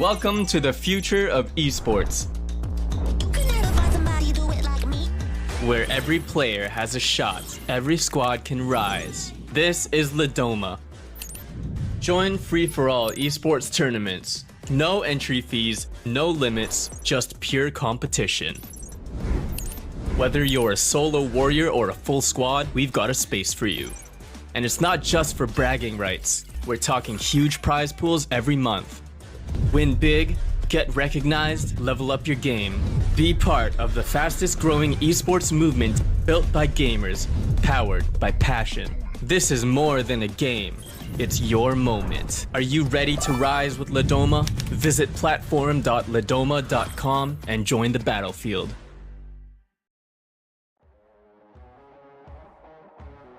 Welcome to the future of esports, where every player has a shot, every squad can rise. This is Ladoma. Join free-for-all esports tournaments. No entry fees, no limits, just pure competition. Whether you're a solo warrior or a full squad, we've got a space for you. And it's not just for bragging rights. We're talking huge prize pools every month. Win big, get recognized, level up your game. Be part of the fastest growing esports movement built by gamers, powered by passion. This is more than a game. It's your moment. Are you ready to rise with Ladoma? Visit platform.ladoma.com and join the battlefield.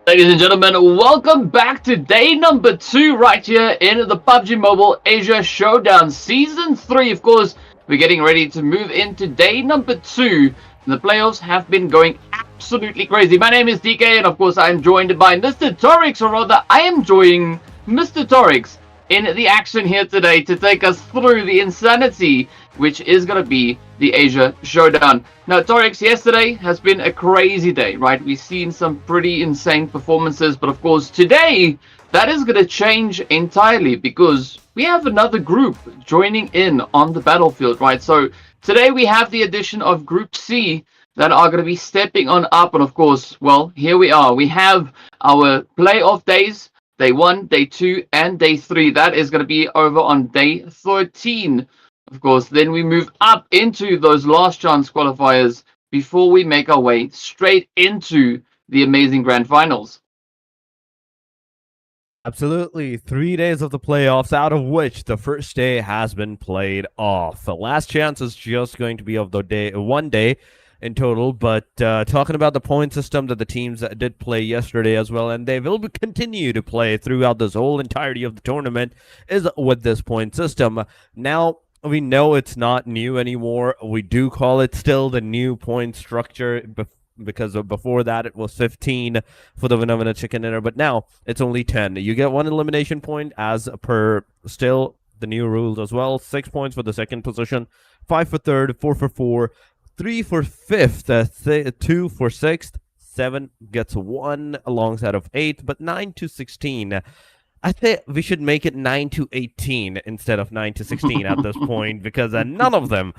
Ladies and gentlemen, welcome back to day number 2 right here in the PUBG Mobile Asia Showdown Season 3. Of course, we're getting ready to move into day number 2. And the playoffs have been going absolutely crazy. My name is DK, and of course, I'm joined by Mr. Torix, or rather, I am joining Mr. Torix in the action here today to take us through the insanity, which is going to be the Asia Showdown. Now, Torix, yesterday has been a crazy day, right? We've seen some pretty insane performances, but of course, today, that is going to change entirely because we have another group joining in on the battlefield, right? So, today we have the addition of Group C that are going to be stepping on up, and of course, well, here we are. We have our playoff days. Day 1, Day 2, and Day 3. That is going to be over on Day 13. Of course, then we move up into those last chance qualifiers before we make our way straight into the amazing grand finals. Absolutely. 3 days of the playoffs, out of which the first day has been played off. The last chance is just going to be of the day, 1 day in total, but talking about the point system that the teams did play yesterday as well, and they will continue to play throughout this whole entirety of the tournament, is with this point system. Now, we know it's not new anymore. We do call it still the new point structure, because before that it was 15 for the winner a chicken dinner, but now it's only 10. You get 1 elimination point as per still the new rules as well. 6 points for the second position, 5 for third, 4 for 4, 3 for 5th, 2 for 6th, 7 gets 1 alongside of 8, but 9 to 16. I think we should make it 9 to 18 instead of 9 to 16 at this point, because none of them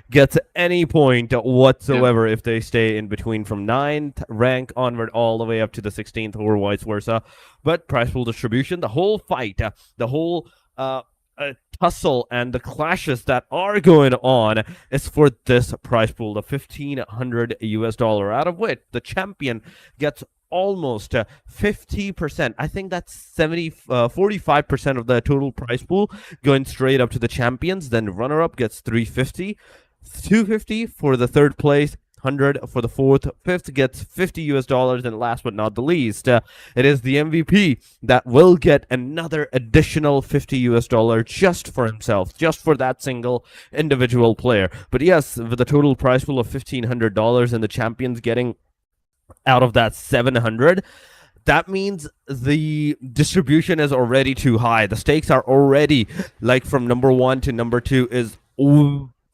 gets any point whatsoever if they stay in between from 9th rank onward all the way up to the 16th or vice versa. But prize pool distribution, the whole fight, the whole tussle and the clashes that are going on is for this prize pool, the $1,500 US, out of which the champion gets almost 50%. I think that's 45% of the total prize pool going straight up to the champions. Then runner-up gets 350, 250 for the third place, 100 for the fourth, fifth gets $50 US, and last but not the least, it is the MVP that will get another additional $50 US just for himself, just for that single individual player. But yes, with the total prize pool of $1,500 and the champions getting out of that 700, that means the distribution is already too high. The stakes are already, like, from number 1 to number 2 is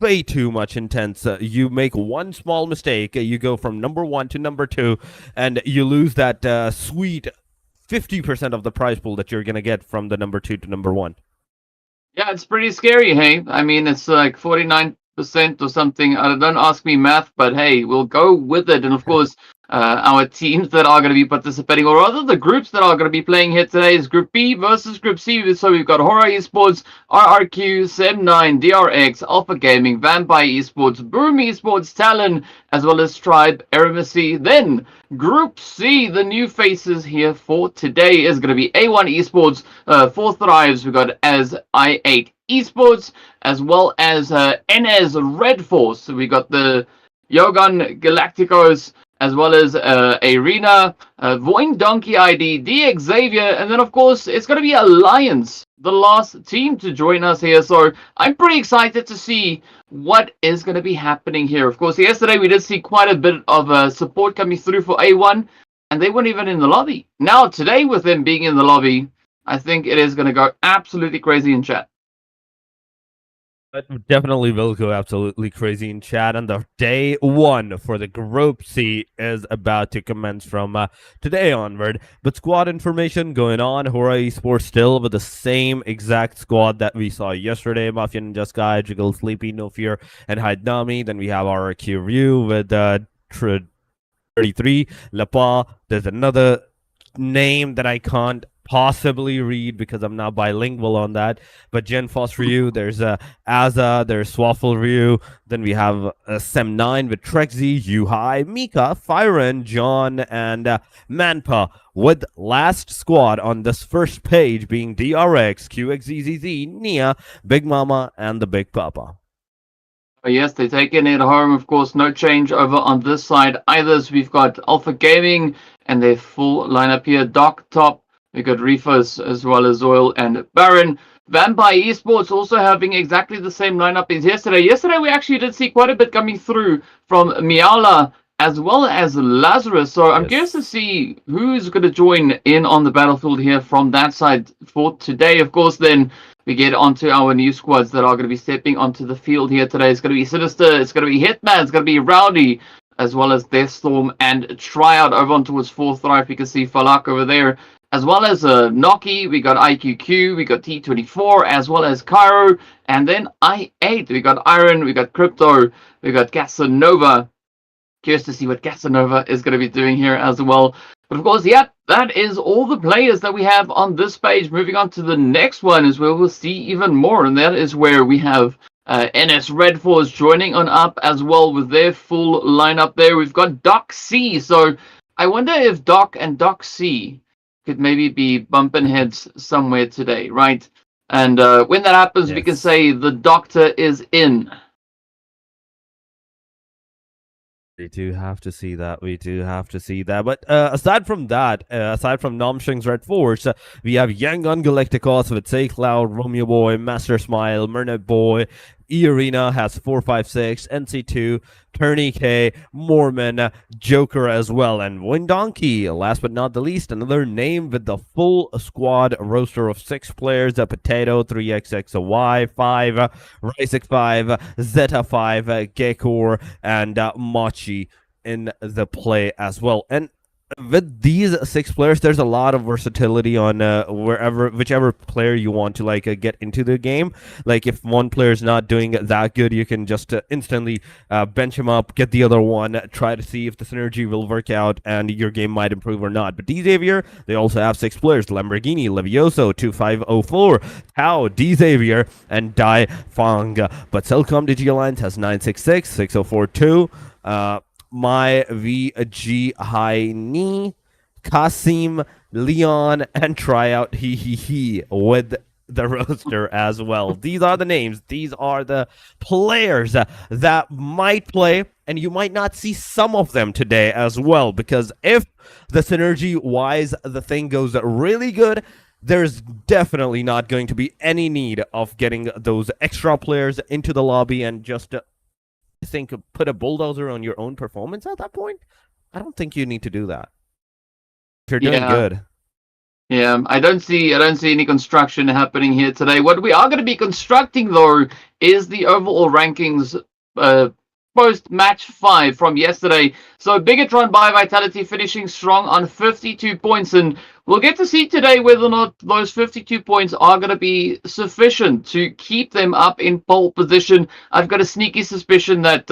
way too much intense. You make one small mistake, you go from number 1 to number 2, and you lose that sweet 50% of the prize pool that you're going to get from the number 2 to number 1. Yeah, it's pretty scary, hey? I mean, it's like 49% or something. Don't ask me math, but hey, we'll go with it. And of course, our teams that are going to be participating, or rather the groups that are going to be playing here today, is Group B versus Group C. So we've got HORAA Esports, RRQ, Sem9, DRX, Alpha Gaming, Vampire Esports, Boom Esports, Talon, as well as Tribe, AEROMACY. Then Group C, the new faces here for today is going to be A1 Esports, 4 Thrives. We've got as I8 Esports, as well as NS REDFORCE. So we got the YANGON Galacticos, as well as EARENA, VOIN Donkey ID, DXAVIER, and then of course it's going to be Alliance, the last team to join us here. So I'm pretty excited to see what is going to be happening here. Of course, yesterday we did see quite a bit of support coming through for A1, and they weren't even in the lobby. Now today, with them being in the lobby, I think it is going to go absolutely crazy in chat. But definitely will go absolutely crazy in chat. And the day one for the Group C is about to commence from today onward. But squad information going on. HORAA Esports still with the same exact squad that we saw yesterday. Mafia Ninja Sky, Jiggle Sleepy, No Fear, and Hyde Nami. Then we have our Ryu with 33, Lapa. There's another name that I can't possibly read because I'm not bilingual on that. But Gen Foss Ryu, there's Aza, there's Swaffle Ryu. Then we have Sem9 with Trexy, Yuhai, Mika, Firen, John, and Manpa. With last squad on this first page being DRX, QXZZZ, Nia, Big Mama, and the Big Papa. Yes, they're taking it home. Of course, no change over on this side either. So we've got Alpha Gaming and their full lineup here. Doc top. We got Reefers as well as Oil and Baron. Vampire Esports also having exactly the same lineup as yesterday. Yesterday we actually did see quite a bit coming through from Miala as well as Lazarus. So I'm curious to see who's going to join in on the battlefield here from that side for today. Of course, then we get onto our new squads that are going to be stepping onto the field here today. It's going to be Sinister, it's going to be Hitman, it's going to be Rowdy, as well as Deathstorm and Tryout over on towards 4th right. We can see Falak over there, as well as Noki. We got IQQ, we got T24, as well as Cairo, and then I8. We got Iron, we got Crypto, we got Casanova. Curious to see what Casanova is going to be doing here as well. But of course, yeah, that is all the players that we have on this page. Moving on to the next one is where we'll see even more, and that is where we have NS REDFORCE joining on up as well with their full lineup there. We've got Doc C. So I wonder if Doc and Doc C could maybe be bumping heads somewhere today, right? And when that happens, we can say the doctor is in. We do have to see that. We do have to see that. But aside from that, aside from Namshing's REDFORCE, we have YANGON Galacticos with Say Cloud, Romeo Boy, Master Smile, Mernet Boy. EARENA has 456, NC2, Turney K, Mormon, Joker as well, and VOIN Donkey. Last but not the least, another name with the full squad roster of 6 players: a Potato, 3XX, 5, Ryzik 5, Zeta 5, Gekor, and Machi in the play as well. And with these 6 players, there's a lot of versatility on whichever player you want to get into the game. Like if one player is not doing that good, you can just instantly bench him up, get the other one, try to see if the synergy will work out, and your game might improve or not. But DXAVIER, they also have 6 players: Lamborghini, Levioso, 2504, Tao, DXAVIER, and Dai Fang. But CELCOMDIGI Alliance has 966, 6042. My VG High Knee, Kasim, Leon, and Tryout he with the roster as well. These are the names. These are the players that might play, and you might not see some of them today as well, because if the synergy-wise the thing goes really good, there's definitely not going to be any need of getting those extra players into the lobby and just think put a bulldozer on your own performance at that point. I don't think you need to do that if you're doing good. Yeah, I don't see any construction happening here today. What we are going to be constructing though is the overall rankings post match 5 from yesterday. So BIGETRON by Vitality finishing strong on 52 points, and we'll get to see today whether or not those 52 points are going to be sufficient to keep them up in pole position. I've got a sneaky suspicion that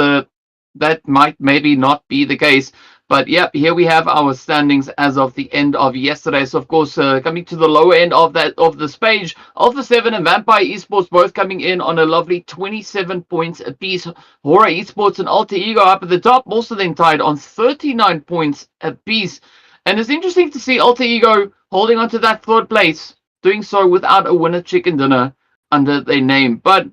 that might maybe not be the case. But yeah, here we have our standings as of the end of yesterday. So of course, coming to the lower end of this page, Alpha 7 and Vampire Esports both coming in on a lovely 27 points apiece. HORAA Esports and Alter Ego up at the top, also then tied on 39 points apiece. And it's interesting to see Alter Ego holding on to that 3rd place, doing so without a winner chicken dinner under their name. But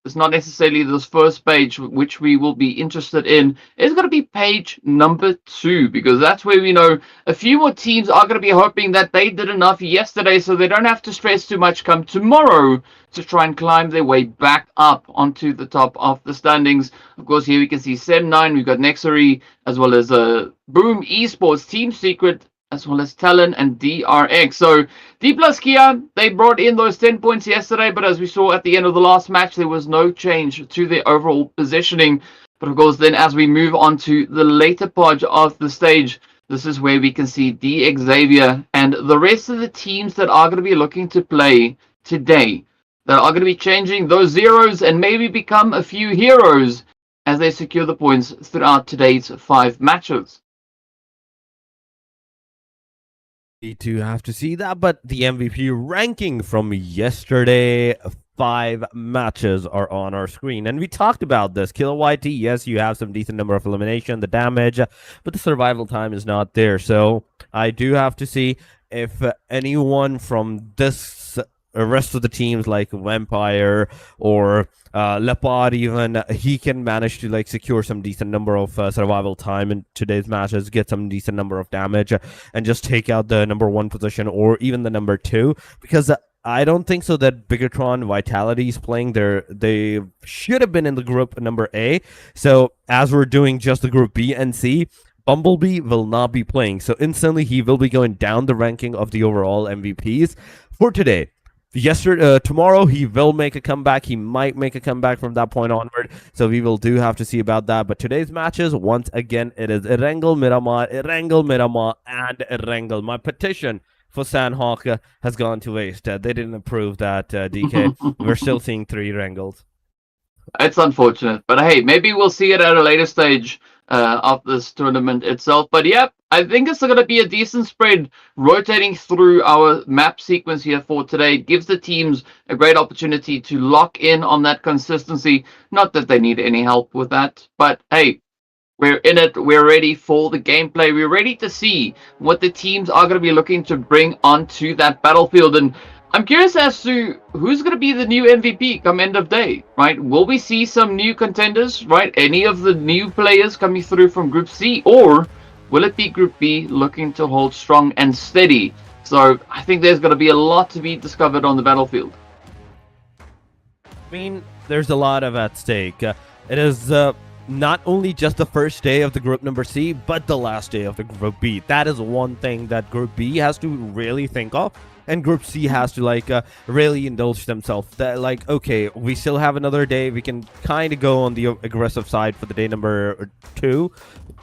it's not necessarily this first page which we will be interested in. It's going to be page number 2, because that's where we know a few more teams are going to be hoping that they did enough yesterday so they don't have to stress too much come tomorrow to try and climb their way back up onto the top of the standings. Of course, here we can see Sem9, we've got NEXORY, as well as Boom Esports, Team Secret, as well as TALON and DRX. So DPLUS Kia, they brought in those 10 points yesterday, but as we saw at the end of the last match, there was no change to their overall positioning. But of course, then as we move on to the later part of the stage, this is where we can see DXAVIER and the rest of the teams that are going to be looking to play today, that are going to be changing those zeros and maybe become a few heroes as they secure the points throughout today's 5 matches. We do have to see that, but the MVP ranking from yesterday, 5 matches are on our screen, and we talked about this. Killer YT, yes, you have some decent number of elimination, the damage, but the survival time is not there. So I do have to see if anyone from this rest of the teams like Vampire or Leopard, even he can manage to like secure some decent number of survival time in today's matches, get some decent number of damage, and just take out the number 1 position or even the number 2, because I don't think so that BIGETRON Vitality is playing there. They should have been in the group number A. So as we're doing just the group B and C, Bumblebee will not be playing. So instantly he will be going down the ranking of the overall MVPs for today. Tomorrow he will make a comeback. He might make a comeback from that point onward. So we will do have to see about that. But today's matches, once again, it is Erangel, Miramar, and Erangel. My petition for Sandhawk has gone to waste. They didn't approve that, DK. We're still seeing 3 Erangels. It's unfortunate, but hey, maybe we'll see it at a later stage of this tournament itself. But yeah, I think it's going to be a decent spread rotating through our map sequence here for today. It gives the teams a great opportunity to lock in on that consistency. Not that they need any help with that, but hey, we're in it. We're ready for the gameplay. We're ready to see what the teams are going to be looking to bring onto that battlefield. And I'm curious as to who's going to be the new MVP come end of day, right? Will we see some new contenders, right? Any of the new players coming through from Group C, or will it be Group B looking to hold strong and steady? So I think there's going to be a lot to be discovered on the battlefield. I mean, there's a lot of at stake. It is not only just the first day of the group number C, but the last day of the Group B. That is one thing that Group B has to really think of. And Group C has to like really indulge themselves. That like, okay, we still have another day. We can kind of go on the aggressive side for the day number 2,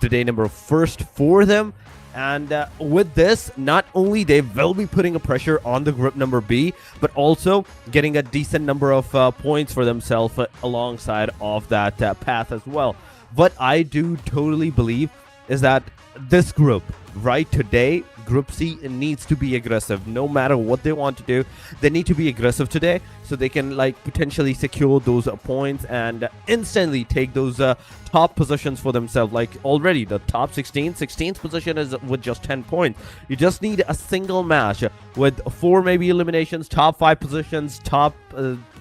the day number 1 for them. And with this, not only they will be putting a pressure on the group number B, but also getting a decent number of points for themselves alongside of that path as well. What I do totally believe is that this group, right today, Group C needs to be aggressive. No matter what they want to do, they need to be aggressive today so they can like potentially secure those points and instantly take those top positions for themselves. Like already the top 16th position is with just 10 points. You just need a single match with 4 maybe eliminations, top 5 positions, top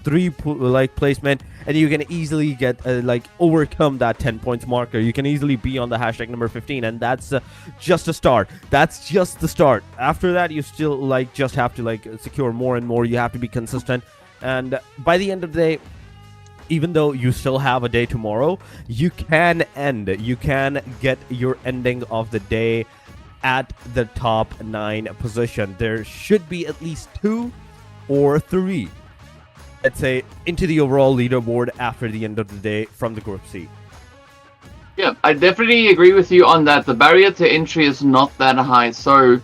3 like placement, and you can easily get like overcome that 10 points marker. You can easily be on the hashtag number 15, and that's just a start. That's just the start. After that, you still like just have to like secure more and more. You have to be consistent, and by the end of the day, even though you still have a day tomorrow, you can get your ending of the day at the top 9 position. There should be at least 2 or 3, let's say, into the overall leaderboard after the end of the day from the Group C. Yeah, I definitely agree with you on that. The barrier to entry is not that high, so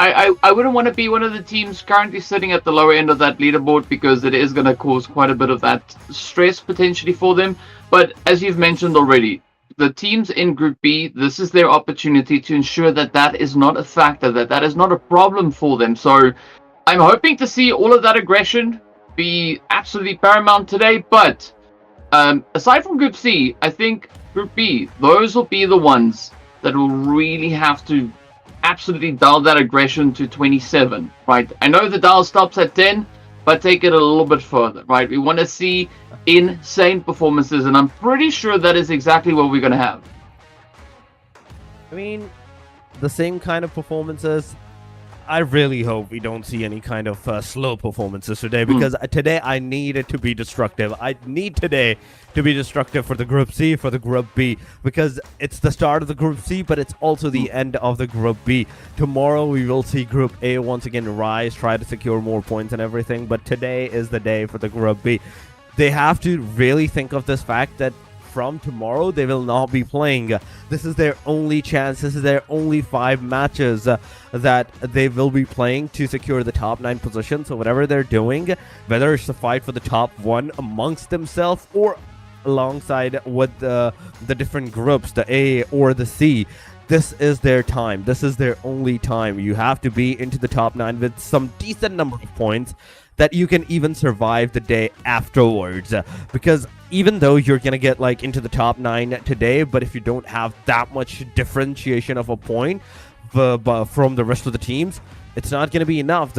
I wouldn't want to be one of the teams currently sitting at the lower end of that leaderboard, because it is going to cause quite a bit of that stress potentially for them. But as you've mentioned already, the teams in Group B, this is their opportunity to ensure that that is not a factor, that is not a problem for them. So I'm hoping to see all of that aggression be absolutely paramount today. But aside from Group C, I think Group B, those will be the ones that will really have to absolutely dial that aggression to 27, right? I know the dial stops at 10, but take it a little bit further, right? We want to see insane performances, and I'm pretty sure that is exactly what we're going to have. I mean, the same kind of performances, I really hope we don't see any kind of slow performances today, because today I need it to be destructive. I need today to be destructive for the Group C, for the Group B, because it's the start of the Group C, but it's also the end of the Group B. Tomorrow we will see Group A once again rise, try to secure more points and everything, but today is the day for the Group B. They have to really think of this fact that from tomorrow they will not be playing. This is their only chance. This is their only 5 matches that they will be playing to secure the top 9 position. So whatever they're doing, whether it's to fight for the top 1 amongst themselves or alongside with the different groups, the A or the C, this is their time. This is their only time. You have to be into the top 9 with some decent number of points that you can even survive the day afterwards, because even though you're gonna get like into the top 9 today, but if you don't have that much differentiation of a point from the rest of the teams, it's not gonna be enough.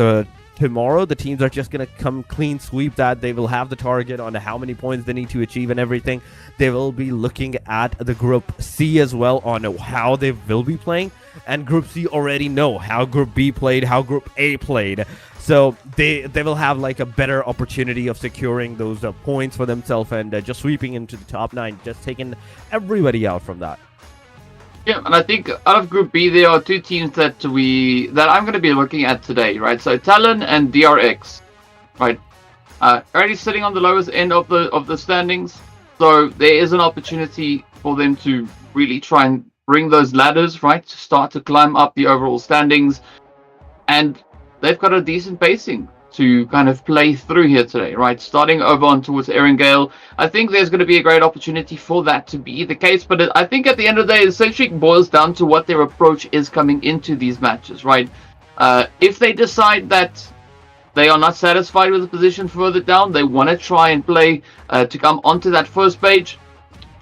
Tomorrow the teams are just gonna come clean sweep that. They will have the target on how many points they need to achieve and everything. They will be looking at the Group C as well on how they will be playing, and Group C already know how Group B played, how Group A played. So they will have like a better opportunity of securing those points for themselves and just sweeping into the top 9, just taking everybody out from that. Yeah, and I think out of Group B, there are 2 teams that I'm going to be looking at today, right? So TALON and DRX, right? Already sitting on the lowest end of the standings, so there is an opportunity for them to really try and bring those ladders, right, to start to climb up the overall standings, and they've got a decent pacing to kind of play through here today, right? Starting over on towards EARENA, I think there's going to be a great opportunity for that to be the case, but I think at the end of the day, it essentially boils down to what their approach is coming into these matches, right? If they decide that they are not satisfied with the position further down, they want to try and play to come onto that first page,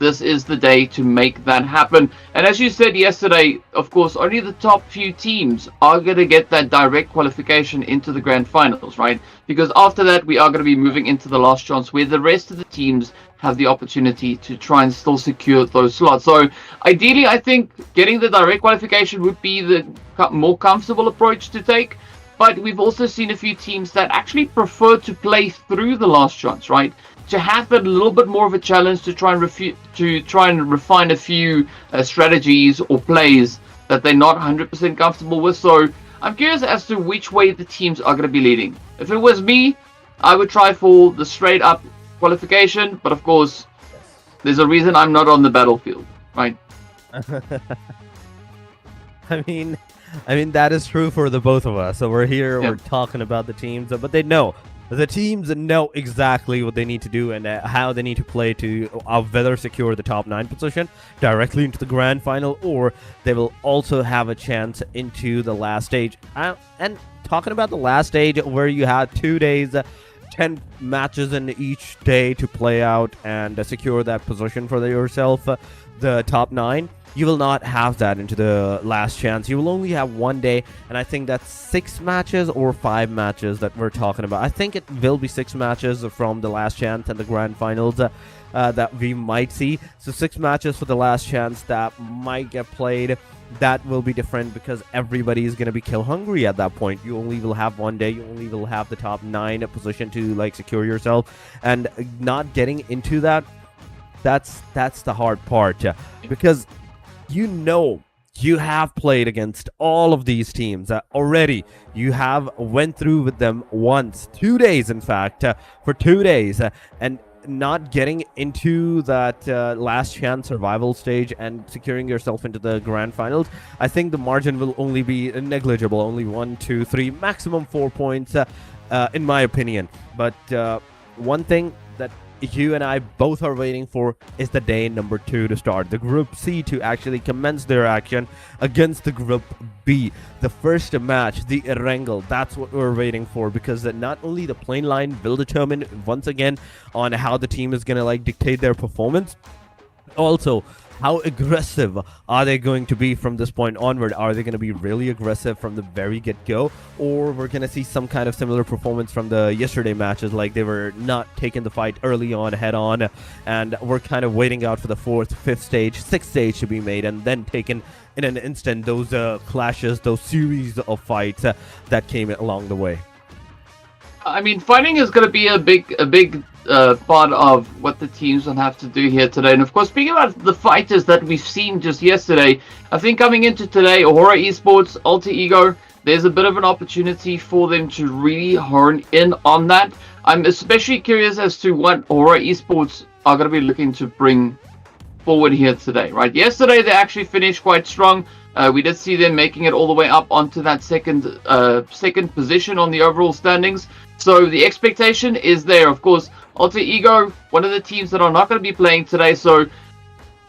this is the day to make that happen. And as you said yesterday, of course, only the top few teams are going to get that direct qualification into the grand finals, right? Because after that, we are going to be moving into the last chance where the rest of the teams have the opportunity to try and still secure those slots. So ideally, I think getting the direct qualification would be the more comfortable approach to take. But we've also seen a few teams that actually prefer to play through the last chance, right? To have that a little bit more of a challenge to try and refine a few strategies or plays that they're not 100% comfortable with. So I'm curious as to which way the teams are going to be leading. If it was me, I would try for the straight up qualification, but of course, there's a reason I'm not on the battlefield, right? I mean that is true for the both of us. So we're here, we're talking about the teams, but they know. The teams know exactly what they need to do and how they need to play to whether secure the top 9 position directly into the grand final, or they will also have a chance into the last stage. And talking about the last stage, where you had 2 days, 10 matches in each day to play out and secure that position for yourself, the top 9. You will not have that into the last chance. You will only have 1 day, and I think that's 6 matches or 5 matches that we're talking about. I think it will be 6 matches from the last chance and the grand finals that we might see. So 6 matches for the last chance that might get played. That will be different because everybody is going to be kill hungry at that point. You only will have 1 day. You only will have the top 9 position to like secure yourself, and not getting into that. That's the hard part, because you know you have played against all of these teams already. You have went through with them once, 2 days in fact, for 2 days, and not getting into that last chance survival stage and securing yourself into the grand finals. I think the margin will only be negligible, only 1, 2, 3, maximum 4 points in my opinion. But one thing that you and I both are waiting for is the day number 2 to start. The Group C to actually commence their action against the Group B. The first match, the Erangel, that's what we're waiting for, because not only the plane line will determine once again on how the team is going to like dictate their performance, also how aggressive are they going to be from this point onward? Are they going to be really aggressive from the very get-go, or we're going to see some kind of similar performance from the yesterday matches, like they were not taking the fight early on, head-on, and we're kind of waiting out for the 4th, 5th stage, 6th stage to be made, and then taken in an instant those clashes, those series of fights that came along the way. I mean, fighting is going to be a big part of what the teams will have to do here today. And of course, speaking about the fighters that we've seen just yesterday, I think coming into today, HORAA Esports, Alter Ego, there's a bit of an opportunity for them to really hone in on that. I'm especially curious as to what HORAA Esports are going to be looking to bring forward here today, right? Yesterday, they actually finished quite strong. We did see them making it all the way up onto that second position on the overall standings. So the expectation is there. Of course, Alter Ego, one of the teams that are not going to be playing today, so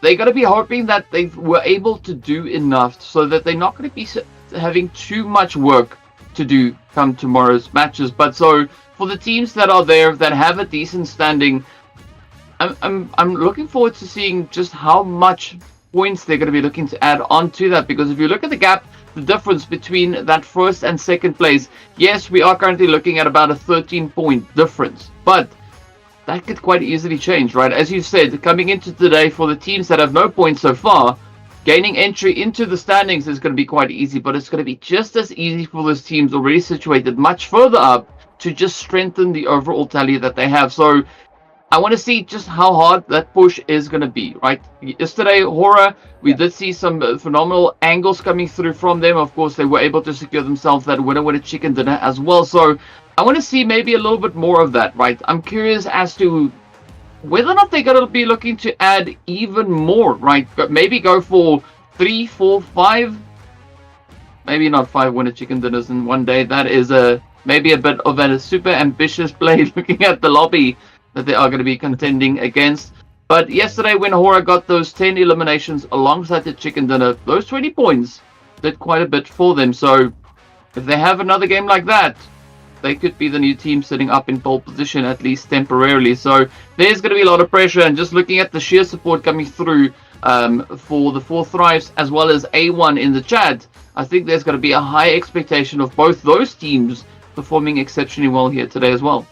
they're going to be hoping that they were able to do enough so that they're not going to be having too much work to do come tomorrow's matches. But so for the teams that are there that have a decent standing, I'm looking forward to seeing just how much points they're going to be looking to add on to that, because if you look at the gap, the difference between that 1st and 2nd place, yes, we are currently looking at about a 13-point difference, but that could quite easily change, right? As you said, coming into today, for the teams that have no points so far, gaining entry into the standings is going to be quite easy, but it's going to be just as easy for those teams already situated much further up to just strengthen the overall tally that they have. So I want to see just how hard that push is going to be, right? Yesterday, HORAA, we did see some phenomenal angles coming through from them. Of course, they were able to secure themselves that winner with a chicken dinner as well. So I want to see maybe a little bit more of that, right? I'm curious as to whether or not they're going to be looking to add even more, right? Maybe go for 3, 4, 5, maybe not 5 winner chicken dinners in one day. That is maybe a bit of a super ambitious play looking at the lobby that they are going to be contending against. But yesterday, when HORAA got those 10 eliminations alongside the chicken dinner, those 20 points did quite a bit for them. So if they have another game like that, they could be the new team sitting up in pole position, at least temporarily. So there's going to be a lot of pressure. And just looking at the sheer support coming through for the 4 Thrives as well as A1 in the chat, I think there's going to be a high expectation of both those teams performing exceptionally well here today as well.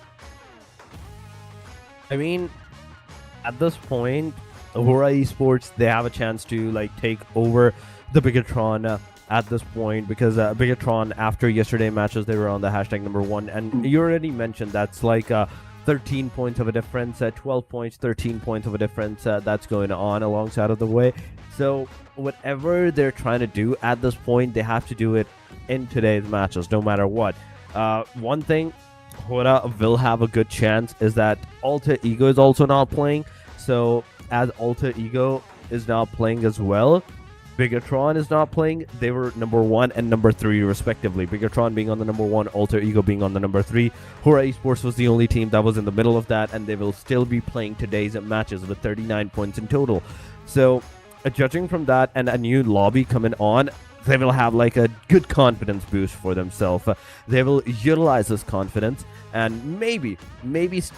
I mean, at this point, HORAA Esports, they have a chance to like take over the BIGETRON at this point, because BIGETRON, after yesterday matches, they were on the hashtag #1, and you already mentioned that's like 13 points of a difference, 12 points, 13 points of a difference that's going on alongside of the way. So whatever they're trying to do at this point, they have to do it in today's matches, no matter what. One thing HORAA will have a good chance is that Alter Ego is also not playing. So as Alter Ego is not playing as well, BIGETRON is not playing. They were #1 and #3 respectively. BIGETRON being on the #1, Alter Ego being on the #3. HORAA Esports was the only team that was in the middle of that, and they will still be playing today's matches with 39 points in total. So judging from that and a new lobby coming on, they will have like a good confidence boost for themselves. They will utilize this confidence and maybe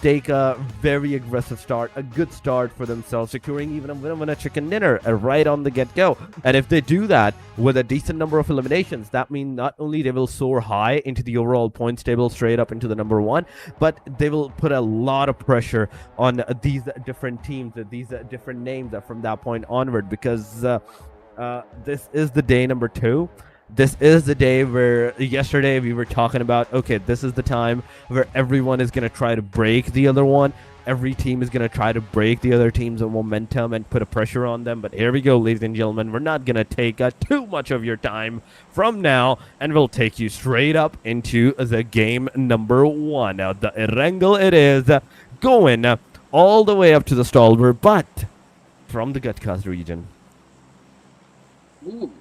take a very aggressive start, a good start for themselves, securing even a chicken dinner right on the get-go. And if they do that with a decent number of eliminations, that means not only they will soar high into the overall points table, straight up into the #1, but they will put a lot of pressure on these different teams, these different names from that point onward, because this is the day #2. This is the day where yesterday we were talking about, okay, this is the time where everyone is going to try to break the other one. Every team is going to try to break the other team's momentum and put a pressure on them. But here we go, ladies and gentlemen. We're not going to take too much of your time from now, and we'll take you straight up into the game #1. Now, the Erangel it is, going all the way up to the Stalwart, but from the Gutcast region. Ooh.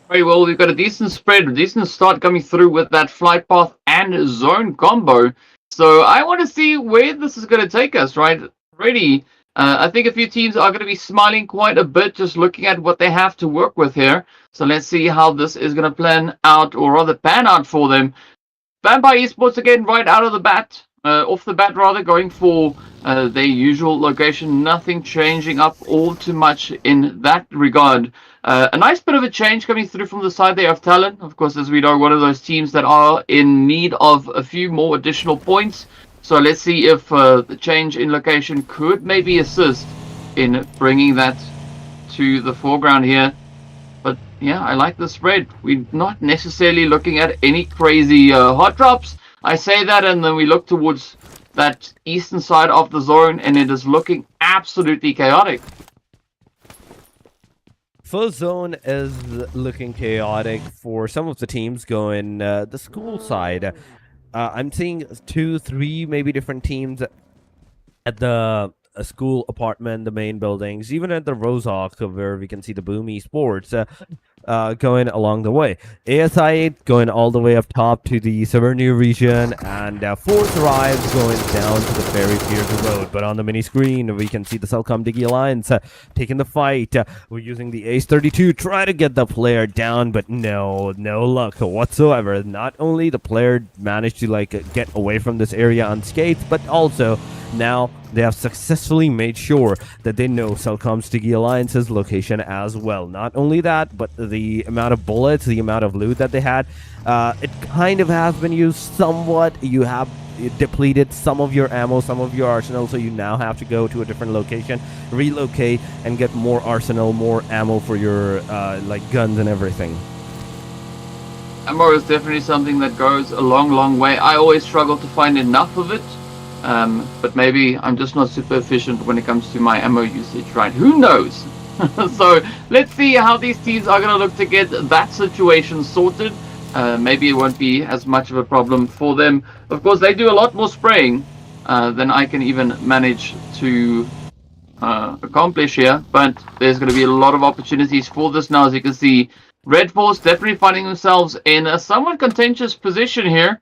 Very well, we've got a decent spread, a decent start coming through with that flight path and zone combo. So I want to see where this is going to take us, right? Already, I think a few teams are going to be smiling quite a bit just looking at what they have to work with here. So let's see how this is going to plan out, or rather pan out for them. Vampire Esports again, right out of the bat, off the bat rather, going for their usual location. Nothing changing up all too much in that regard. A nice bit of a change coming through from the side there of Talon. Of course, as we know, one of those teams that are in need of a few more additional points. So let's see if the change in location could maybe assist in bringing that to the foreground here. But yeah, I like the spread. We're not necessarily looking at any crazy hot drops. I say that, and then we look towards that eastern side of the zone, and it is looking absolutely chaotic. First zone is looking chaotic for some of the teams going the school side. I'm seeing 2, 3 maybe different teams at the school apartment, the main buildings, even at the Rozhok where we can see the Boom Esports going along the way. ASI going all the way up top to the Severny region, and 4th Thrives going down to the Ferry Piers Road. But on the mini screen, we can see the CELCOMDIGI Alliance taking the fight. We're using the Ace-32, try to get the player down, but no luck whatsoever. Not only the player managed to get away from this area unscathed, but also now they have successfully made sure that they know CELCOMDIGI Alliance's location as well. Not only that, but the amount of bullets, the amount of loot that they had, it kind of has been used somewhat. You have depleted some of your ammo, some of your arsenal, so you now have to go to a different location, relocate, and get more arsenal, more ammo for your guns and everything. Ammo is definitely something that goes a long way. I always struggle to find enough of it. But maybe I'm just not super efficient when it comes to my ammo usage, right? Who knows? So let's see how these teams are going to look to get that situation sorted. Maybe it won't be as much of a problem for them. Of course, they do a lot more spraying than I can even manage to accomplish here. But there's going to be a lot of opportunities for this now. As you can see, REDFORCE definitely finding themselves in a somewhat contentious position here.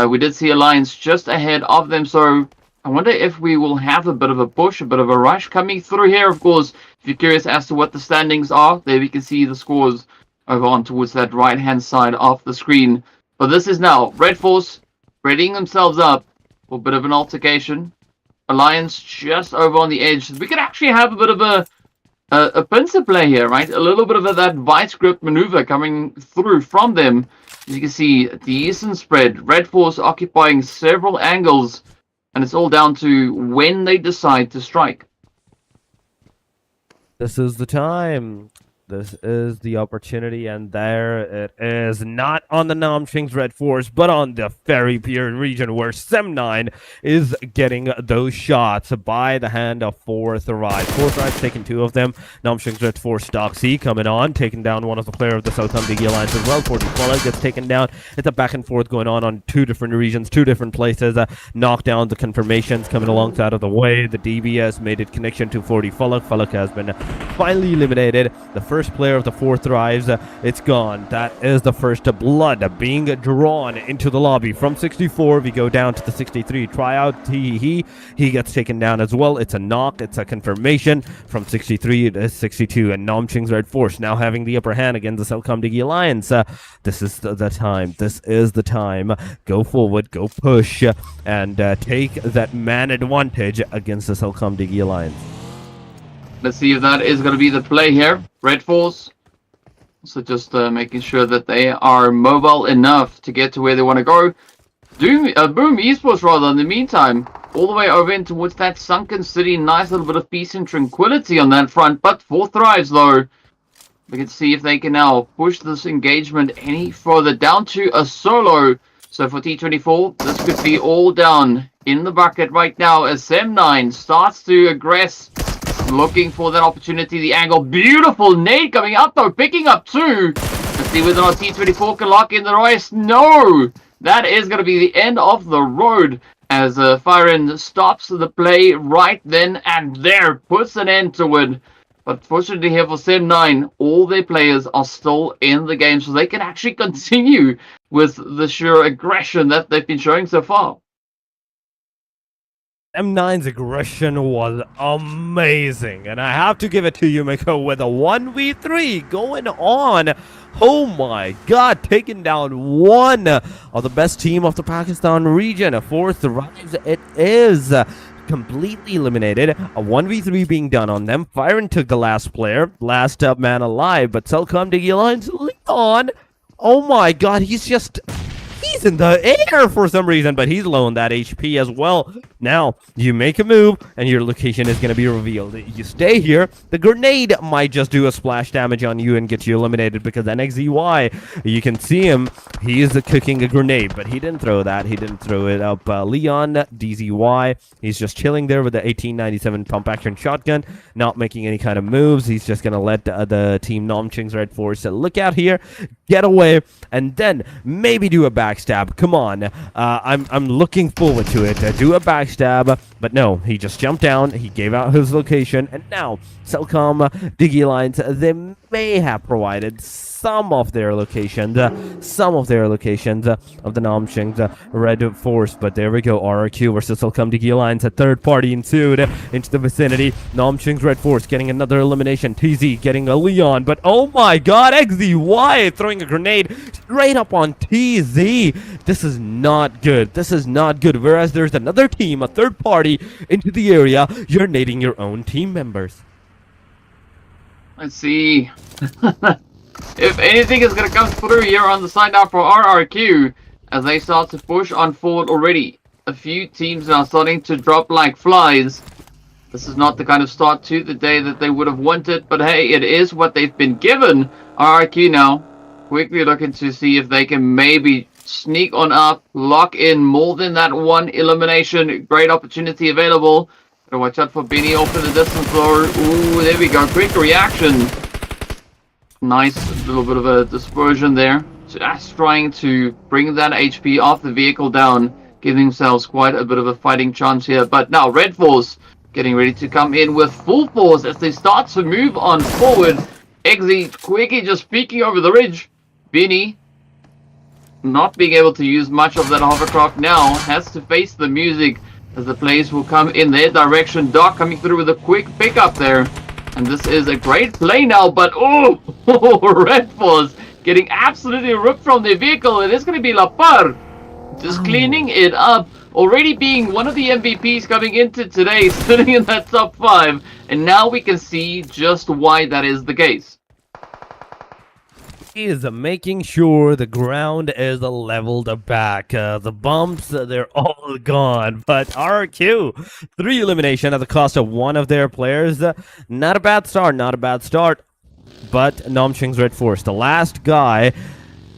We did see Alliance just ahead of them, so I wonder if we will have a bit of a push, a bit of a rush coming through here. Of course, if you're curious as to what the standings are, there we can see the scores over on towards that right-hand side of the screen. But this is now REDFORCE readying themselves up for a bit of an altercation. Alliance just over on the edge. We could actually have a bit of a pincer play here, right? A little bit of that vice grip maneuver coming through from them. As you can see, the eastern spread, REDFORCE occupying several angles, and it's all down to when they decide to strike. This is the time. This is the opportunity, and there it is. Not on the Namching's REDFORCE, but on the Ferry Pier region, where Sem9 is getting those shots by the hand of 4th Thrives. 4th Thrives taking 2 of them. Namching's REDFORCE Doxy coming on, taking down one of the player of the CELCOMDIGI Alliance as well. 40 Fuller gets taken down. It's a back and forth going on 2 different regions, 2 different places. Knockdown, the confirmations coming alongside of the way. The DBS made it connection to 40 Fuller. Fuller has been finally eliminated. The first player of the 4th Thrives, it's gone. That is the first blood being drawn into the lobby. From 64, we go down to the 63 tryout. He gets taken down as well. It's a knock. It's a confirmation. From 63 to 62, and Namching's REDFORCE now having the upper hand against the CELCOMDIGI Alliance. This is the time. This is the time. Go forward, go push, and take that man advantage against the CELCOMDIGI Alliance. Let's see if that is going to be the play here. REDFORCE. So just making sure that they are mobile enough to get to where they want to go. Boom Esports, rather, in the meantime, all the way over in towards that sunken city. Nice little bit of peace and tranquility on that front. But 4th Thrives, though, we can see if they can now push this engagement any further down to a solo. So for T24, this could be all down in the bucket right now as Sem9 starts to aggress. Looking for that opportunity, the angle. Beautiful nade coming out, though, picking up 2. Let's see whether or not T24 can lock in the race. No! That is going to be the end of the road as Firen stops the play right then and there. Puts an end to it. But fortunately here for Sem9, all their players are still in the game, so they can actually continue with the sheer aggression that they've been showing so far. M9's aggression was amazing, and I have to give it to you, Miko, with a 1v3 going on. Oh my god, taking down one of the best team of the Pakistan region. 4th Thrives it is. completely eliminated. A 1v3 being done on them. Firen took the last player, last man alive, but CELCOMDIGI Alliance Leon. Oh my god, he's in the air for some reason, but he's low on that HP as well. Now, you make a move, and your location is going to be revealed. You stay here, the grenade might just do a splash damage on you and get you eliminated, because NXZY, you can see him, he is cooking a grenade, but he didn't throw that, he didn't throw it up. Leon, DZY, he's just chilling there with the 1897 pump-action shotgun, not making any kind of moves. He's just going to let the team Nomching's REDFORCE look out here, get away, and then maybe do a backstab. Come on, I'm looking forward to it. Do a backstab, but no, he just jumped down, he gave out his location, and now CELCOMDIGI Alliance, they may have provided some of their locations of the Nomching's REDFORCE, but there we go. RRQ versus CELCOMDIGI Alliance, a third party ensued into the vicinity. Nomching's REDFORCE getting another elimination. TZ getting a Leon, but oh my god, XZY throwing a grenade straight up on TZ. This is not good. This is not good. Whereas there's another team, a third party into the area, you're nading your own team members. Let's see. If anything is going to come through here on the side now for RRQ, as they start to push on forward already. A few teams are starting to drop like flies. This is not the kind of start to the day that they would have wanted, but hey, it is what they've been given. RRQ now quickly looking to see if they can maybe sneak on up, lock in more than that one elimination. Great opportunity available. Gotta watch out for Benny off in the distance though. Ooh, there we go. Quick reaction. Nice little bit of a dispersion there. Just trying to bring that HP off the vehicle down. Giving themselves quite a bit of a fighting chance here. But now REDFORCE getting ready to come in with full force as they start to move on forward. Exy quickly just peeking over the ridge. Benny not being able to use much of that hovercraft now. Has to face the music as the players will come in their direction. Doc coming through with a quick pickup there. And this is a great play now, but oh, REDFORCE getting absolutely ripped from their vehicle. It is going to be Lapar just cleaning it up. Already being one of the MVPs coming into today, sitting in that top 5. And now we can see just why that is the case. He is making sure the ground is leveled back. The bumps, they're all gone. But RQ, 3 elimination at the cost of one of their players. Not a bad start, not a bad start. But Nomching's REDFORCE, the last guy,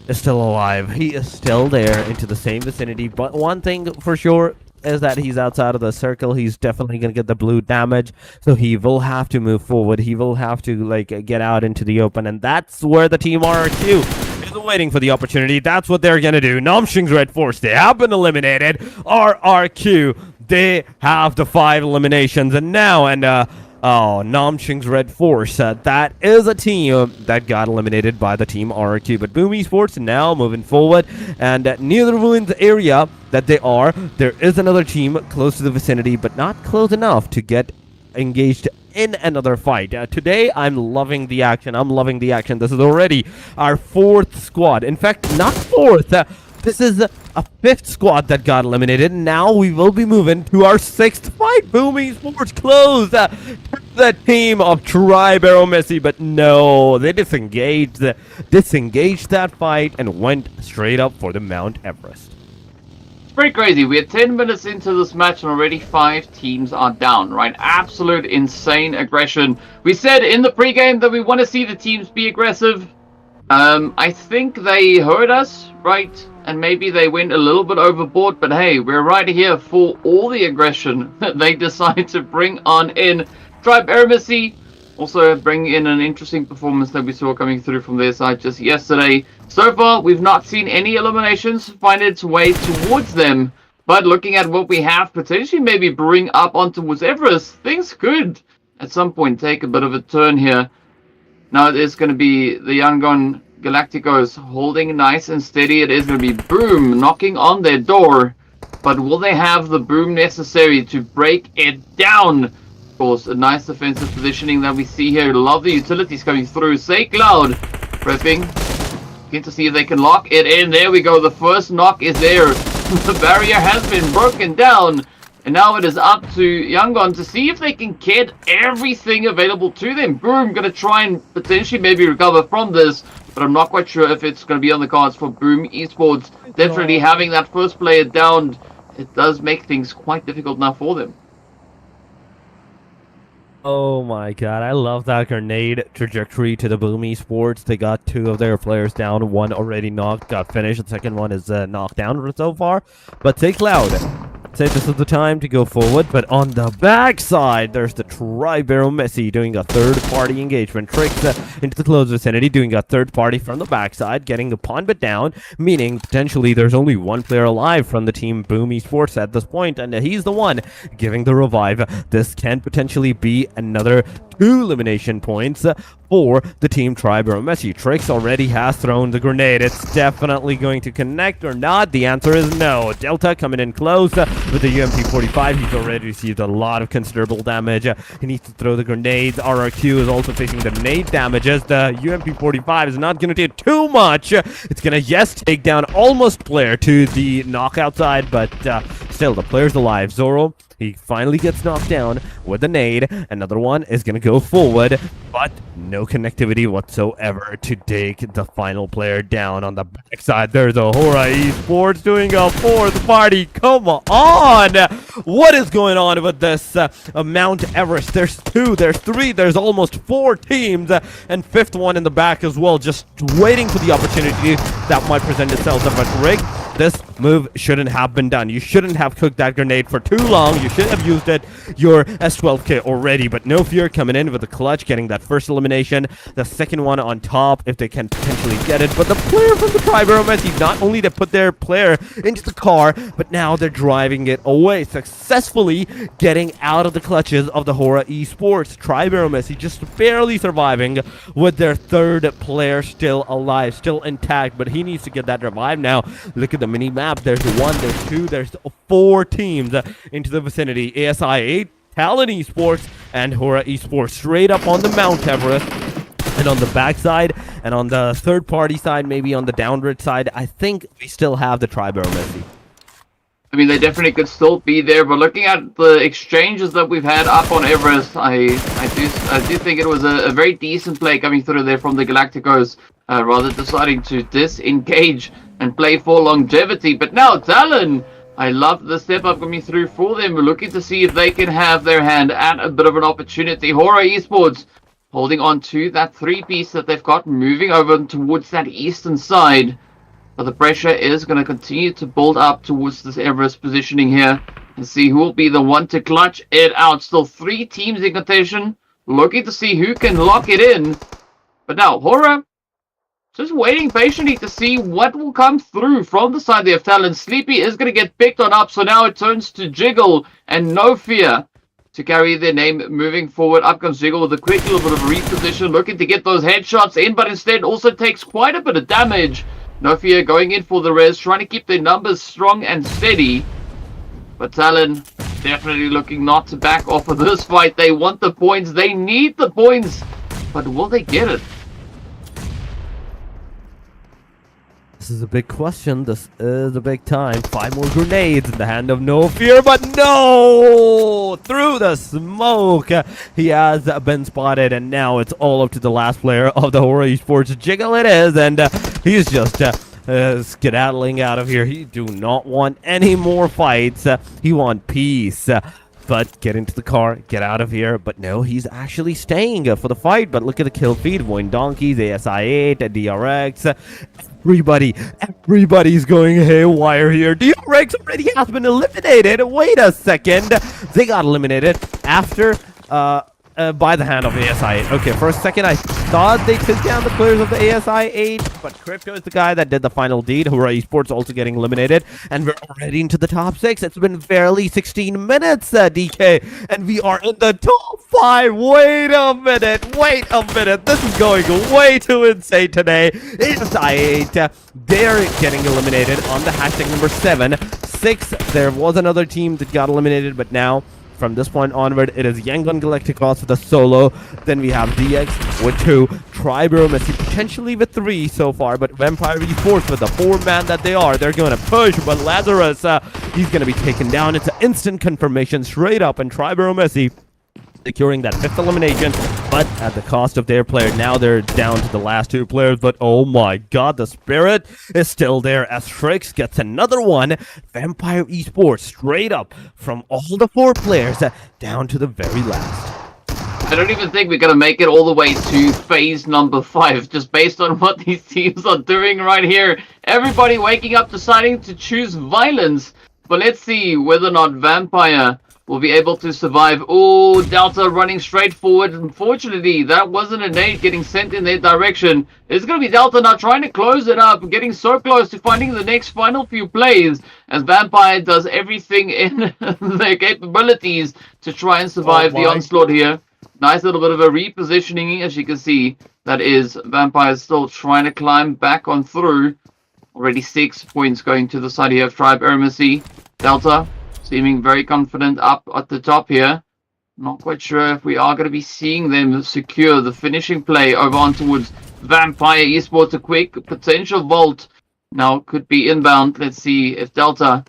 is still alive. He is still there into the same vicinity. But one thing for sure is that he's outside of the circle. He's definitely going to get the blue damage, so he will have to move forward. He will have to get out into the open, and that's where the team RRQ is waiting for the opportunity. That's what they're going to do. Nomching's REDFORCE, they have been eliminated. RRQ, they have the 5 eliminations, and now Nomching's REDFORCE, that is a team that got eliminated by the team RRQ. But Boom Esports now moving forward, and near the ruins area that they are, there is another team close to the vicinity, but not close enough to get engaged in another fight. Today, I'm loving the action. I'm loving the action. This is already our 4th squad. In fact, not 4th. This is a 5th squad that got eliminated. Now we will be moving to our 6th fight. Boom Esports close the team of Tribe AEROMACY, but no, they disengaged that fight and went straight up for the Mount Everest. It's pretty crazy. We are 10 minutes into this match and already 5 teams are down, right? Absolute insane aggression. We said in the pregame that we want to see the teams be aggressive. I think they heard us, right? And maybe they went a little bit overboard, but hey, we're right here for all the aggression that they decide to bring on in. Tribe AEROMACY also bringing in an interesting performance that we saw coming through from their side just yesterday. So far, we've not seen any eliminations find its way towards them, but looking at what we have potentially maybe bring up on towards Everest, things could at some point take a bit of a turn here. Now it is going to be the YANGON Galacticos holding nice and steady. It is going to be Boom knocking on their door. But will they have the Boom necessary to break it down? Of course, a nice defensive positioning that we see here. Love the utilities coming through. Say Cloud prepping. Get to see if they can lock it in. There we go. The first knock is there. The barrier has been broken down. And now it is up to YANGON to see if they can get everything available to them. Boom, going to try and potentially maybe recover from this, but I'm not quite sure if it's going to be on the cards for Boom Esports. Definitely having that first player down, it does make things quite difficult now for them. Oh my god, I love that grenade trajectory to the Boom Esports. They got 2 of their players down, 1 already knocked, got finished, the second one is knocked down so far. But take Cloud. Say this is the time to go forward, but on the backside, there's the AEROMACY doing a third-party engagement. Tricks into the close vicinity, doing a third party from the backside, getting the pawn bit down, meaning potentially there's only 1 player alive from the team Boom Esports at this point, and he's the one giving the revive. This can potentially be another 2 elimination points for the team AEROMACY. Tricks already has thrown the grenade. It's definitely going to connect or not. The answer is no. Delta coming in close with the UMP-45. He's already received a lot of considerable damage. He needs to throw the grenades. RRQ is also facing the nade damages. The UMP-45 is not going to do too much. It's going to, yes, take down almost player to the knockout side, but still, the player's alive. Zoro, he finally gets knocked down with a nade. Another one is going to go forward, but no connectivity whatsoever to take the final player down. On the backside, there's a HORAA Esports doing a 4th party. Come on! What is going on with this Mount Everest? There's 2, there's 3, there's almost 4 teams, and 5th one in the back as well, just waiting for the opportunity that might present itself. But Rick, this move shouldn't have been done. You shouldn't have cooked that grenade for too long. You should have used it, your S12K already, but no fear coming in with the clutch, getting that first elimination. The second one on top, if they can potentially get it. But the player from the AEROMACY, not only to put their player into the car, but now they're driving it away, successfully getting out of the clutches of the HORAA Esports. AEROMACY just barely surviving with their 3rd player still alive, still intact, but he needs to get that revive now. Look at the mini map. There's 1, there's 2, there's 4 teams into the vicinity. ASI 8, TALON Esports, and HORAA Esports straight up on the Mount Everest. And on the backside, and on the third party side, maybe on the downward side, I think we still have the AEROMACY. I mean, they definitely could still be there, but looking at the exchanges that we've had up on Everest, I do think it was a very decent play coming through there from the Galacticos, rather deciding to disengage and play for longevity. But now TALON, I love the step up coming through for them. We're looking to see if they can have their hand at a bit of an opportunity. HORAA Esports holding on to that 3-piece that they've got, moving over towards that eastern side. But the pressure is going to continue to build up towards this Everest positioning here. And see who will be the one to clutch it out. Still 3 teams in contention. Looking to see who can lock it in. But now, HORAA just waiting patiently to see what will come through from the side there of TALON. Sleepy is going to get picked on up. So now it turns to Jiggle and No Fear to carry their name moving forward. Up comes Jiggle with a quick little bit of reposition. Looking to get those headshots in. But instead also takes quite a bit of damage. No Fear going in for the res, trying to keep their numbers strong and steady. But TALON definitely looking not to back off of this fight. They want the points. They need the points. But will they get it? This is a big question. This is a big time. 5 more grenades in the hand of No Fear, but no! Through the smoke, he has been spotted, and now it's all up to the last player of the HORAA Esports. Jiggle it is, and he's just skedaddling out of here. He do not want any more fights. He want peace. But get into the car, get out of here. But no, he's actually staying for the fight. But look at the kill feed. VOIN Donkeys, ASI8, DRX. Everybody's going haywire here. DRX already has been eliminated. Wait a second. They got eliminated after by the hand of ASI8. Okay, for a second I thought they took down the players of the ASI8, but Crypto is the guy that did the final deed. HORAA Esports also getting eliminated, and we're already into the top 6. It's been barely 16 minutes, DK, and we are in the top 5. Wait a minute. This is going way too insane today. ASI8, they're getting eliminated on the hashtag number 7. 6, there was another team that got eliminated, but now from this point onward, it is YANGON Galacticos with a solo. Then we have DX with 2, AEROMACY potentially with 3 so far, but Vampire ESports with the 4-man that they are, they're going to push, but Lazarus, he's going to be taken down. It's an instant confirmation straight up, and AEROMACY securing that 5th elimination, but at the cost of their player. Now they're down to the last 2 players, but oh my god, the spirit is still there as Strix gets another one. Vampire Esports straight up from all the 4 players down to the very last. I don't even think we're going to make it all the way to phase number 5, just based on what these teams are doing right here. Everybody waking up deciding to choose violence, but let's see whether or not Vampire will be able to survive. Oh, Delta running straight forward. Unfortunately, that wasn't a nade getting sent in their direction. It's going to be Delta now trying to close it up, getting so close to finding the next final few plays, as Vampire does everything in their capabilities to try and survive the onslaught here. Nice little bit of a repositioning, as you can see. That is, Vampire still trying to climb back on through. Already 6 points going to the side here of AEROMACY. Delta seeming very confident up at the top here. Not quite sure if we are going to be seeing them secure the finishing play over on towards Vampire Esports. A quick potential vault now could be inbound. Let's see if Delta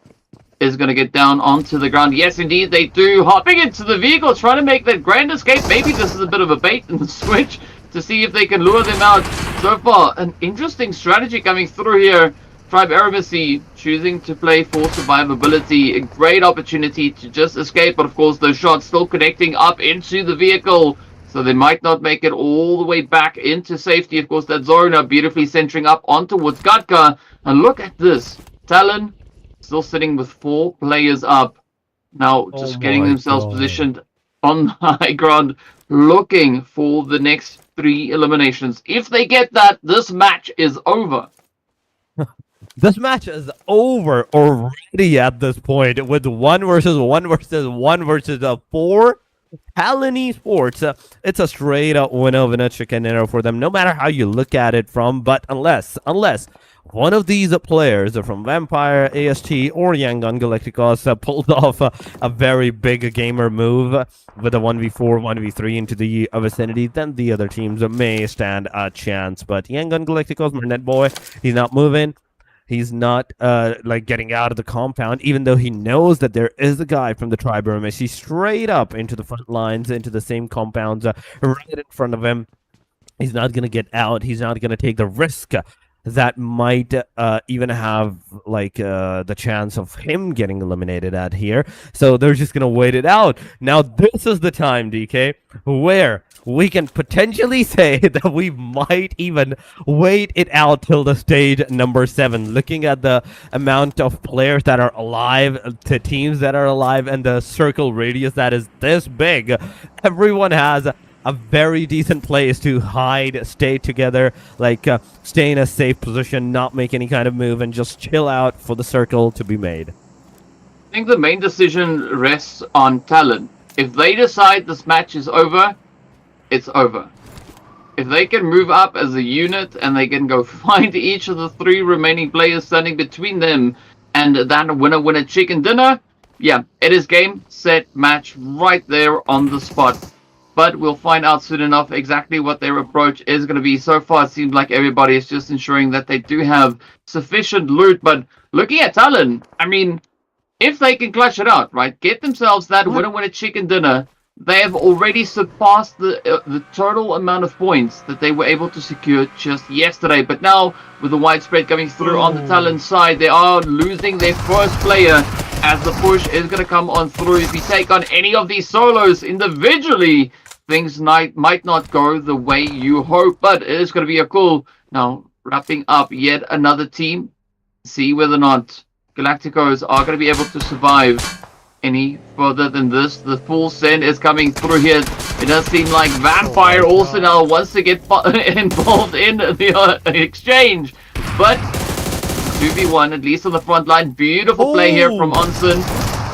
is going to get down onto the ground. Yes, indeed, they do. Hopping into the vehicle, trying to make that grand escape. Maybe this is a bit of a bait and switch to see if they can lure them out. So far, an interesting strategy coming through here. AEROMACY choosing to play for survivability. A great opportunity to just escape, but of course those shots still connecting up into the vehicle, so they might not make it all the way back into safety. Of course, that Zorna beautifully centering up on towards Gatka. And look at this. Talon still sitting with 4 players up. Now just getting themselves positioned on the high ground, looking for the next 3 eliminations. If they get that, this match is over. This match is over already at this point with 1 versus 1 versus 1 versus 4 Talon Esports. It's a straight up winner chicken dinner for them, no matter how you look at it from. But unless one of these players from Vampire, AST, or YANGON Galacticos pulled off a very big gamer move with a 1v4, 1v3 into the vicinity, then the other teams may stand a chance. But YANGON Galacticos, Mernet boy, he's not moving. He's not like getting out of the compound, even though he knows that there is a guy from the AEROMACY straight up into the front lines, into the same compounds right in front of him. He's not going to get out. He's not going to take the risk that might even have like the chance of him getting eliminated at here. So they're just going to wait it out. Now, this is the time, DK, where we can potentially say that we might even wait it out till the stage number 7. Looking at the amount of players that are alive, to teams that are alive, and the circle radius that is this big, everyone has a very decent place to hide, stay together, like stay in a safe position, not make any kind of move, and just chill out for the circle to be made. I think the main decision rests on Talon. If they decide this match is over, it's over. If they can move up as a unit and they can go find each of the 3 remaining players standing between them and that winner chicken dinner, yeah, it is game, set, match right there on the spot. But we'll find out soon enough exactly what their approach is going to be. So far, it seems like everybody is just ensuring that they do have sufficient loot. But looking at Talon, I mean, if they can clutch it out, right, get themselves that winner chicken dinner, they have already surpassed the total amount of points that they were able to secure just yesterday. But now, with the widespread coming through on the Talon side, they are losing their first player as the push is going to come on through. If you take on any of these solos individually, things might not go the way you hope, but it is going to be a cool. Now, wrapping up yet another team. See whether or not Galacticos are going to be able to survive any further than this. The full send is coming through here. It does seem like Vampire also now wants to get involved in the exchange, but 2v1 at least on the front line. Beautiful play here from Onsen.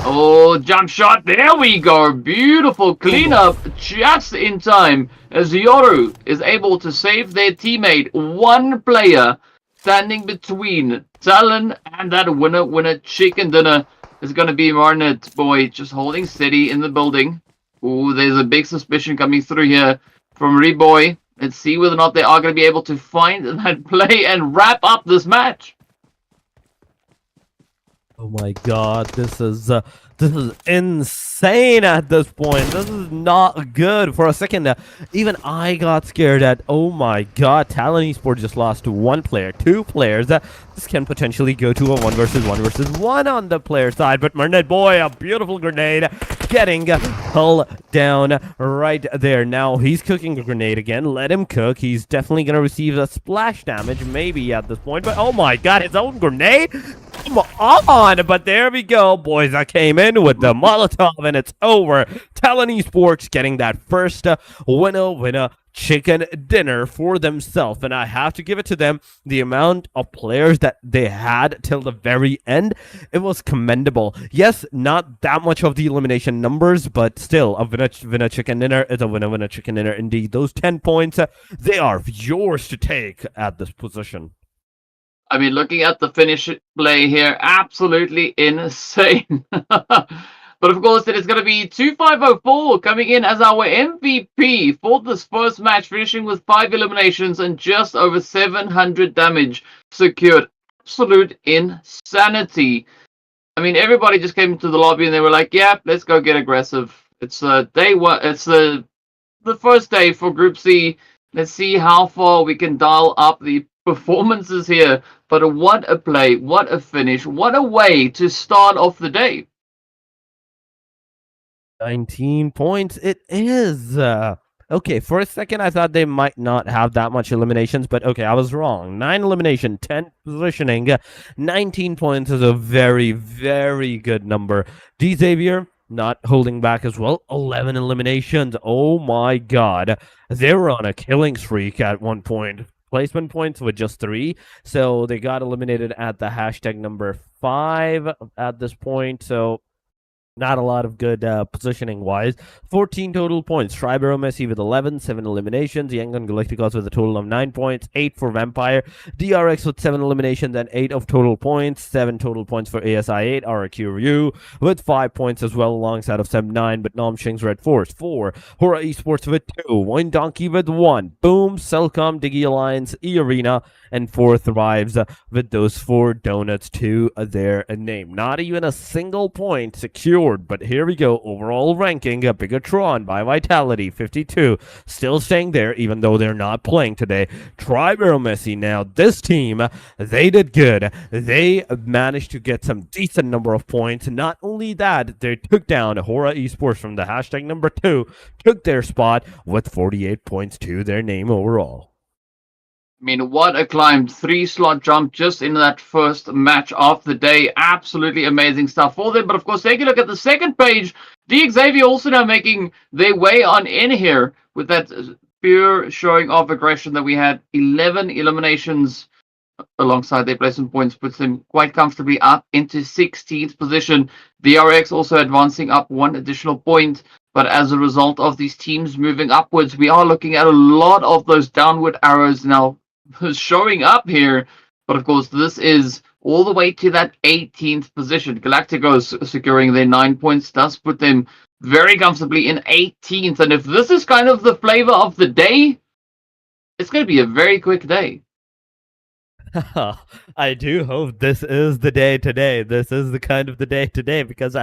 Oh, jump shot. There we go. Beautiful cleanup just in time as Yoru is able to save their teammate. 1 player standing between Talon and that winner chicken dinner. is going to be Marnet Boy just holding steady in the building. Ooh, there's a big suspicion coming through here from Reboy. Let's see whether or not they are going to be able to find that play and wrap up this match. Oh my god, this is insane at this point. This is not good. For a second, even I got scared at, oh my god, TALON Esports just lost to one player, two players. This can potentially go to a 1 versus 1 on the player side, but Marnet Boy, a beautiful grenade, getting hull down right there. Now he's cooking a grenade again. Let him cook. He's definitely going to receive a splash damage maybe at this point, but oh my god, his own grenade? Come on, but there we go, boys. I came in with the Molotov, and it's over. TALON Esports getting that first winner chicken dinner for themselves, and I have to give it to them. The amount of players that they had till the very end, it was commendable. Yes, not that much of the elimination numbers, but still, a winner chicken dinner is a winner chicken dinner indeed. Those 10 points, they are yours to take at this position. I mean, looking at the finish play here, absolutely insane. But of course, it is going to be 2504 coming in as our MVP for this first match, finishing with 5 eliminations and just over 700 damage secured. Absolute insanity. I mean, everybody just came into the lobby and they were like, yeah, let's go get aggressive. It's day one. It's the first day for Group C. Let's see how far we can dial up the performances here. But what a play, what a finish, what a way to start off the day. 19 points it is. Okay, for a second I thought they might not have that much eliminations, but okay, I was wrong. 9 elimination, 10 positioning, 19 points is a very, very good number. DXAVIER not holding back as well. 11 eliminations. Oh my god. They were on a killing streak at one point. Placement points with just 3, so they got eliminated at the hashtag number 5 at this point, so not a lot of good positioning wise. 14 total points. AEROMACY with 11, 7 eliminations. YANGON GALACTICOS with a total of 9 points, 8 for Vampire. DRX with 7 eliminations and 8 of total points. 7 total points for ASI8. RQRU with 5 points as well, alongside of 7-9. But Nomshing's REDFORCE 4. HORAA Esports with 2. Voin Donkey with 1. Boom, CELCOMDIGI Alliance, EARENA, and 4 Thrives with those 4 donuts to their name. Not even a single point secured. But here we go. Overall ranking, BIGETRON by Vitality 52, still staying there even though they're not playing today. AEROMACY, now this team, they did good. They managed to get some decent number of points. Not only that, they took down HORAA Esports from the hashtag number 2, took their spot with 48 points to their name overall. I mean, what a climb. 3-slot jump just in that first match of the day. Absolutely amazing stuff for them. But of course, take a look at the second page. DXAVIER also now making their way on in here with that pure showing of aggression that we had. 11 eliminations alongside their placement points puts them quite comfortably up into 16th position. DRX also advancing up 1 additional point. But as a result of these teams moving upwards, we are looking at a lot of those downward arrows now showing up here. But of course, this is all the way to that 18th position. Galacticos securing their 9 points does put them very comfortably in 18th. And if this is kind of the flavor of the day, it's going to be a very quick day. I do hope this is the day today. This is the kind of the day today, because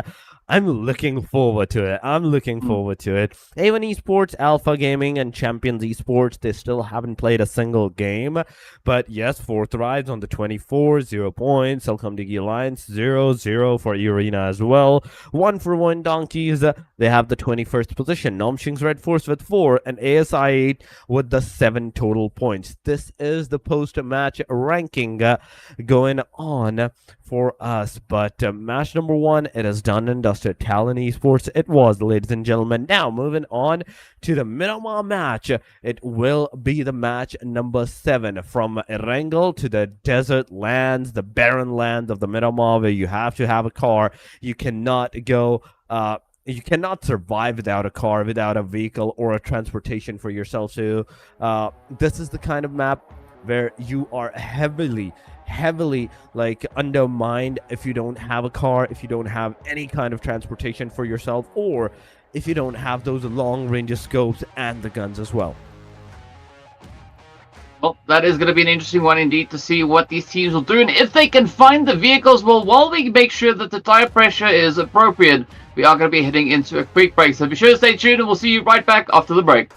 I'm looking forward to it. I'm looking forward to it. A1 Esports, Alpha Gaming, and Champions Esports, they still haven't played a single game. But yes, 4 Thrives on the 24, 0 points. CELCOMDIGI Alliance, 0-0 for EARENA as well. 1 for Voin Donkeys, they have the 21st position. Nomshing's REDFORCE with 4, and ASI8 with the 7 total points. This is the post-match ranking going on for us. But match number 1, it is done and dusted. TALON Esports it was, ladies and gentlemen. Now moving on to the Miramar match, it will be the match number 7, from Erangel to the desert lands, the barren lands of the Miramar, where you have to have a car. You cannot go you cannot survive without a car, without a vehicle or a transportation for yourself. So this is the kind of map where you are heavily like undermined if you don't have a car, if you don't have any kind of transportation for yourself, or if you don't have those long range scopes and the guns as well. Well, that is going to be an interesting one indeed to see what these teams will do and if they can find the vehicles. Well, while we make sure that the tire pressure is appropriate, we are going to be heading into a quick break. So be sure to stay tuned and we'll see you right back after the break.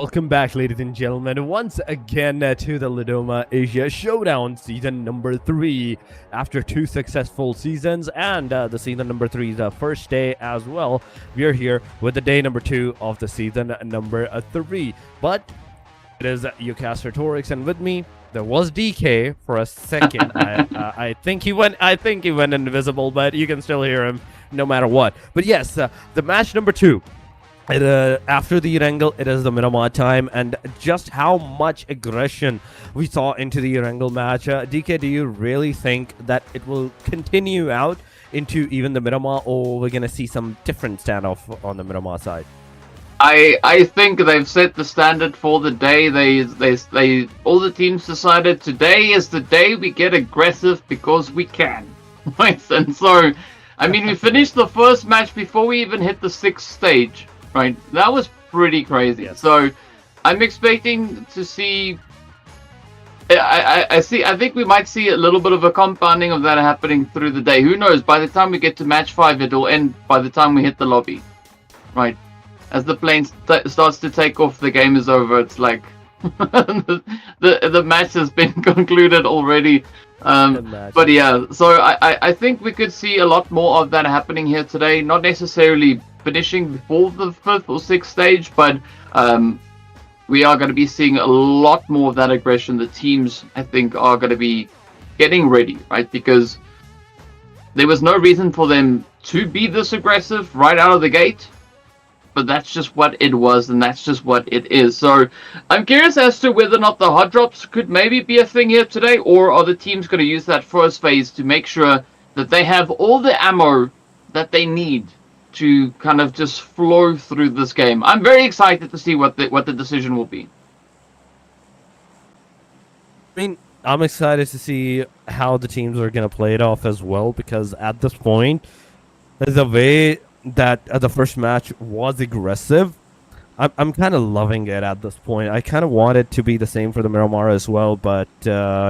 Welcome back, ladies and gentlemen, once again to the Lidoma Asia Showdown season number 3. After 2 successful seasons and the season number 3's first day as well, we are here with the day number 2 of the season number 3. But it is Yokaster Torix, and with me there was DK for a second. I think he went invisible, but you can still hear him no matter what. But yes, the match number 2. After the Erangel, it is the Miramar time, and just how much aggression we saw into the Erangel match. DK, do you really think that it will continue out into even the Miramar, or we're going to see some different standoff on the Miramar side? I think they've set the standard for the day. They all the teams decided today is the day we get aggressive because we can. Right? And so, I mean, we finished the first match before we even hit the 6th stage. Right, that was pretty crazy. Yes. So, I'm expecting to see. I think we might see a little bit of a compounding of that happening through the day. Who knows? By the time we get to match 5, it'll end by the time we hit the lobby. Right, as the plane starts to take off, the game is over. It's like the match has been concluded already. But yeah, so I think we could see a lot more of that happening here today. Not necessarily finishing before the 5th or 6th stage, but we are going to be seeing a lot more of that aggression. The teams, I think, are going to be getting ready, right? Because there was no reason for them to be this aggressive right out of the gate, but that's just what it was, and that's just what it is. So I'm curious as to whether or not the hot drops could maybe be a thing here today, or are the teams going to use that first phase to make sure that they have all the ammo that they need to kind of just flow through this game. I'm very excited to see what the decision will be. I mean, I'm excited to see how the teams are going to play it off as well, because at this point, the way that the first match was aggressive, I'm kind of loving it at this point. I kind of want it to be the same for the Miramar as well, but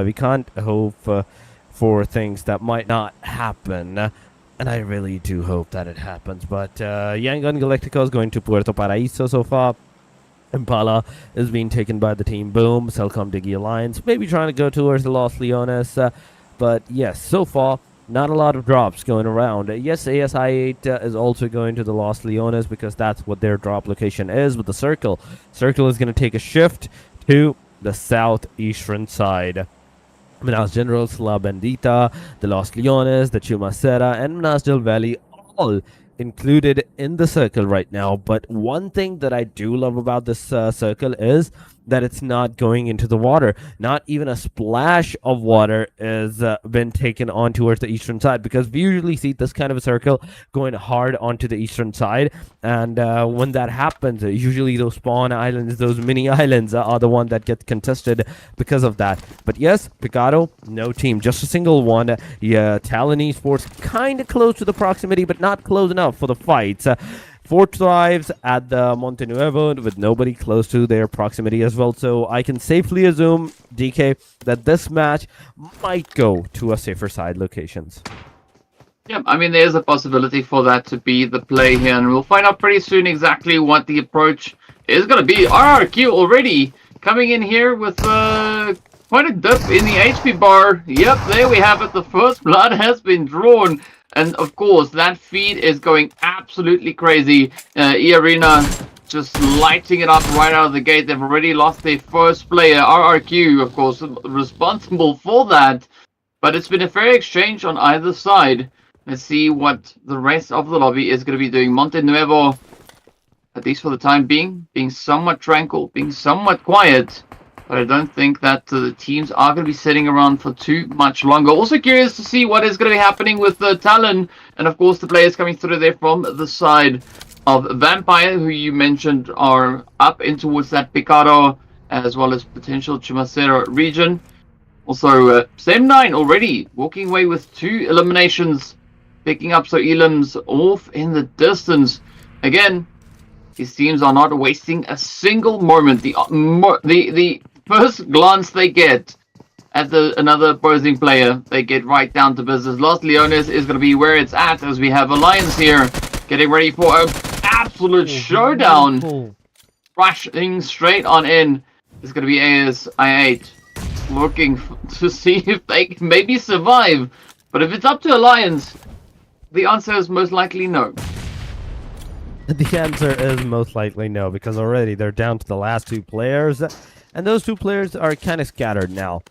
we can't hope for things that might not happen. And I really do hope that it happens. But YANGON Galacticos going to Puerto Paraíso so far. Impala is being taken by the team Boom. CELCOMDIGI Alliance maybe trying to go towards the Los Leones. But yes, so far, not a lot of drops going around. Yes, ASI-8 is also going to the Los Leones because that's what their drop location is with the Circle. Circle is going to take a shift to the southeastern side. Minas Generals, La Bendita, the Los Leones, the Chumacera, and Minas del Valle all included in the circle right now. But one thing that I do love about this circle is that it's not going into the water. Not even a splash of water is been taken on towards the eastern side, because we usually see this kind of a circle going hard onto the eastern side, and when that happens, usually those spawn islands, those mini islands are the one that get contested because of that. But yes, Picado, no team, just a single one. Yeah, Talon Esports kind of close to the proximity, but not close enough for the fights. 4 thrives at the Monte Nuevo with nobody close to their proximity as well. So I can safely assume, DK, that this match might go to a safer side locations. Yeah, I mean, there's a possibility for that to be the play here, and we'll find out pretty soon exactly what the approach is going to be. RRQ already coming in here with quite a dip in the HP bar. Yep, there we have it. The first blood has been drawn. And of course, that feed is going absolutely crazy. EARENA just lighting it up right out of the gate. They've already lost their first player. RRQ, of course, responsible for that. But it's been a fair exchange on either side. Let's see what the rest of the lobby is going to be doing. Monte Nuevo, at least for the time being somewhat tranquil, being somewhat quiet. But I don't think that the teams are going to be sitting around for too much longer. Also curious to see what is going to be happening with the Talon. And of course the players coming through there from the side of Vampire, who you mentioned are up in towards that Picado, as well as potential Chumacera region. Also, Sem9 already walking away with 2 eliminations, picking up Elims off in the distance. Again, these teams are not wasting a single moment. The first glance they get at another opposing player, they get right down to business. Los Leones is going to be where it's at, as we have Alliance here getting ready for an absolute showdown. rushing straight on in is going to be ASI8. Looking to see if they can maybe survive. But if it's up to Alliance, the answer is most likely no. The answer is most likely no, because already they're down to the last two players, and those two players are kind of scattered now.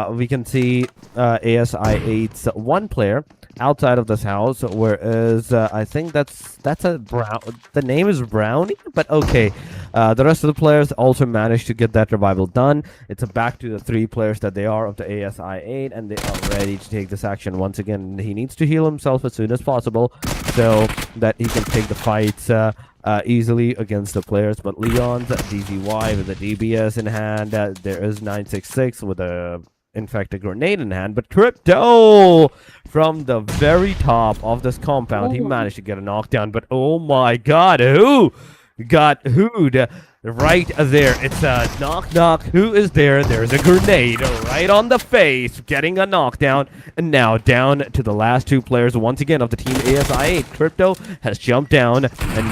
We can see ASI8's one player outside of this house, whereas I think that's a brown. The name is Brownie, but okay. The rest of the players also managed to get that revival done. It's back to the three players that they are of the ASI8, and they are ready to take this action once again. He needs to heal himself as soon as possible so that he can take the fights easily against the players. But Leon's DZY with the DBS in hand. There is 966 with a a grenade in hand, but Crypto from the very top of this compound, he managed to get a knockdown. But oh my god, who got who'd right there? It's a knock. Who is there? There's a grenade right on the face, getting a knockdown. And now down to the last two players once again of the team ASI8. Crypto has jumped down, and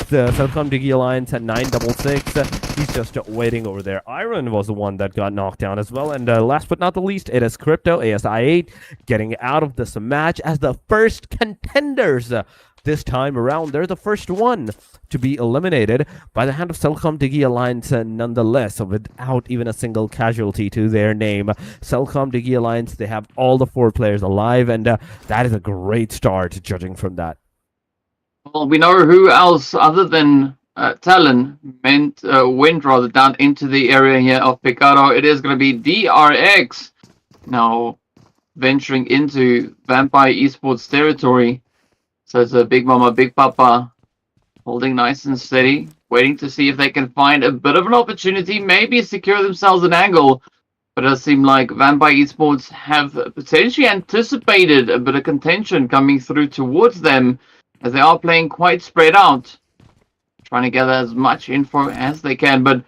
the CELCOMDIGI Alliance at 966. He's just waiting over there. Iron was the one that got knocked down as well. And last but not the least, it is Crypto ASI8 getting out of this match as the first contenders. This time around, they're the first one to be eliminated by the hand of CELCOMDIGI Alliance, nonetheless, without even a single casualty to their name. CELCOMDIGI Alliance, they have all the four players alive, and that is a great start, judging from that. Well, we know who else other than Talon went rather down into the area here of Picaro. It is going to be DRX now venturing into Vampire Esports territory. So it's a Big Mama, Big Papa holding nice and steady, waiting to see if they can find a bit of an opportunity, maybe secure themselves an angle. But it does seem like Vampire Esports have potentially anticipated a bit of contention coming through towards them, as they are playing quite spread out, trying to gather as much info as they can. But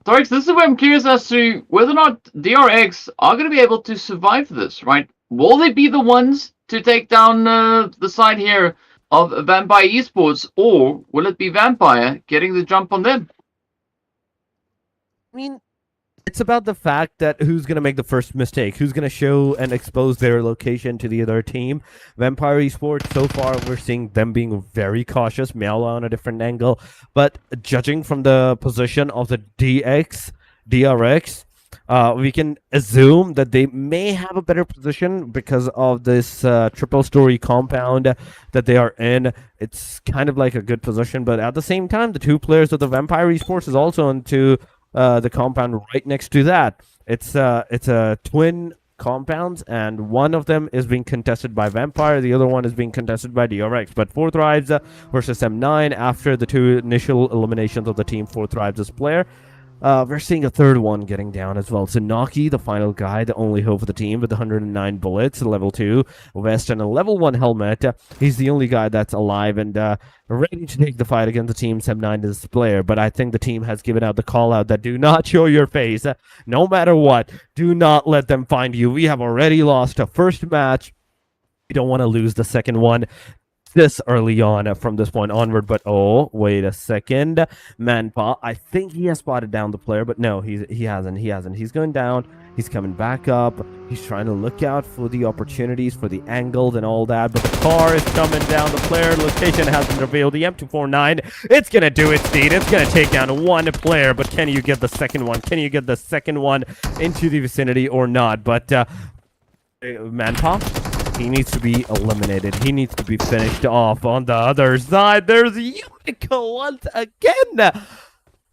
Dorix, this is where I'm curious as to whether or not DRX are going to be able to survive this, right? Will they be the ones to take down the side here of Vampire Esports, or will it be Vampire getting the jump on them? I mean, it's about the fact that who's going to make the first mistake, who's going to show and expose their location to the other team. Vampire Esports, so far, we're seeing them being very cautious, Meola on a different angle, but judging from the position of the DRX, we can assume that they may have a better position because of this triple-story compound that they are in. It's kind of like a good position, but at the same time, the two players of the Vampire Esports is also into the compound right next to that. It's a twin compounds, and one of them is being contested by Vampire, the other one is being contested by DRX. But 4thrives versus M9 after the two initial eliminations of the team 4thrives' player. We're seeing a third one getting down as well. So Naki, the final guy, the only hope of the team with 109 bullets, level 2 vest and a level 1 helmet. He's the only guy that's alive and ready to take the fight against the team. M9 is the player, but I think the team has given out the call out that do not show your face. No matter what, do not let them find you. We have already lost a first match. We don't want to lose the second one this early on from this point onward. But oh, wait a second, Manpa, I think he has spotted down the player, but no, he hasn't. He's going down, he's coming back up, he's trying to look out for the opportunities, for the angles and all that. But the car is coming down, the player location has been revealed. The M249, it's gonna do its deed. It's gonna take down one player, but can you get the second one? Can you get the second one into the vicinity or not? But Manpa, he needs to be eliminated. He needs to be finished off. On the other side, there's Yumiko once again.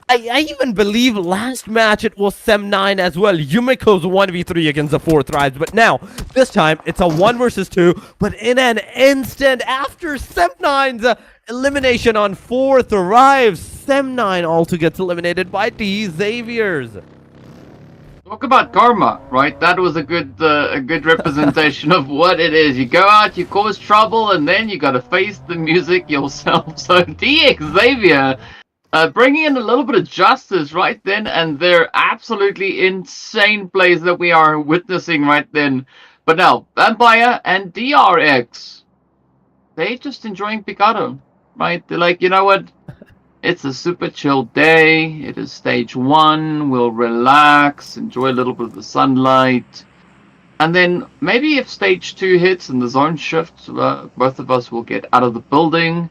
I even believe last match it was Sem9 as well. Yumiko's 1v3 against the 4thrives. But now, this time, it's a 1 versus 2. But in an instant, after Sem9's elimination on 4thrives, Sem9 also gets eliminated by DXAVIERs. Talk about karma, right? That was a good representation of what it is. You go out, you cause trouble, and then you got to face the music yourself. So DXAVIER bringing in a little bit of justice right then, and they're absolutely insane plays that we are witnessing right then. But now, Vampire and DRX, they just enjoying Picado, right? They're like, you know what? It's a super chill day. It is stage 1. We'll relax, enjoy a little bit of the sunlight. And then maybe if stage 2 hits and the zone shifts, both of us will get out of the building,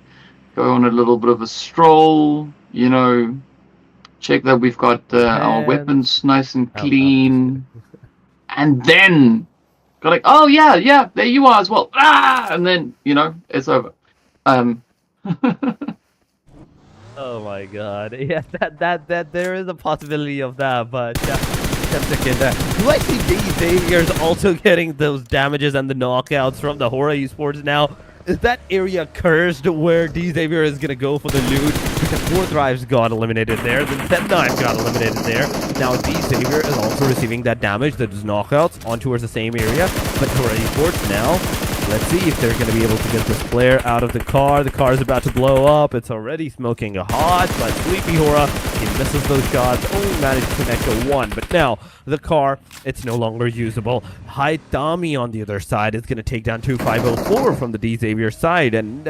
go on a little bit of a stroll, you know, check that we've got our weapons nice and clean. And then go like, oh yeah, there you are as well. And then, you know, it's over. Oh my god. Yeah, that there is a possibility of that, but 10 seconds. Do I see DXAVIER's also getting those damages and the knockouts from the HORAA esports now? Is that area cursed where DXAVIER is gonna go for the loot? Because 4Thrives got eliminated there, then Set9 got eliminated there. Now DXAVIER is also receiving that damage, those knockouts, on towards the same area. But HORAA esports now, let's see if they're going to be able to get this player out of the car. The car is about to blow up. It's already smoking hot, but Sleepy HORAA, he misses those shots, only managed to connect to one. But now, the car, it's no longer usable. Haitami on the other side is going to take down 2504 from the DXAVIER side. And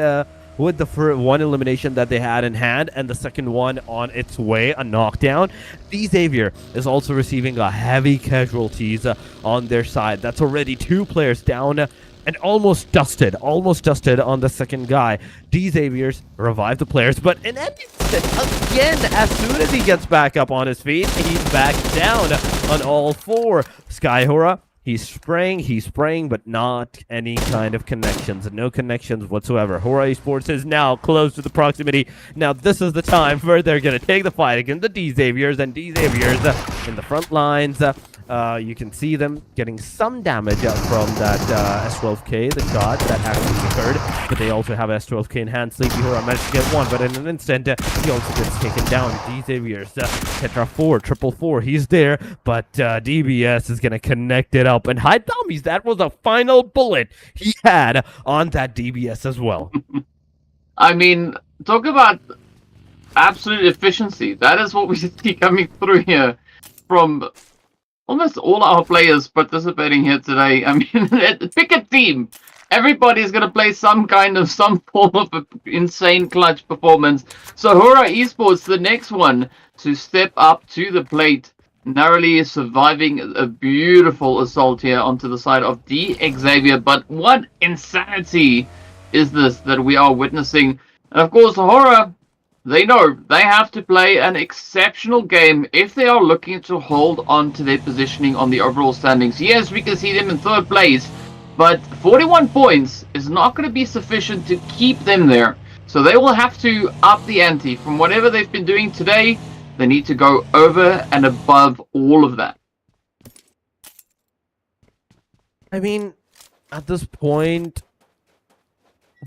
with the first one elimination that they had in hand and the second one on its way, a knockdown, DXAVIER is also receiving a heavy casualties on their side. That's already 2 players down. And almost dusted on the second guy. DXAVIER's revive the players, but in an instant, again, as soon as he gets back up on his feet, he's back down on all 4. Sky HORAA, he's spraying, but not any kind of connections. No connections whatsoever. HORAA esports is now close to the proximity. Now this is the time where they're going to take the fight against the DXAVIERs, and DXAVIERs in the front lines. You can see them getting some damage from that S12K, the shot that actually occurred, but they also have S12K in hand. Sleepy HORAA managed to get one, but in an instant, he also gets taken down. DXAVIER's Tetra 4, 444, he's there, but DBS is going to connect it up. And Haitami's, that was a final bullet he had on that DBS as well. I mean, talk about absolute efficiency. That is what we see coming through here from almost all our players participating here today. I mean, pick a team. Everybody's going to play some form of insane clutch performance. So HORAA esports, the next one to step up to the plate, narrowly surviving a beautiful assault here onto the side of DXAVIER. But what insanity is this that we are witnessing? And of course, HORAA, they know they have to play an exceptional game if they are looking to hold on to their positioning on the overall standings. Yes, we can see them in 3rd place, but 41 points is not going to be sufficient to keep them there. So they will have to up the ante from whatever they've been doing today. They need to go over and above all of that. I mean, at this point,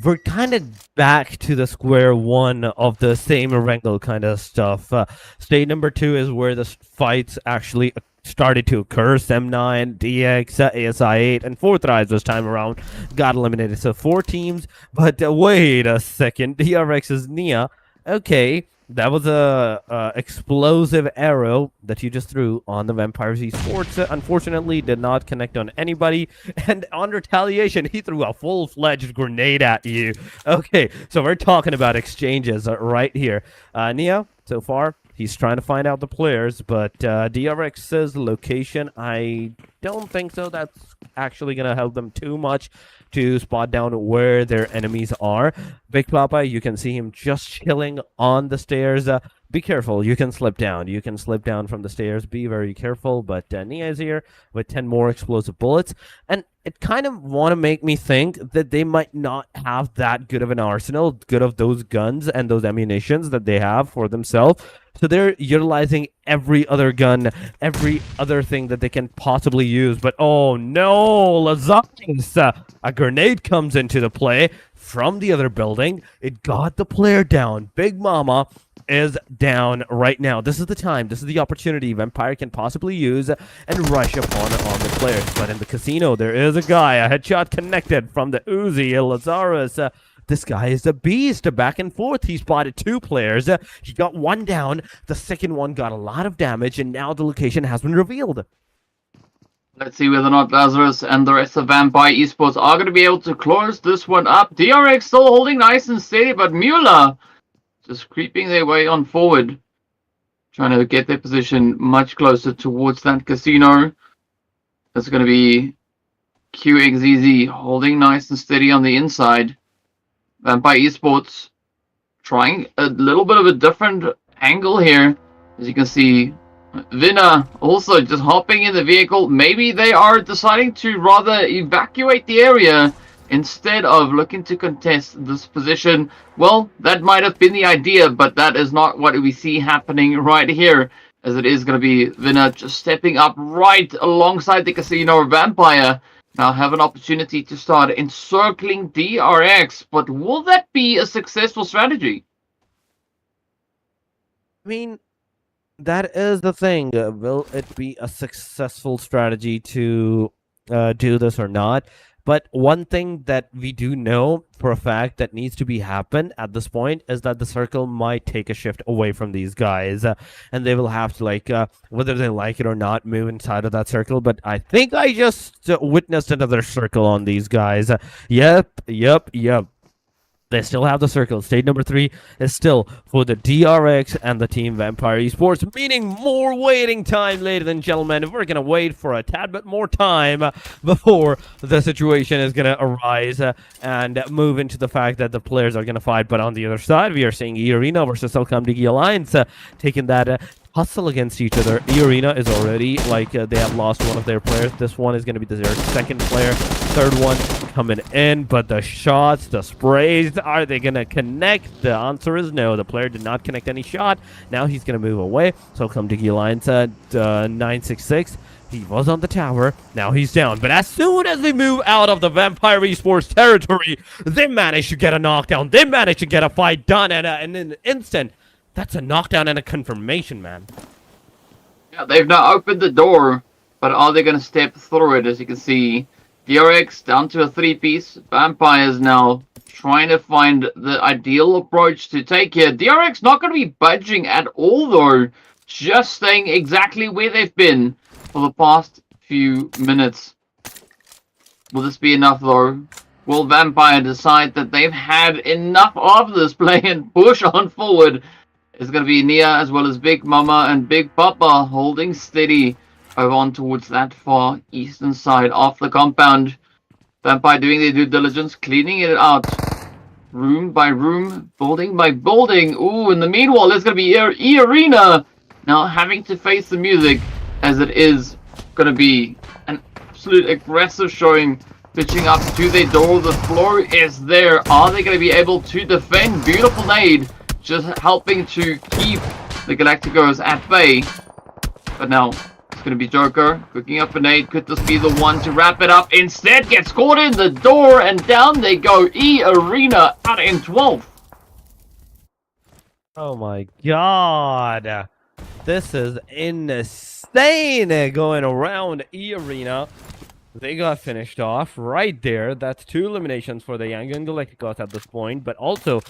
we're kind of back to the square one of the same wrangle kind of stuff. State number 2 is where the fights actually started to occur. Sem9, DX, ASI8, and 4Thrives this time around got eliminated. So 4 teams, but wait a second. DRX's Nia. Okay, that was a explosive arrow that you just threw on the Vampires esports. Unfortunately, did not connect on anybody. And on retaliation, he threw a full-fledged grenade at you. Okay, so we're talking about exchanges right here. Nia, so far, he's trying to find out the players, but DRX's location, I don't think so. That's actually going to help them too much to spot down where their enemies are. Big Papa, you can see him just chilling on the stairs. Be careful, you can slip down. You can slip down from the stairs. Be very careful. But Nia is here with 10 more explosive bullets. And it kind of want to make me think that they might not have that good of an arsenal, good of those guns and those ammunitions that they have for themselves. So they're utilizing every other gun, every other thing that they can possibly use. But oh no, Lazarus! A grenade comes into the play from the other building. It got the player down. Big Mama is down right now. This is the time. This is the opportunity Vampire can possibly use and rush upon on the players. But in the casino, there is a guy. A headshot connected from the Uzi. Lazarus. This guy is a beast. Back and forth. He spotted 2 players. He got one down. The second one got a lot of damage. And now the location has been revealed. Let's see whether or not Lazarus and the rest of Vampire esports are going to be able to close this one up. DRX still holding nice and steady, but Mueller just creeping their way on forward, trying to get their position much closer towards that casino. That's going to be QXZZ holding nice and steady on the inside. Vampire Esports trying a little bit of a different angle here. As you can see, Vina also just hopping in the vehicle. Maybe they are deciding to rather evacuate the area instead of looking to contest this position. Well, that might have been the idea, but that is not what we see happening right here, as it is going to be Vina just stepping up right alongside the casino. Vampire now have an opportunity to start encircling DRX, but will that be a successful strategy? I mean, that is the thing. Will it be a successful strategy to do this or not? But one thing that we do know for a fact that needs to be happen at this point is that the circle might take a shift away from these guys, and they will have to, like, whether they like it or not, move inside of that circle. But I think I just witnessed another circle on these guys. Yep. They still have the circle. Stage number 3 is still for the DRX and the Team Vampire Esports, meaning more waiting time, ladies and gentlemen. We're going to wait for a tad bit more time before the situation is going to arise and move into the fact that the players are going to fight. But on the other side, we are seeing EARENA versus CELCOMDIGI Alliance taking that hustle against each other. EARENA is already, like, they have lost one of their players. This one is going to be their second player. Third one coming in, but the shots, the sprays, are they going to connect? The answer is no. The player did not connect any shot. Now he's going to move away. So CELCOMDIGI Alliance at 966. He was on the tower. Now he's down. But as soon as they move out of the Vampire Esports territory, they manage to get a knockdown. They manage to get a fight done in an instant. That's a knockdown and a confirmation, man. Yeah, they've now opened the door, but are they going to step through it? As you can see, DRX down to a 3-piece. Vampires now trying to find the ideal approach to take here. DRX not going to be budging at all, though. Just staying exactly where they've been for the past few minutes. Will this be enough, though? Will Vampire decide that they've had enough of this play and push on forward? It's going to be Nia as well as Big Mama and Big Papa holding steady over on towards that far eastern side of the compound. Vampire doing their due diligence, cleaning it out. Room by room, building by building. Ooh, in the meanwhile, there's going to be EARENA now having to face the music, as it is going to be an absolute aggressive showing. Pitching up to their door. The floor is there. Are they going to be able to defend? Beautiful nade. Just helping to keep the Galacticos at bay. But now, it's going to be Joker cooking up a nade. Could this be the one to wrap it up? Instead, gets caught in the door, and down they go. EARENA out in 12th. Oh my god. This is insane going around EARENA. They got finished off right there. That's 2 eliminations for the YANGON Galacticos at this point, but also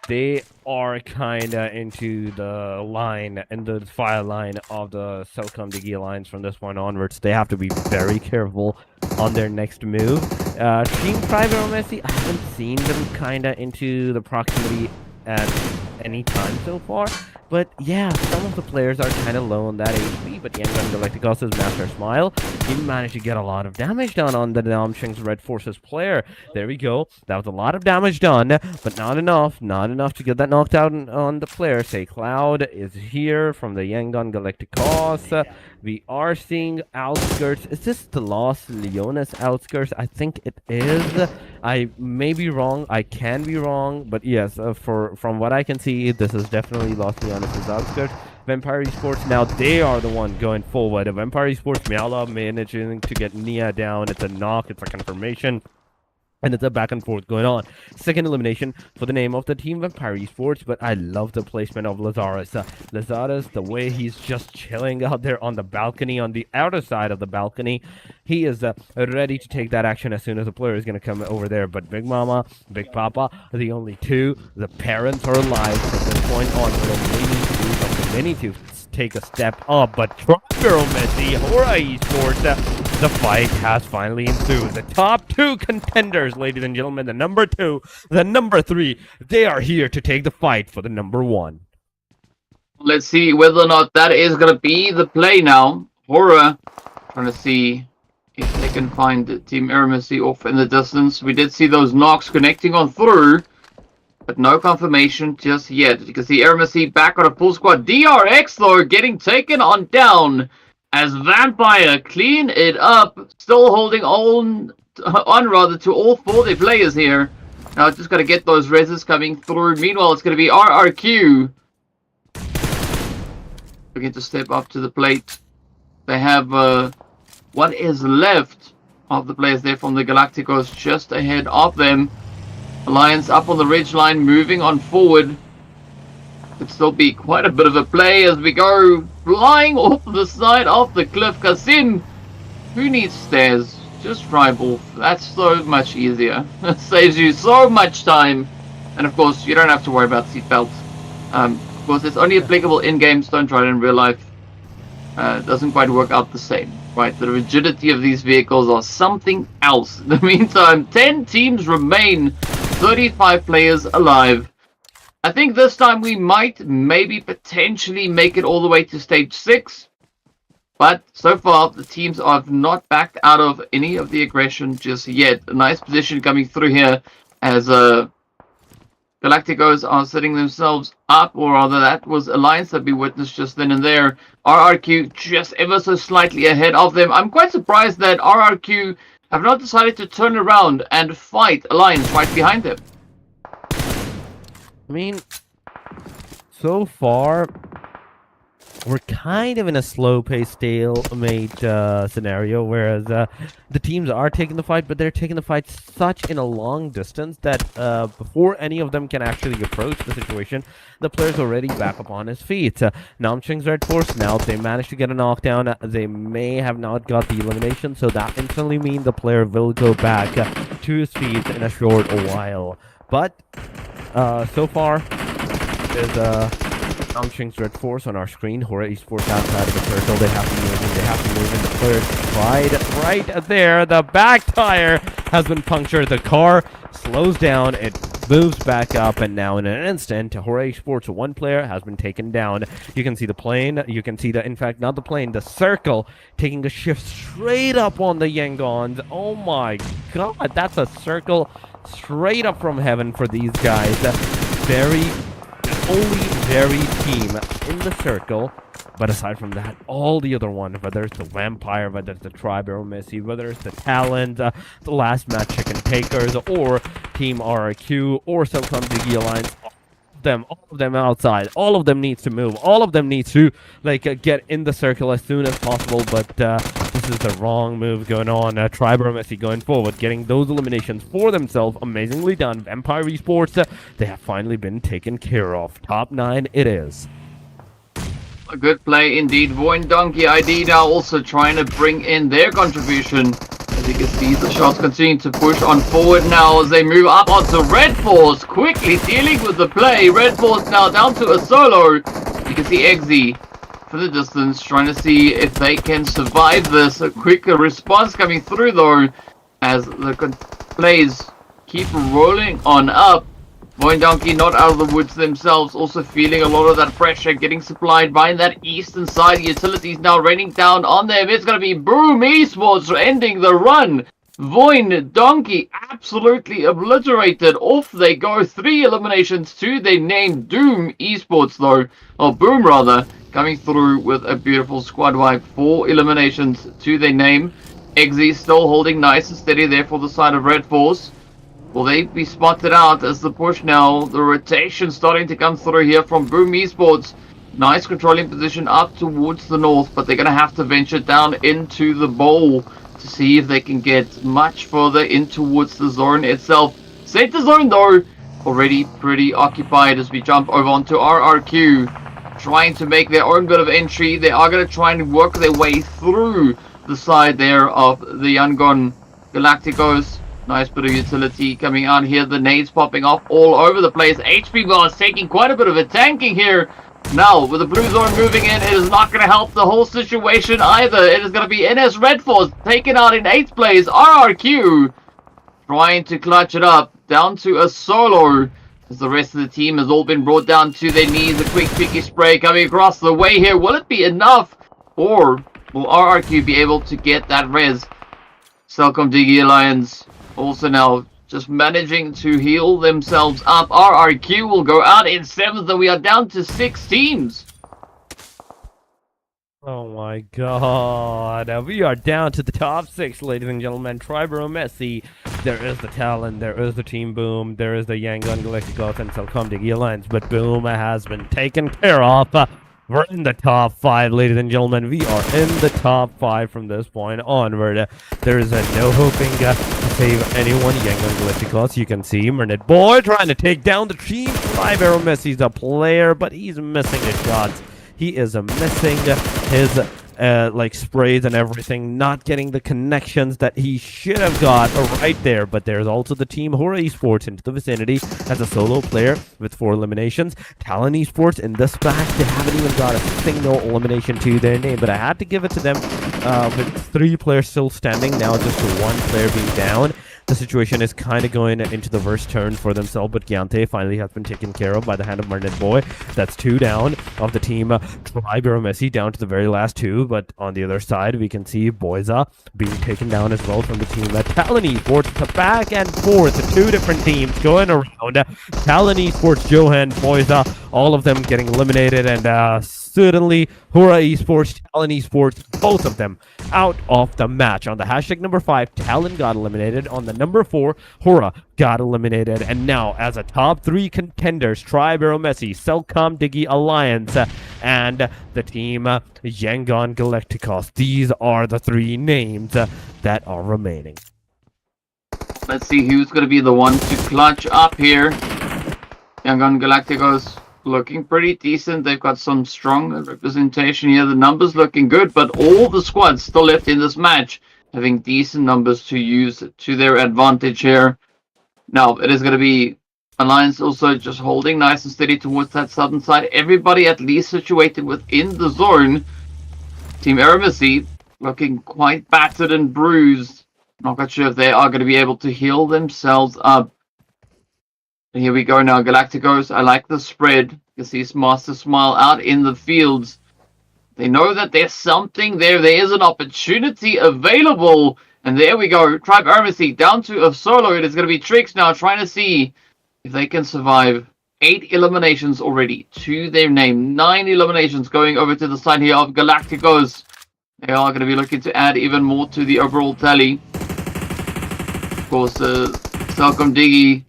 they are kinda into the line, in the fire line of the CELCOMDIGI Alliance from this point onwards. They have to be very careful on their next move. Team AEROMACY, I haven't seen them kinda into the proximity at any time so far. But yeah, some of the players are kind of low on that HP, but YANGON Galacticos' Master Smile, he managed to get a lot of damage done on the Namsheng's REDFORCE's player. There we go. That was a lot of damage done, but not enough. Not enough to get that knocked out on the player. Say Cloud is here from the YANGON Galacticos. We are seeing outskirts. Is this the Los Leones outskirts? I think it is. I may be wrong. I can be wrong, but yes, from what I can see, this is definitely Los Leones' outskirts. Vampire Esports, now they are the one going forward. Vampire Esports, Miala managing to get Nia down. It's a knock, it's a confirmation. And it's a back and forth going on. Second elimination for the name of the Team Vampire Esports, but I love the placement of Lazarus. Lazarus, the way he's just chilling out there on the balcony, on the outer side of the balcony. He is ready to take that action as soon as the player is going to come over there. But Big Mama, Big Papa, the only two. The parents are alive from this point on. They need to take a step up, but AEROMACY, HORAA Esports, the fight has finally ensued. The top two contenders, ladies and gentlemen, the number 2, the number 3, they are here to take the fight for the number 1. Let's see whether or not that is going to be the play now. HORAA trying to see if they can find Team AEROMACY off in the distance. We did see those knocks connecting on through, but no confirmation just yet. You can see AEROMACY back on a full squad. DRX, though, getting taken on down as Vampire clean it up. Still holding on rather to all 4 of their players here. Now just got to get those reses coming through. Meanwhile, it's going to be RRQ looking to step up to the plate. They have what is left of the players there from the Galacticos just ahead of them. Alliance up on the ridge line, moving on forward. Could still be quite a bit of a play as we go flying off the side of the cliff. Kasim, who needs stairs? Just tribal. That's so much easier. It saves you so much time. And of course, you don't have to worry about seatbelts. Of course, it's only applicable in games. Don't try it in real life. It doesn't quite work out the same, right? The rigidity of these vehicles are something else. In the meantime, 10 teams remain, 35 players alive. I think this time we might maybe potentially make it all the way to stage 6. But so far, the teams have not backed out of any of the aggression just yet. A nice position coming through here as Galacticos are setting themselves up, or rather that was Alliance that we witnessed just then and there. RRQ just ever so slightly ahead of them. I'm quite surprised that RRQ have not decided to turn around and fight Alliance right behind them. I mean, so far, we're kind of in a slow-paced stalemate scenario, whereas the teams are taking the fight, but they're taking the fight such in a long distance that before any of them can actually approach the situation, the player's already back up on his feet. Namching's REDFORCE, now they managed to get a knockdown. They may have not got the elimination, so that instantly means the player will go back to his feet in a short while. But so far, there's Namching's REDFORCE on our screen. HORAA Esports outside of the circle. They have to move in. They have to move in. The player's right there. The back tire has been punctured. The car slows down. It moves back up, and now in an instant, HORAA Esports, 1 player has been taken down. You can see the plane. You can see in fact, not the plane, the circle taking a shift straight up on the Yangons. Oh my god, that's a circle straight up from heaven for these guys. Only very team in the circle, but aside from that, all the other ones, whether it's the Vampire, whether it's the Tribe AEROMACY, whether it's the TALON, the last match Chicken Takers, or Team RRQ, or CELCOMDIGI Alliance, all of them outside, all of them needs to move, all of them needs to get in the circle as soon as possible, but this is the wrong move going on. Tribe AEROMACY going forward, getting those eliminations for themselves, amazingly done. Vampire Esports, they have finally been taken care of. Top 9 it is. A good play indeed. VOIN Donkey ID now also trying to bring in their contribution. As you can see, the shots continue to push on forward now as they move up onto REDFORCE, quickly dealing with the play. REDFORCE now down to a solo. You can see Exy for the distance, trying to see if they can survive this. A quicker response coming through though, as the plays keep rolling on up. VOIN Donkey not out of the woods themselves, also feeling a lot of that pressure getting supplied by that eastern side. Utilities now raining down on them. It's going to be Boom Esports ending the run. VOIN Donkey absolutely obliterated. Off they go. 3 eliminations to their name. Doom Esports though, or Boom rather, coming through with a beautiful squad wipe. 4 eliminations to their name. Exy still holding nice and steady there for the side of REDFORCE. Will they be spotted out as the push now? The rotation starting to come through here from Boom Esports. Nice controlling position up towards the north, but they're going to have to venture down into the bowl to see if they can get much further in towards the zone itself. Center zone though, already pretty occupied as we jump over onto RRQ. Trying to make their own bit of entry. They are going to try and work their way through the side there of the YANGON Galacticos. Nice bit of utility coming out here. The nades popping off all over the place. HP Bar is taking quite a bit of a tanking here Now, with the blue zone moving in, it is not going to help the whole situation either. It is going to be NS REDFORCE taken out in 8th place. RRQ trying to clutch it up down to a solo, as the rest of the team has all been brought down to their knees. A quick picky spray coming across the way here. Will it be enough, or will RRQ be able to get that res? CELCOMDIGI Alliance also now just managing to heal themselves up. RRQ will go out in 7th, and we are down to 6 teams. Oh my god. We are down to the top 6, ladies and gentlemen. EARENA. There is the Talon, there is the Team Boom, there is the YANGON, Galacticos, and CELCOMDIGI Alliance. But Boom has been taken care of. We're in the top 5, ladies and gentlemen. We are in the top 5 from this point onward. There is no hoping to save anyone. YANGON Galacticos, you can see Mernit Boy trying to take down the team. AEROMACY, he's a player, but he's missing his shots. He is missing his sprays and everything, not getting the connections that he should have got right there. But there's also the team HORAA Esports into the vicinity as a solo player with 4 eliminations. TALON Esports in this match, they haven't even got a single elimination to their name, but I had to give it to them with 3 players still standing, now just 1 player being down. The situation is kind of going into the worst turn for themselves, but Giante finally has been taken care of by the hand of Mernit Boy. That's 2 down of the team AEROMACY, down to the very last 2, but on the other side, we can see Boyza being taken down as well from the team TALON Esports. To back and forth, 2 different teams going around. TALON Esports, Johan, Boyza, all of them getting eliminated, and certainly HORAA Esports, TALON Esports, both of them out of the match. On the hashtag number 5, Talon got eliminated. On the number 4, HORAA got eliminated. And now, as a top 3 contenders, AEROMACY, CELCOMDIGI Alliance, and the team YANGON Galacticos. These are the 3 names that are remaining. Let's see who's going to be the one to clutch up here. YANGON Galacticos looking pretty decent. They've got some strong representation here. The numbers looking good, but all the squads still left in this match having decent numbers to use to their advantage here. Now, it is going to be Alliance also just holding nice and steady towards that southern side. Everybody at least situated within the zone. Team AEROMACY looking quite battered and bruised. Not quite sure if they are going to be able to heal themselves up. And here we go now, Galacticos. I like the spread. You can see Master Smile out in the fields. They know that there's something there. There is an opportunity available. And there we go. AEROMACY down to a solo. It is going to be Trix now trying to see if they can survive. 8 eliminations already to their name. 9 eliminations going over to the side here of Galacticos. They are going to be looking to add even more to the overall tally. Of course, CELCOMDIGI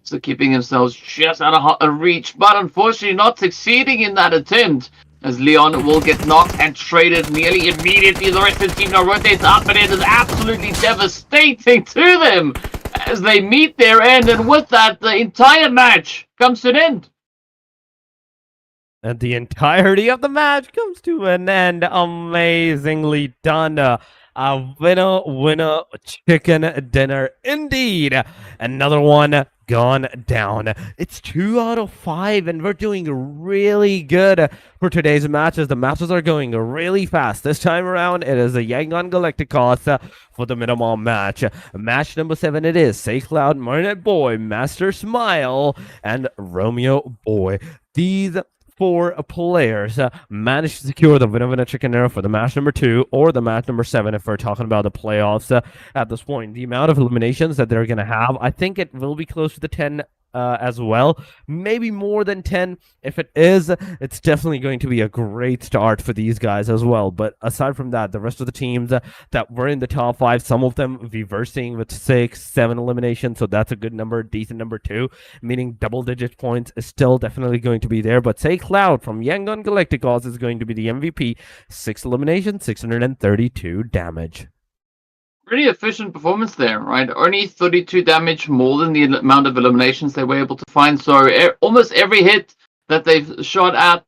so keeping themselves just out of reach, but unfortunately not succeeding in that attempt, as Leon will get knocked and traded nearly immediately. The rest of the team now rotates up, and it is absolutely devastating to them as they meet their end, and with that, the entire match comes to an end. And the entirety of the match comes to an end. Amazingly done. A winner chicken dinner indeed. Another one gone down. It's 2 out of 5, and we're doing really good for today's matches. The matches are going really fast. This time around, it is a YANGON Galacticos for the minimum match. Match number 7, it is SayCloud, Mernit Boy, Master Smile, and Romeo Boy. These 4 players managed to secure the winner chicken dinner for the match number 2 or the match number 7 if we're talking about the playoffs at this point. The amount of eliminations that they're going to have, I think it will be close to the 10 as well, maybe more than 10. If it is, it's definitely going to be a great start for these guys as well. But aside from that, the rest of the teams that were in the top 5, some of them reversing with 6, 7 eliminations, so that's a good number, decent number 2, meaning double-digit points is still definitely going to be there. But SayCloud from YANGON Galacticos is going to be the MVP. 6 eliminations, 632 damage. Pretty efficient performance there, right? Only 32 damage more than the amount of eliminations they were able to find. So almost every hit that they've shot at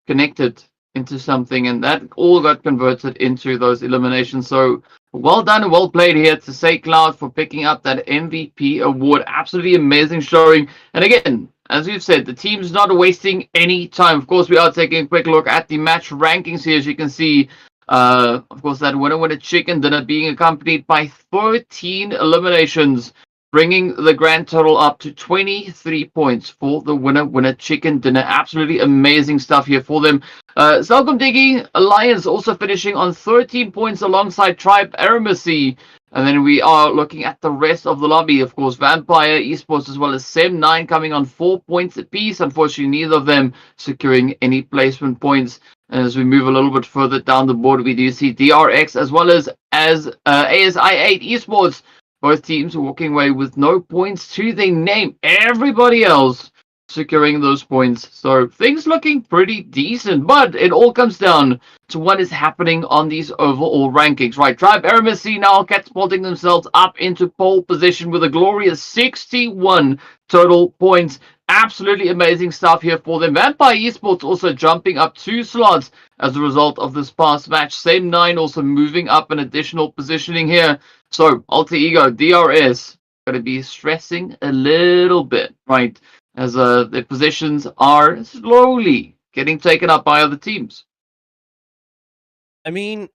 connected into something, and that all got converted into those eliminations. So well done and well played here to SayCloud for picking up that MVP award. Absolutely amazing showing. And again, as we've said, the team's not wasting any time. Of course, we are taking a quick look at the match rankings here. As you can see, of course, that winner chicken dinner being accompanied by 13 eliminations, bringing the grand total up to 23 points for the winner chicken dinner. Absolutely amazing stuff here for them. CELCOMDIGI Alliance also finishing on 13 points alongside Tribe AEROMACY. And then we are looking at the rest of the lobby. Of course, Vampire Esports as well as Sem9 coming on 4 points apiece. Unfortunately, neither of them securing any placement points. And as we move a little bit further down the board, we do see DRX as well as ASI8 Esports. Both teams walking away with no points to their name. Everybody else securing those points. So things looking pretty decent, but it all comes down to what is happening on these overall rankings, right? Tribe AEROMACY now catapulting themselves up into pole position with a glorious 61 total points. Absolutely amazing stuff here for them. Vampire Esports also jumping up 2 slots as a result of this past match. Sem9 also moving up an additional positioning here. So Alter Ego DRS going to be stressing a little bit, right? As their positions are slowly getting taken up by other teams. I mean,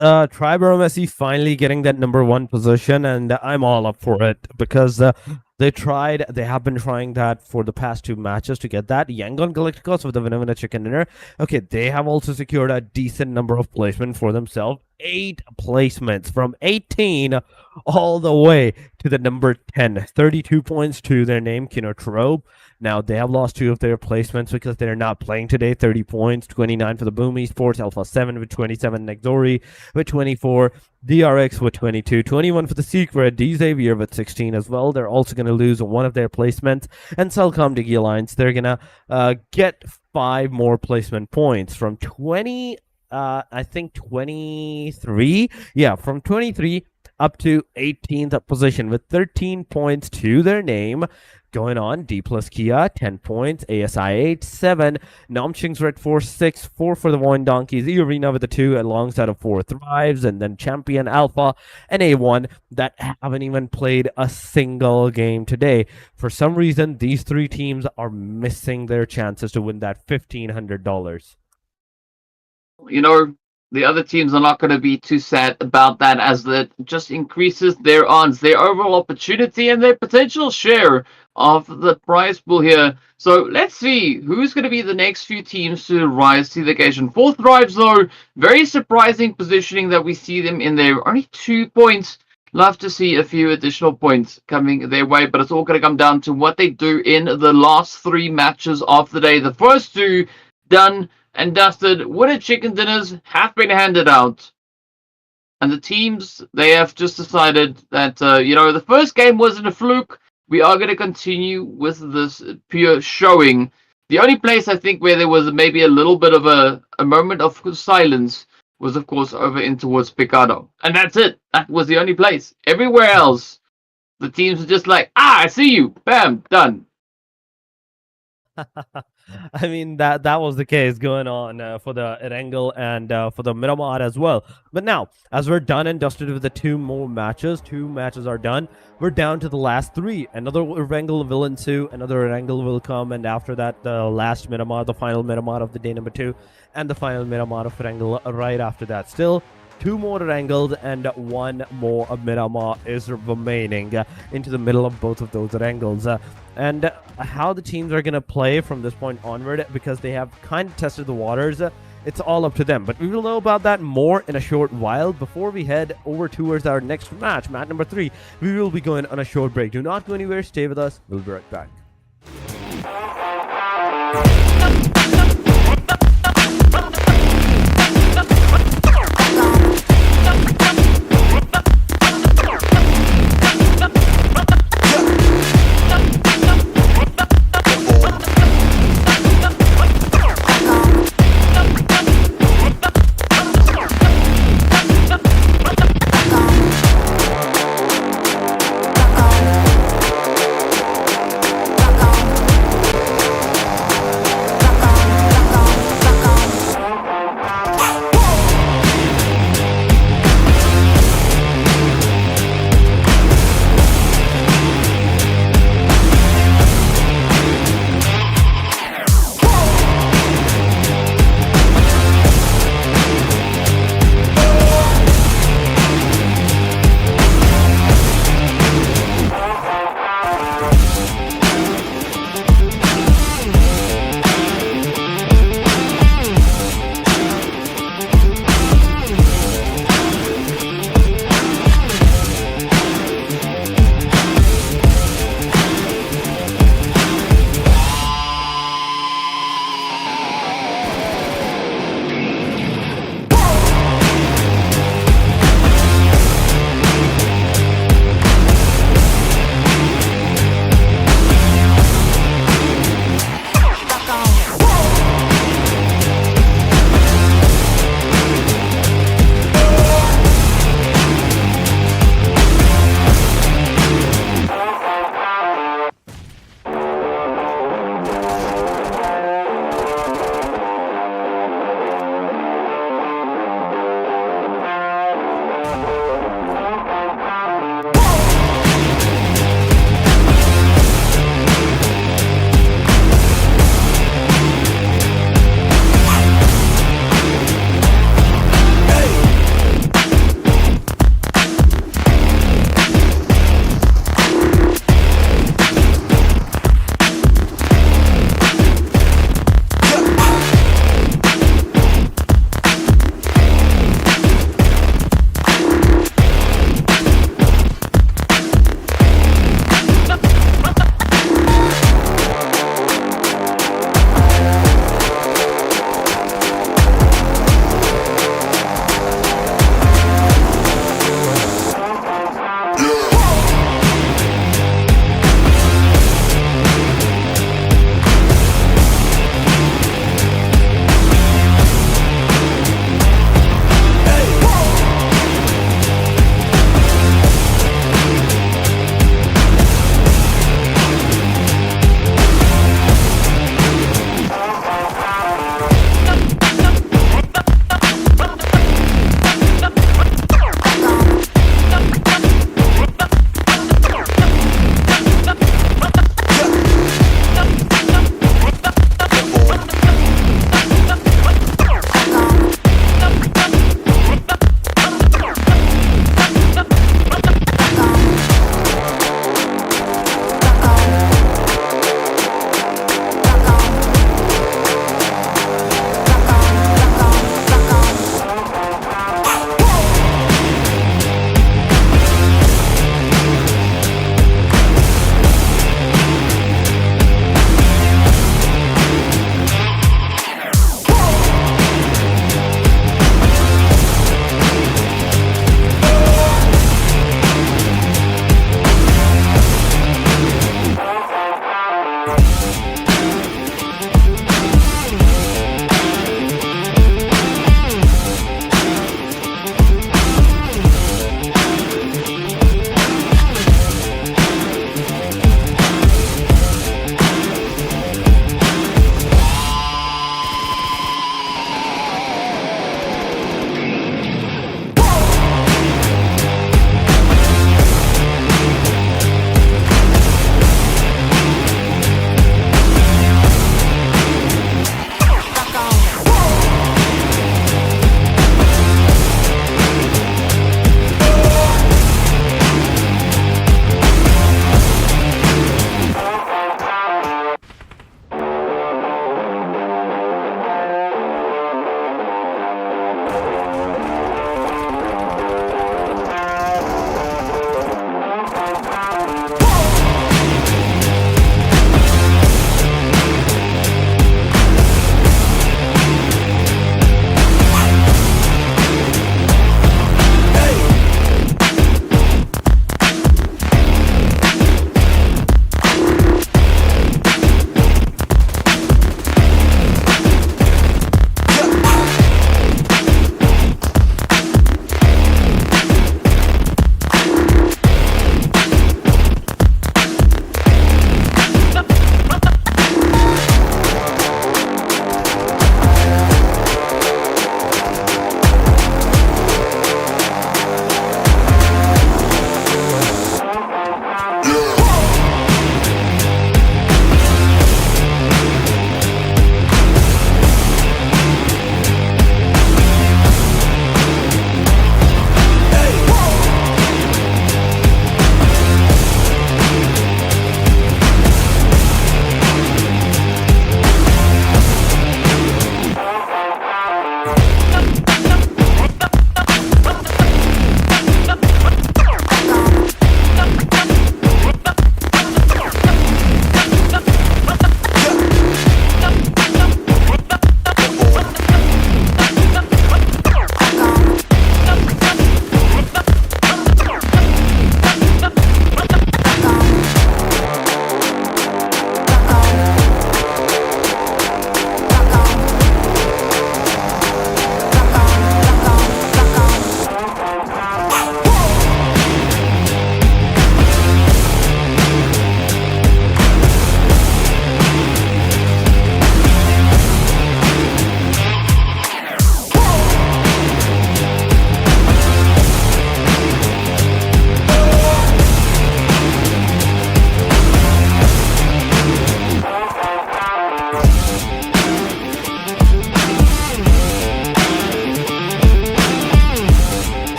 Tribe AEROMACY finally getting that #1 position, and I'm all up for it because they have been trying that for the past 2 matches to get that. YANGON Galacticos with the winner chicken dinner. Okay, they have also secured a decent number of placement for themselves. 8 placements from 18 all the way to the number 10. 32 points to their name, KINOTROPE. Now, they have lost 2 of their placements because they're not playing today. 30 points, 29 for the Boom Esports, Alpha 7 with 27, NEXORY with 24, DRX with 22, 21 for the Secret, DXAVIER with 16 as well. They're also going to lose 1 of their placements. And CELCOMDIGI Alliance, they're going to get 5 more placement points from 20... I think 23. Yeah, from 23 up to 18th position with 13 points to their name. Going on, DPLUS Kia, 10 points, ASI8, 7, Nomching's REDFORCE, 6, 4 for the VOIN Donkeys, EARENA with the 2 alongside of 4 Thrives, and then Champion Alpha and A1 that haven't even played a single game today. For some reason, these 3 teams are missing their chances to win that $1,500. You know, the other teams are not going to be too sad about that, as that just increases their odds, their overall opportunity, and their potential share of the prize pool here. So let's see who's going to be the next few teams to rise to the occasion. 4 Thrives, though, very surprising positioning that we see them in there. Only 2 points. Love to see a few additional points coming their way, but it's all going to come down to what they do in the last 3 matches of the day. The first 2 done and dusted. Winner chicken dinners have been handed out, and the teams, they have just decided that you know, the first game wasn't a fluke. We are going to continue with this pure showing. The only place I think where there was maybe a little bit of a moment of silence was, of course, over in towards Picado, and that's it. That was the only place. Everywhere else, the teams are just like, I see you, bam, done. I mean, that was the case going on for the Erangel and for the Miramar as well. But now, as we're done and dusted with the 2 more matches, 2 matches are done. We're down to the last 3. Another Erangel will ensue, another Erangel will come, and after that, the last Miramar, the final Miramar of the day #2, and the final Miramar of Erangel right after that. Still, 2 more Erangels and 1 more Miramar is remaining into the middle of both of those Erangels. And how the teams are going to play from this point onward, because they have kind of tested the waters, it's all up to them. But we will know about that more in a short while. Before we head over towards our next match, match #3, we will be going on a short break. Do not go anywhere. Stay with us. We'll be right back.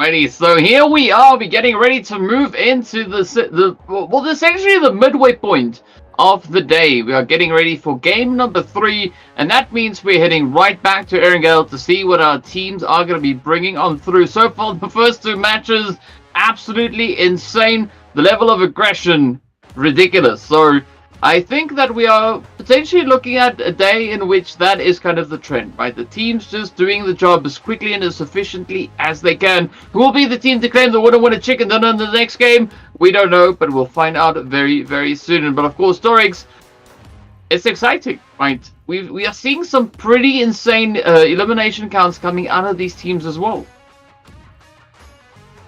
Alrighty, so here we are. We're getting ready to move into this is actually the midway point of the day. We are getting ready for game number 3, and that means we're heading right back to EARENA to see what our teams are going to be bringing on through. So far, the first 2 matches, absolutely insane. The level of aggression, ridiculous. So I think that we are potentially looking at a day in which that is kind of the trend, right? The teams just doing the job as quickly and as efficiently as they can. Who will be the team to claim the winner chicken dinner in the next game? We don't know, but we'll find out very, very soon. But of course, Dorix, it's exciting, right? We are seeing some pretty insane elimination counts coming out of these teams as well.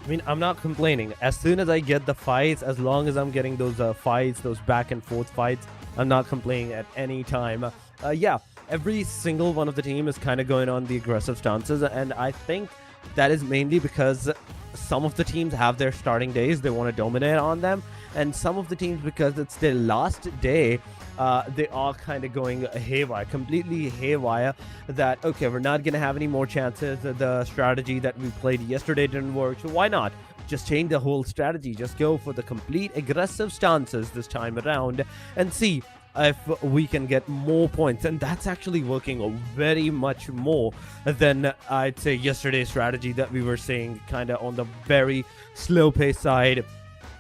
I mean, I'm not complaining. As soon as I get the fights, as long as I'm getting those fights, those back and forth fights, I'm not complaining at any time. Yeah, every single one of the team is kind of going on the aggressive stances, and I think that is mainly because some of the teams have their starting days, they want to dominate on them, and some of the teams, because it's their last day, they are kind of going haywire, completely haywire, that, okay, we're not going to have any more chances. The strategy that we played yesterday didn't work, so why not just change the whole strategy? Just go for the complete aggressive stances this time around and see if we can get more points. And that's actually working very much more than, I'd say, yesterday's strategy that we were seeing kind of on the very slow pace side.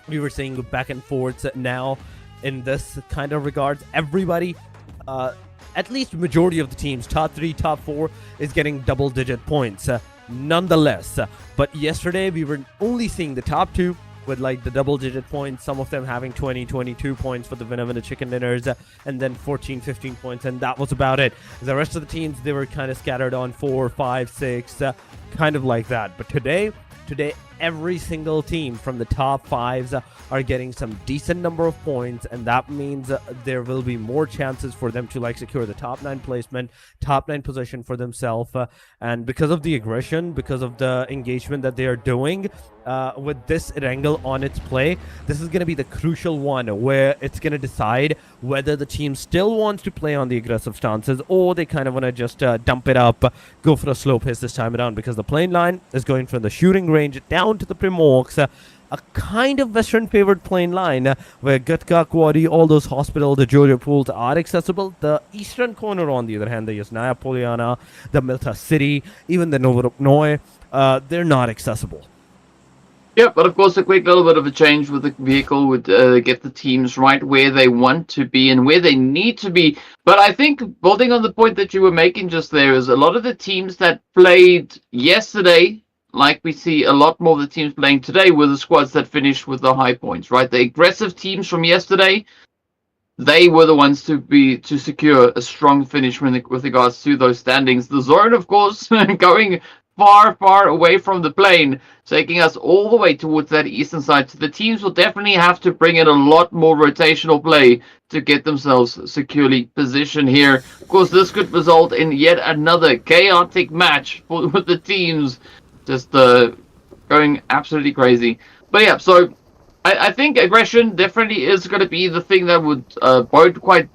We were seeing back and forths. Now in this kind of regards, everybody, at least majority of the teams, top 3, top 4, is getting double-digit points nonetheless. But yesterday we were only seeing the top 2 with like the double-digit points, some of them having 20, 22 points for the winner chicken dinners, and then 14, 15 points, and that was about it. The rest of the teams, they were kind of scattered on 4, 5, 6, kind of like that. But today, every single team from the top 5s are getting some decent number of points, and that means there will be more chances for them to like secure the top 9 placement, top 9 position for themselves. And because of the aggression, because of the engagement that they are doing with this wrangle on its play, this is going to be the crucial one where it's going to decide whether the team still wants to play on the aggressive stances, or they kind of want to just dump it up, go for a slow pace this time around, because the plane line is going from the shooting range down to the Primorks, a kind of Western favored plane line where Gatka, Quarry, all those hospitals, the Jojo pools are accessible. The eastern corner, on the other hand, the Yasnaya Poliana, the Milta City, even the Novoroknoy, they're not accessible. Yeah, but of course a quick little bit of a change with the vehicle would get the teams right where they want to be and where they need to be. But I think, building on the point that you were making just there, is a lot of the teams that played yesterday, like we see a lot more of the teams playing today, were the squads that finished with the high points, right? The aggressive teams from yesterday, they were the ones to secure a strong finish with regards to those standings. The zone, of course, going far, far away from the plane, taking us all the way towards that eastern side. So the teams will definitely have to bring in a lot more rotational play to get themselves securely positioned here. Of course, this could result in yet another chaotic match with the teams just going absolutely crazy. But yeah, so I think aggression definitely is going to be the thing that would bode quite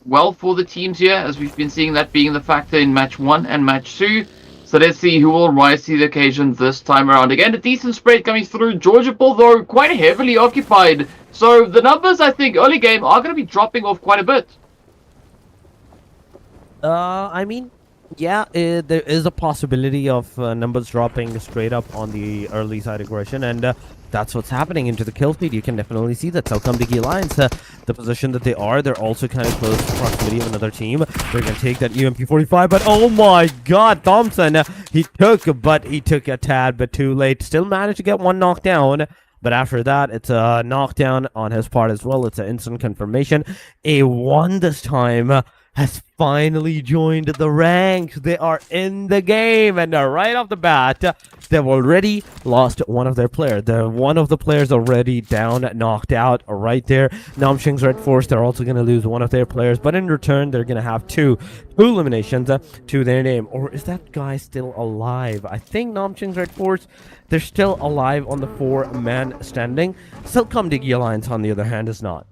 well for the teams here, as we've been seeing that being the factor in match 1 and match 2. So let's see who will rise to the occasion this time around. Again, a decent spread coming through. Georgia Bull, though, quite heavily occupied. So the numbers, I think, early game are going to be dropping off quite a bit. I mean, yeah, there is a possibility of numbers dropping straight up on the early side aggression, and that's what's happening into the kill feed. You can definitely see that CELCOMDIGI Alliance, the position that they are, they're also kind of close to proximity of another team. They're going to take that UMP-45, but oh my god, Thompson, he took a tad bit too late. Still managed to get one knockdown, but after that, it's a knockdown on his part as well. It's an instant confirmation. A1 this time has finally joined the ranks. They are in the game, and right off the bat, they've already lost one of their players. One of the players already down, knocked out right there. Namshing's REDFORCE, they're also going to lose one of their players, but in return, they're going to have two eliminations to their name. Or is that guy still alive? I think Namshing's REDFORCE, they're still alive on the 4-man standing. CELCOMDIGI Alliance, on the other hand, is not.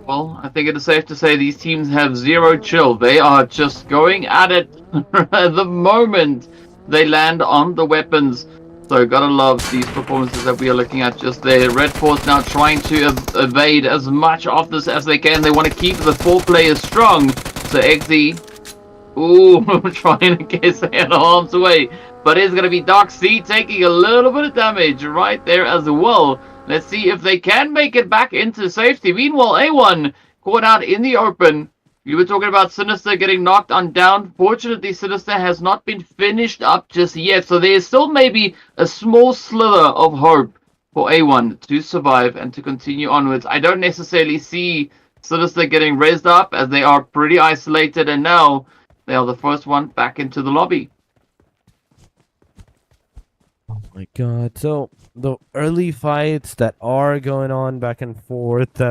Well, I think it is safe to say these teams have zero chill. They are just going at it the moment they land on the weapons. So gotta love these performances that we are looking at just there. REDFORCE now trying to evade as much of this as they can. They want to keep the 4 players strong. So XZ, ooh, trying to get out of harm's way. But it's going to be Dark Sea taking a little bit of damage right there as well. Let's see if they can make it back into safety. Meanwhile, A1 caught out in the open. You were talking about Sinister getting knocked on down. Fortunately, Sinister has not been finished up just yet. So there is still maybe a small slither of hope for A1 to survive and to continue onwards. I don't necessarily see Sinister getting raised up as they are pretty isolated. And now they are the first one back into the lobby. Oh my god. So the early fights that are going on back and forth,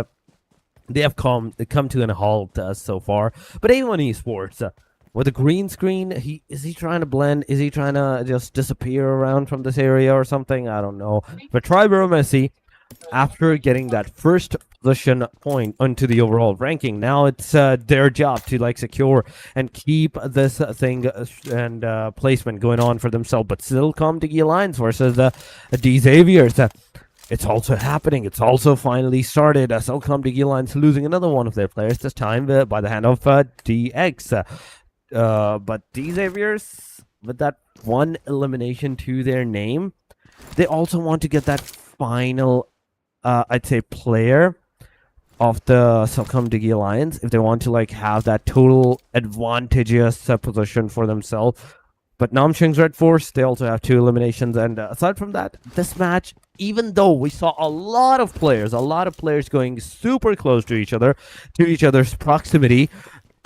they have come to an halt so far. But A1 Esports, with a green screen, is he trying to blend? Is he trying to just disappear around from this area or something? I don't know. But AEROMACY, after getting that first position point onto the overall ranking, now it's their job to like secure and keep this thing and placement going on for themselves. But CELCOMDIGI Alliance versus DXAVIER. It's also happening. It's also finally started. CELCOMDIGI Alliance losing another one of their players, this time by the hand of DX. But DXAVIER, with that one elimination to their name, they also want to get that final, I'd say, player of the CELCOMDIGI Alliance if they want to like have that total advantageous position for themselves. But Namchung's REDFORCE, they also have 2 eliminations. And aside from that, this match, even though we saw a lot of players going super close to each other, to each other's proximity,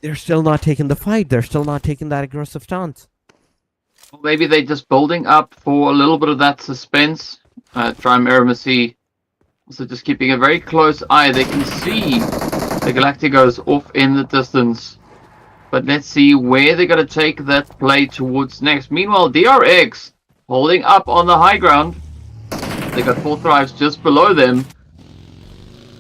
they're still not taking the fight. They're still not taking that aggressive stance. Maybe they're just building up for a little bit of that suspense. AEROMACY also just keeping a very close eye. They can see the Galacticos off in the distance. But let's see where they're going to take that play towards next. Meanwhile, DRX holding up on the high ground. They got 4 thrives just below them.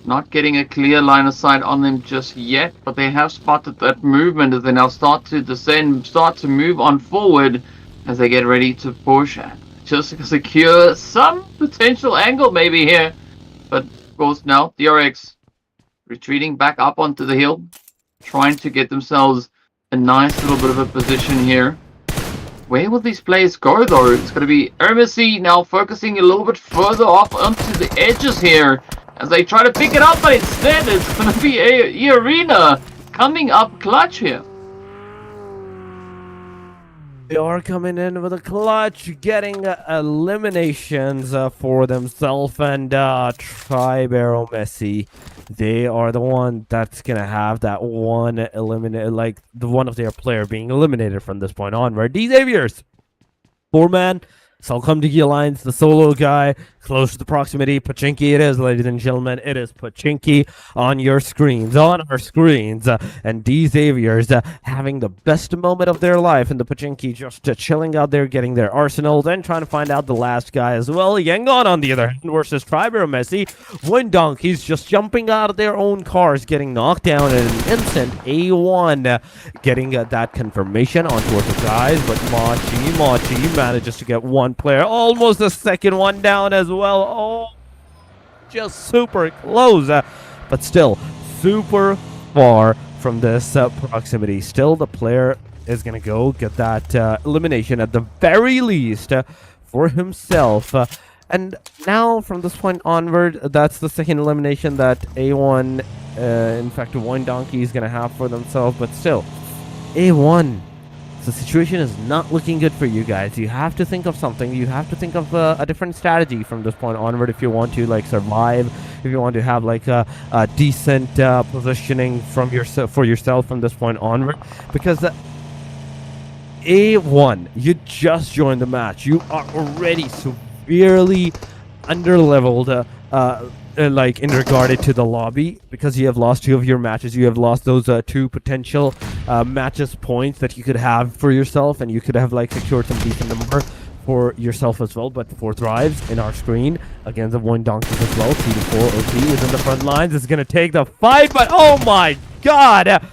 Not getting a clear line of sight on them just yet. But they have spotted that movement as they now start to descend, start to move on forward as they get ready to push and just secure some potential angle maybe here. But of course now DRX retreating back up onto the hill, trying to get themselves a nice little bit of a position here. Where will these players go though? It's going to be AEROMACY now focusing a little bit further off onto the edges here as they try to pick it up, but instead it's going to be EARENA coming up clutch here. They are coming in with a clutch, getting eliminations for themselves, and AEROMACY. They are the one that's gonna have that one eliminated, like the one of their player being eliminated from this point onward. DXAVIER, 4-man, CELCOMDIGI Alliance, the solo guy, close to the proximity. Pachinki it is, ladies and gentlemen. It is Pachinki on your screens, on our screens. And DXAVIER having the best moment of their life in the Pachinki, just chilling out there, getting their arsenals, and trying to find out the last guy as well. YANGON, on the other hand, versus AEROMACY. VOIN donkeys just jumping out of their own cars, getting knocked down in an instant. A1 getting that confirmation onto the guys, but Machi manages to get one player, almost the second one down as well. Oh, just super close, but still super far from this proximity. Still, the player is gonna go get that elimination at the very least for himself. And now from this point onward, that's the second elimination that A1, in fact, VOIN donkey is gonna have for themselves. But still, A1, the situation is not looking good for you guys. You have to think of something. You have to think of a different strategy from this point onward if you want to like survive, if you want to have like a decent positioning from for yourself from this point onward. Because A1, you just joined the match. You are already severely underleveled, like in regarded to the lobby, because you have lost 2 of your matches. You have lost those 2 potential matches points that you could have for yourself, and you could have like secured some decent number for yourself as well. But 4 thrives in our screen against the VOIN donkeys as well. T4 OT is in the front lines. It's gonna take the fight, but oh my god,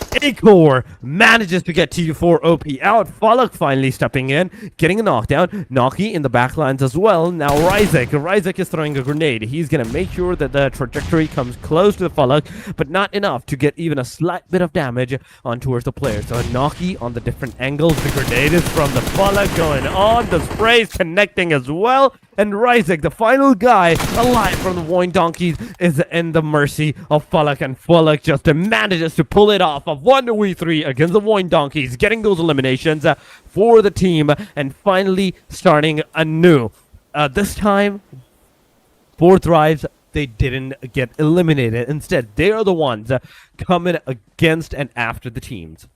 Acor manages to get T4 OP out. Falak finally stepping in, getting a knockdown. Naki in the backlines as well. Now Ryzek is throwing a grenade. He's going to make sure that the trajectory comes close to the Falak, but not enough to get even a slight bit of damage on towards the player. So Naki on the different angles. The grenade is from the Falak going on. The spray is connecting as well. And Ryzek, the final guy alive from the VOIN Donkeys, is in the mercy of Falak. And Falak just manages to pull it off of 1v3 against the VOIN Donkeys, getting those eliminations for the team and finally starting anew. This time, 4 Thrives, they didn't get eliminated. Instead, they are the ones coming against and after the teams.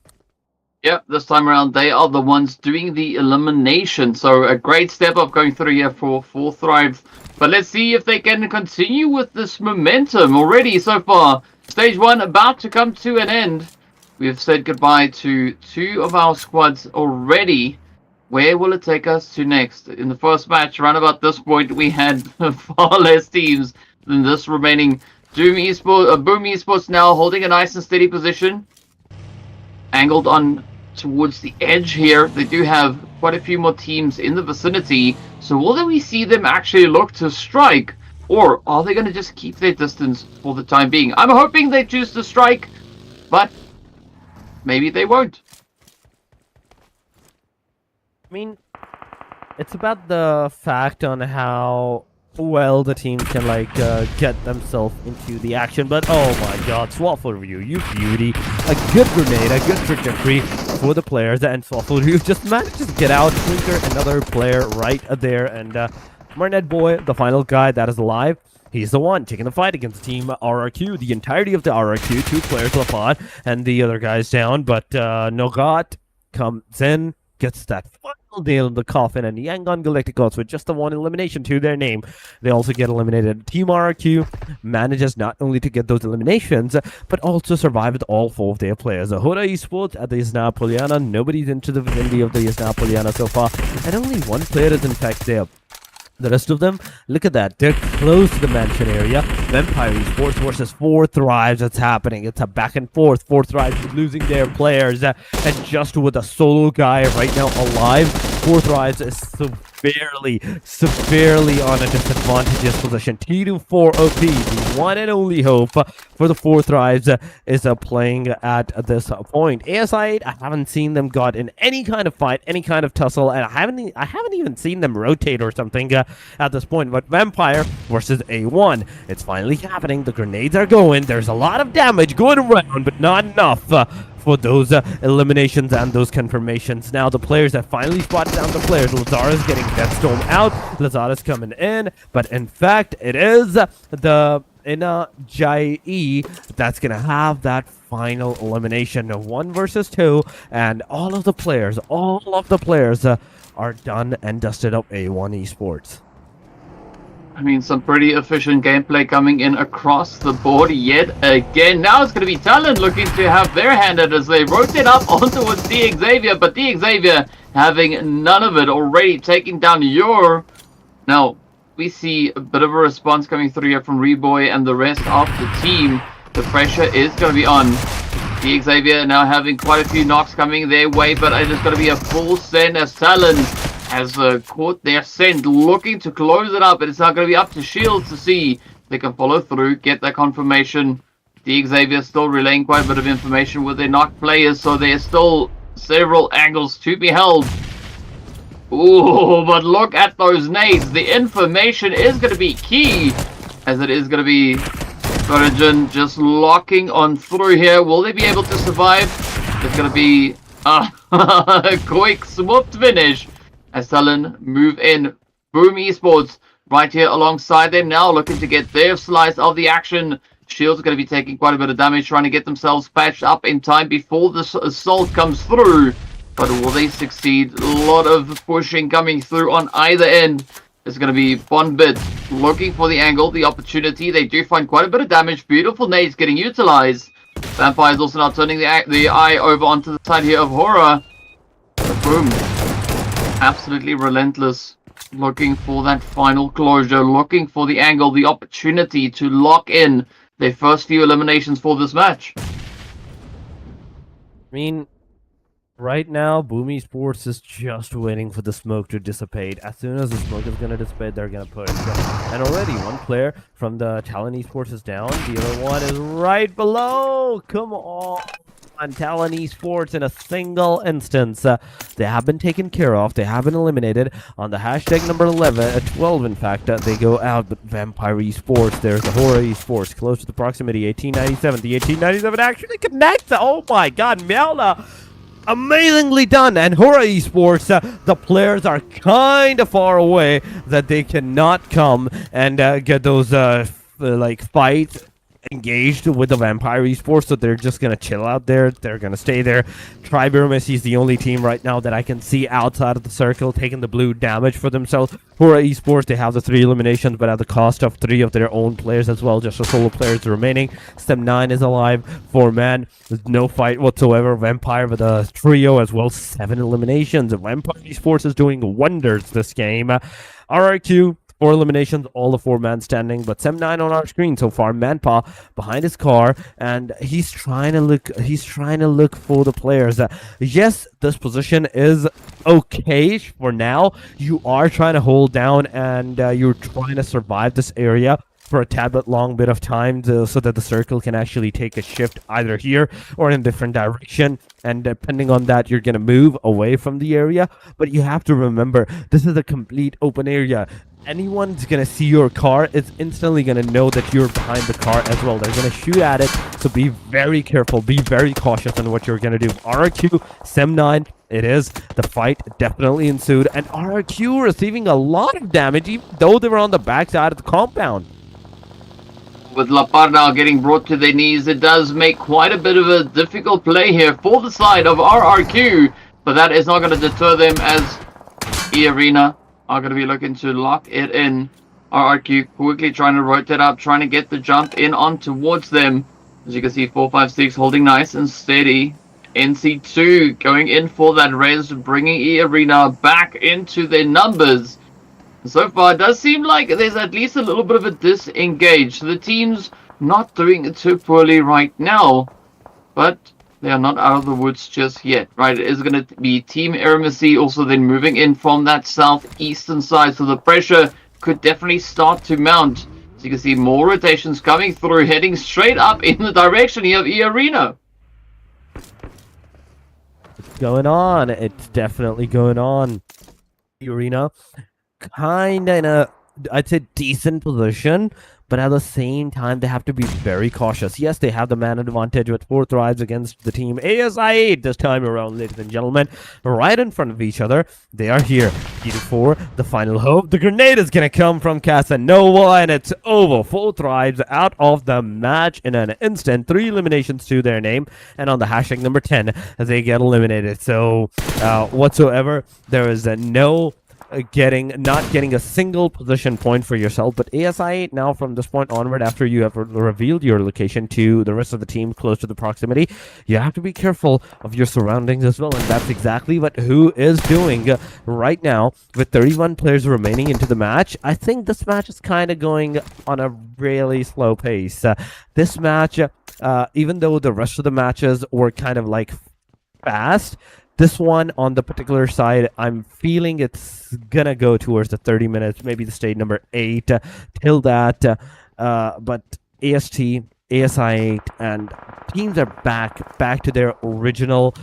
Yep, this time around, they are the ones doing the elimination. So a great step up going through here for 4 Thrives. But let's see if they can continue with this momentum already so far. Stage 1 about to come to an end. We've said goodbye to 2 of our squads already. Where will it take us to next? In the first match, around about this point, we had far less teams than this remaining. Boom Esports now holding a nice and steady position. Angled on towards the edge here. They do have quite a few more teams in the vicinity. So will we see them actually look to strike? Or are they going to just keep their distance for the time being? I'm hoping they choose to strike, but maybe they won't. I mean, it's about the fact on how well the team can get themselves into the action. But oh my god, Swaffle Ryu, you beauty. A good grenade, a good trajectory for the players, and Swaffle Ryu just manages to get out, clinker another player right there, and Marnet Boy, the final guy that is alive, he's the one taking the fight against Team RRQ. The entirety of the RRQ, 2 players left on, and the other guy's down, but Nogat comes in, gets that final nail in the coffin, and Yangon Galacticos with just the 1 elimination to their name. They also get eliminated. Team RRQ manages not only to get those eliminations, but also survive with all 4 of their players. HORAA Esports at the Yasna Poliana. Nobody's into the vicinity of the Yasna Poliana so far, and only 1 player is in fact there. The rest of them, look at that, they're close to the mansion area. Vampire Esports versus 4 Thrives, it's happening. It's a back and forth. 4 Thrives losing their players, and just with a solo guy right now alive, 4 Thrives is severely on a disadvantageous position. T4 OP, the one and only hope for the 4 Thrives is playing at this point. ASI8, I haven't seen them got in any kind of fight, any kind of tussle, and I haven't even seen them rotate or something at this point. But Vampire versus A1, it's finally happening. The grenades are going. There's a lot of damage going around, but not enough for those eliminations and those confirmations. Now the players have finally spotted down the players. Lazarus getting Deathstorm out. Lazarus coming in, but in fact it is the Ina Jai that's gonna have that final elimination of 1 versus 2, and all of the players are done and dusted up. A1 Esports. I mean, some pretty efficient gameplay coming in across the board yet again. Now it's going to be Talon looking to have their hand at as they rotate up on towards DXAVIER, but DXAVIER having none of it, already taking down Yor. Now, we see a bit of a response coming through here from Reboy and the rest of the team. The pressure is going to be on. DXAVIER now having quite a few knocks coming their way, but it is going to be a full send as Talon has caught their scent, looking to close it up. It's now going to be up to Shields to see if they can follow through, get that confirmation. DXAVIER still relaying quite a bit of information with their knocked players, so there's still several angles to be held. Ooh, but look at those nades. The information is going to be key, as it is going to be Origin just locking on through here. Will they be able to survive? It's going to be a quick, swift finish as Talon move in. Boom Esports right here alongside them now, looking to get their slice of the action. Shields are going to be taking quite a bit of damage, trying to get themselves patched up in time before this assault comes through. But will they succeed? A lot of pushing coming through on either end. It's going to be Bonbit looking for the angle, the opportunity. They do find quite a bit of damage. Beautiful nades getting utilized. Vampire's also now turning the eye over onto the side here of HORAA. Boom. Absolutely relentless. Looking for that final closure. Looking for the angle, the opportunity to lock in their first few eliminations for this match. mean, right now, Boom Esports is just waiting for the smoke to dissipate. As soon as the smoke is going to dissipate, they're going to push. And already, one player from the Talon Esports is down. The other one is right below. Come on. Talon Esports in a single instance. They have been taken care of. They have been eliminated. On the hashtag number 12, in fact, they go out. But Vampire Esports, there's the HORAA Esports, close to the proximity. 1897. The 1897 actually connects. Oh my god, Melna. Amazingly done. And HORAA Esports, the players are kind of far away that they cannot come and get those like fights engaged with the Vampire Esports, so they're just gonna chill out there. They're gonna stay there. AEROMACY is the only team right now that I can see outside of the circle taking the blue damage for themselves. HORAA Esports, they have the 3 eliminations, but at the cost of 3 of their own players as well. Just the solo players remaining. Stem9 is alive. 4-man. There's no fight whatsoever. Vampire with a trio as well. 7 eliminations. Vampire Esports is doing wonders this game. RRQ, 4 eliminations, all the 4-man standing, but Sem9 on our screen so far. Manpa behind his car, and he's trying to look for the players. Yes, this position is okay for now. You are trying to hold down, and you're trying to survive this area for a tad bit long bit of time so that the circle can actually take a shift either here or in a different direction, and depending on that you're going to move away from the area. But you have to remember, this is a complete open area. Anyone's gonna see your car is instantly gonna know that you're behind the car as well. They're gonna shoot at it, so be very careful, be very cautious on what you're gonna do. RRQ, Sem9, it is. The fight definitely ensued, and RRQ receiving a lot of damage even though they were on the backside of the compound. With Lapar now getting brought to their knees, it does make quite a bit of a difficult play here for the side of RRQ, but that is not going to deter them as EARENA are going to be looking to lock it in. RRQ quickly trying to rotate up, trying to get the jump in on towards them. As you can see, 456 holding nice and steady. NC2 going in for that res, bringing EARENA back into their numbers. So far, it does seem like there's at least a little bit of a disengage. The team's not doing too poorly right now, but they are not out of the woods just yet, right? It is going to be Team AEROMACY also then moving in from that southeastern side, so the pressure could definitely start to mount. So you can see more rotations coming through, heading straight up in the direction here of EARENA. It's going on. It's definitely going on. EARENA kind of in a, I'd say, decent position, but at the same time, they have to be very cautious. Yes, they have the man advantage with 4 thrives against the team ASI8 this time around, ladies and gentlemen. Right in front of each other. They are here. T4, the final hope. The grenade is going to come from Casanova, and it's over. 4 thrives out of the match in an instant. 3 eliminations to their name, and on the hashtag number 10, they get eliminated. So, whatsoever, there is no not getting a single position point for yourself. But ASI8 now, from this point onward, after you have revealed your location to the rest of the team close to the proximity, you have to be careful of your surroundings as well, and that's exactly what Who is doing right now. With 31 players remaining into the match, I think this match is kind of going on a really slow pace. This match, even though the rest of the matches were kind of like fast, this one, on the particular side, I'm feeling it's gonna go towards the 30 minutes, maybe the stage number 8, till that. But AST, ASI8, and teams are back to their original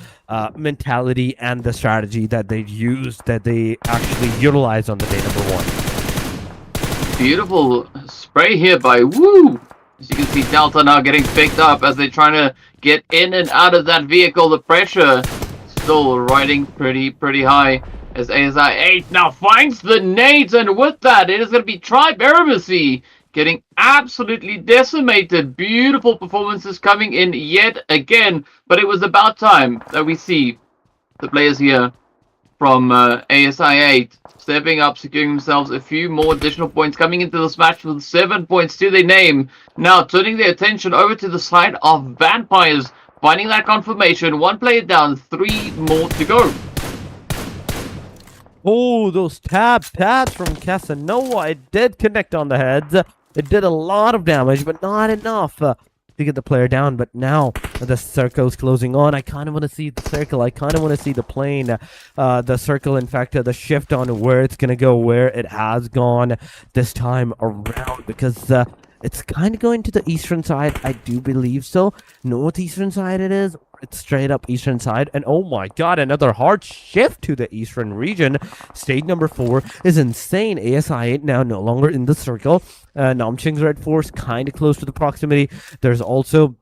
mentality and the strategy that they've used, that they actually utilize on the day number 1. Beautiful spray here by Woo! As you can see, Delta now getting picked up as they're trying to get in and out of that vehicle. The pressure still riding pretty high as ASI8 now finds the nades, and with that it is going to be AEROMACY getting absolutely decimated. Beautiful performances coming in yet again, but it was about time that we see the players here from ASI8 stepping up, securing themselves a few more additional points, coming into this match with 7 points to their name. Now turning their attention over to the side of Vampires, finding that confirmation. 1 player down, 3 more to go. Oh, those tabs from Casanova. It did connect on the heads. It did a lot of damage, but not enough to get the player down, but now the circle's closing on. I kind of want to see the circle. I kind of want to see the plane, the circle, in fact, the shift on where it's going to go, where it has gone this time around, because it's kind of going to the eastern side. I do believe so. Northeastern side it is. It's straight up eastern side. And oh my god, another hard shift to the eastern region. Stage number 4 is insane. ASI-8 now no longer in the circle. Namching's REDFORCE kind of close to the proximity. There's also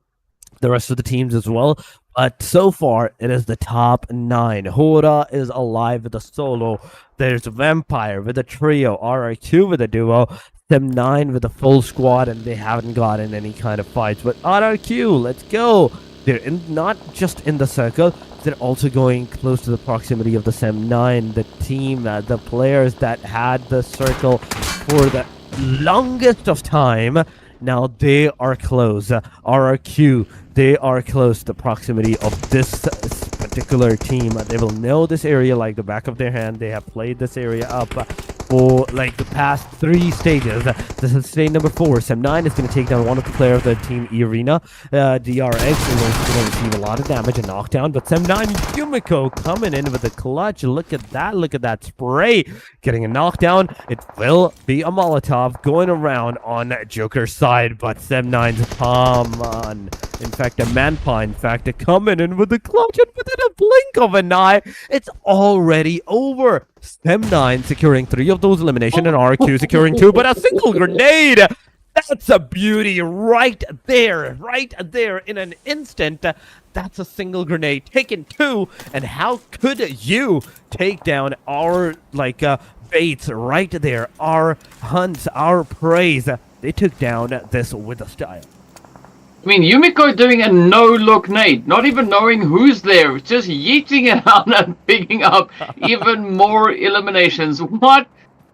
the rest of the teams as well. But so far, it is the top 9. HORAA is alive with a solo. There's Vampire with a trio. RRQ with a duo. Them9 with a full squad, and they haven't gotten any kind of fights. But RRQ, let's go. They're not just in the circle, they're also going close to the proximity of the Sem9, the team, the players that had the circle for the longest of time. Now they are close. RRQ, they are close to the proximity of this particular team. They will know this area like the back of their hand. They have played this area up for like the past 3 stages. This is stage number 4. Sem9 is going to take down one of the players of the team, EARENA. DRX is going to receive a lot of damage and knockdown, but Sem9 Yumiko coming in with a clutch. Look at that spray, getting a knockdown. It will be a Molotov going around on Joker's side, but Sem9's come on. In fact, a Manpa, in fact, coming in with the clutch, and within a blink of an eye, it's already over. Sem9 securing 3 of those elimination, and RQ securing 2, but a single grenade! That's a beauty right there in an instant. That's a single grenade taken 2, and how could you take down our baits right there, our hunts, our praise? They took down this with a style. I mean, Yumiko doing a no-look nade, not even knowing who's there, just yeeting it out and picking up even more eliminations. What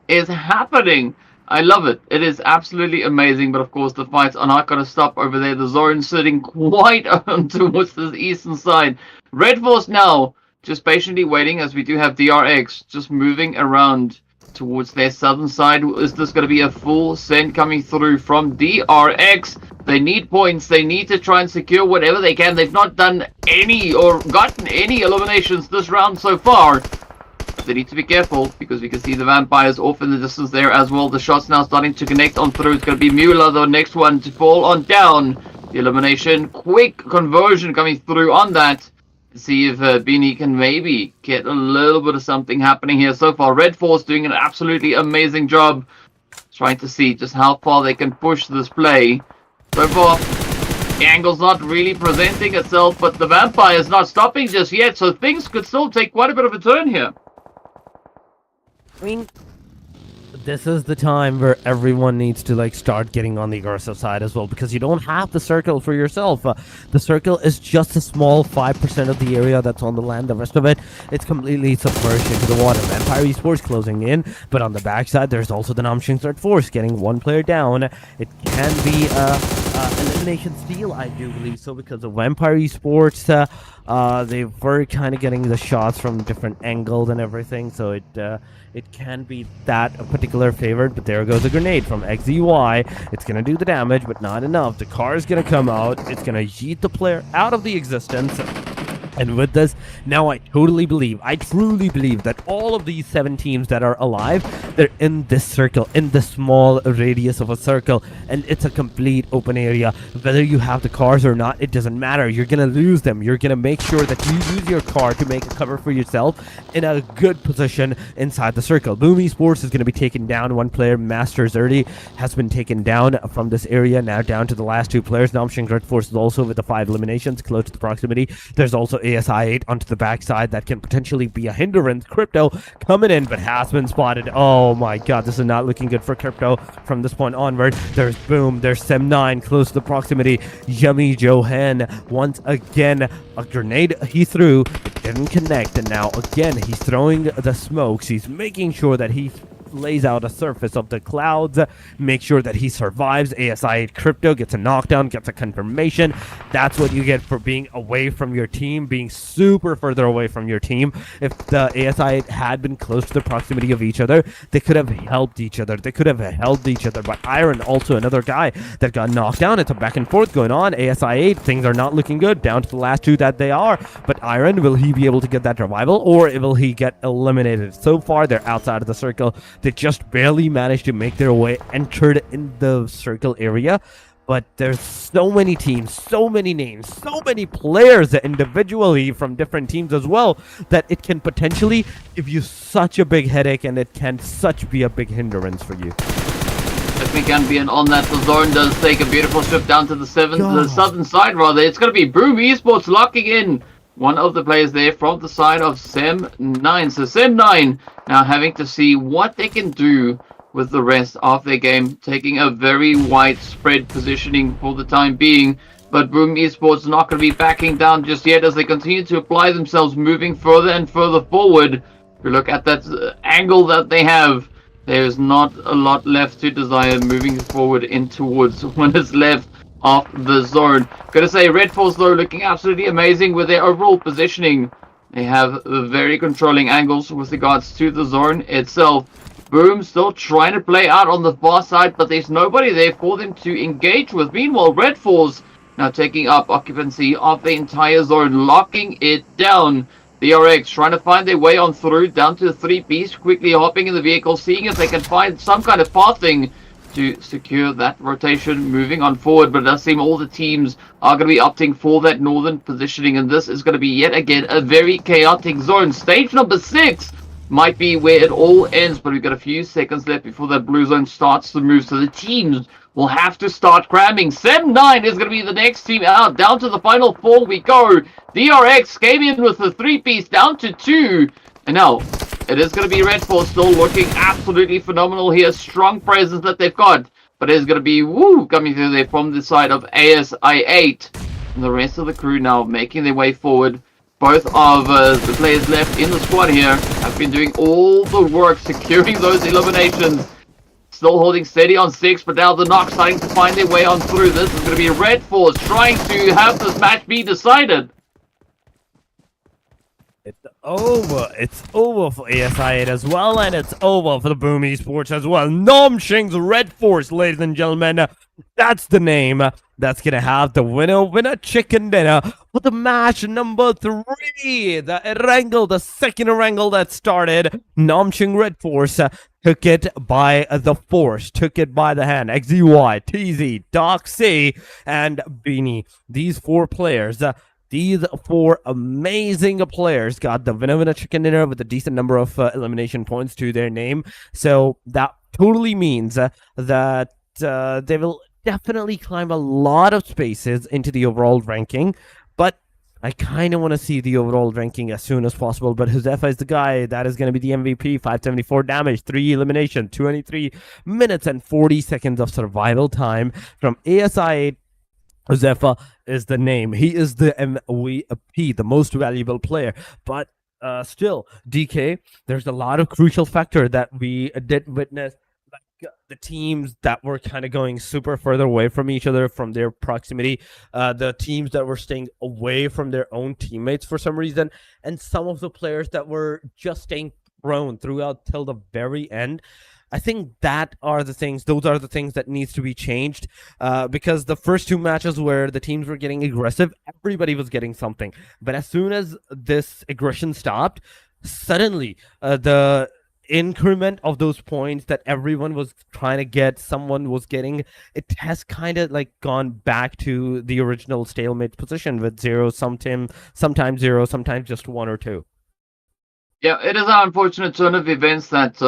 is happening? I love it. It is absolutely amazing, but of course the fights are not going to stop over there. The Zoran sitting quite on towards the eastern side. REDFORCE now just patiently waiting, as we do have DRX just moving around towards their southern side. Is this going to be a full send coming through from DRX? They need points. They need to try and secure whatever they can. They've not done any or gotten any eliminations this round so far. They need to be careful, because we can see the Vampires off in the distance there as well. The shots now starting to connect on through. It's going to be Mueller, the next one to fall on down. The elimination, quick conversion coming through on that. See if Beanie can maybe get a little bit of something happening here. So far, REDFORCE doing an absolutely amazing job trying to see just how far they can push this play. So far, the angle's not really presenting itself, but the Vampire is not stopping just yet, so things could still take quite a bit of a turn here. I mean, this is the time where everyone needs to start getting on the aggressive side as well, because you don't have the circle for yourself. The circle is just a small 5% of the area that's on the land. The rest of it, it's completely submerged into the water. Vampire Esports closing in, but on the backside, there's also the Namching REDFORCE getting 1 player down. It can be elimination steal, I do believe so, because of Vampire Esports, they were kind of getting the shots from different angles and everything, so it can be that a particular favorite. But there goes a grenade from XZY. It's gonna do the damage, but not enough. The car is gonna come out. It's gonna yeet the player out of the existence. And with this, now I truly believe that all of these 7 teams that are alive, they're in this circle, in the small radius of a circle, and it's a complete open area. Whether you have the cars or not, it doesn't matter. You're gonna lose them. You're gonna make sure that you use your car to make a cover for yourself in a good position inside the circle. Boom Esports is gonna be taken down. 1 player, Master Zerdy, has been taken down from this area, now down to the last 2 players. Namching REDFORCE is also with the 5 eliminations, close to the proximity. There's also ASI-8 onto the backside that can potentially be a hindrance. Crypto coming in, but has been spotted. Oh my god, this is not looking good for Crypto from this point onward. There's Boom, there's Sem9 close to the proximity. Yummy Johan once again, a grenade he threw, it didn't connect, and now again he's throwing the smokes. He's making sure that he's lays out a surface of the clouds, make sure that he survives. ASI Crypto gets a knockdown, gets a confirmation. That's what you get for being away from your team, being super further away from your team. If the ASI had been close to the proximity of each other, they could have helped each other. They could have held each other. But Iron, also another guy that got knocked down. It's a back and forth going on. ASI 8, things are not looking good. Down to the last two that they are. But Iron, will he be able to get that revival, or will he get eliminated? So far, they're outside of the circle. They just barely managed to make their way entered in the circle area. But there's so many teams, so many names, so many players individually from different teams as well, that it can potentially give you such a big headache, and it can such be a big hindrance for you. Definitely can be, and on that, the zone does take a beautiful strip down to the southern side rather. It's going to be Boom Esports locking in one of the players there from the side of Sem9. So Sem9 now having to see what they can do with the rest of their game, taking a very widespread positioning for the time being. But Boom Esports not going to be backing down just yet as they continue to apply themselves, moving further and further forward. If you look at that angle that they have, there's not a lot left to desire moving forward in towards what is left of the zone. Gonna say REDFORCE though looking absolutely amazing with their overall positioning. They have very controlling angles with regards to the zone itself. Boom still trying to play out on the far side, but there's nobody there for them to engage with. Meanwhile, REDFORCE now taking up occupancy of the entire zone, locking it down. The RX trying to find their way on through down to the 3-piece, quickly hopping in the vehicle, seeing if they can find some kind of pathing to secure that rotation moving on forward. But it does seem all the teams are going to be opting for that northern positioning, and this is going to be yet again a very chaotic zone. Stage number 6 might be where it all ends, but we've got a few seconds left before that blue zone starts to move, so the teams will have to start cramming. Sem9 is going to be the next team out. Down to the final 4 we go. DRX came in with the 3-piece down to 2, and now it is going to be REDFORCE still looking absolutely phenomenal here. Strong presence that they've got, but it is going to be coming through there from the side of ASI8, and the rest of the crew now making their way forward. Both of the players left in the squad here have been doing all the work securing those eliminations. Still holding steady on 6, but now the Knock starting to find their way on through. This is going to be REDFORCE trying to have this match be decided. It's over. It's over for ASI8 as well, and it's over for the Boom Esports as well. Nomshing's REDFORCE, ladies and gentlemen. That's the name that's going to have the winner chicken dinner for the match number 3. The Erangel, the second Erangel that started. Nomshing REDFORCE took it by the force, took it by the hand. XZY, TZ, Doc-C, and Beanie. These 4 players, these 4 amazing players got the winner chicken dinner with a decent number of elimination points to their name. So that totally means that they will definitely climb a lot of spaces into the overall ranking. But I kind of want to see the overall ranking as soon as possible. But Josefa is the guy that is going to be the MVP. 574 damage, 3 elimination, 23 minutes and 40 seconds of survival time from ASI8. Josefa is the name. He is the MVP, the most valuable player. But still, DK, there's a lot of crucial factor that we did witness. The teams that were kind of going super further away from each other, from their proximity, the teams that were staying away from their own teammates for some reason, and some of the players that were just staying prone throughout till the very end. I think those are the things that needs to be changed, because the first 2 matches where the teams were getting aggressive, everybody was getting something. But as soon as this aggression stopped, suddenly the increment of those points that everyone was trying to get, someone was getting, it has kind of like gone back to the original stalemate position with 0, sometimes 0, sometimes just 1 or 2. Yeah, it is an unfortunate turn of events that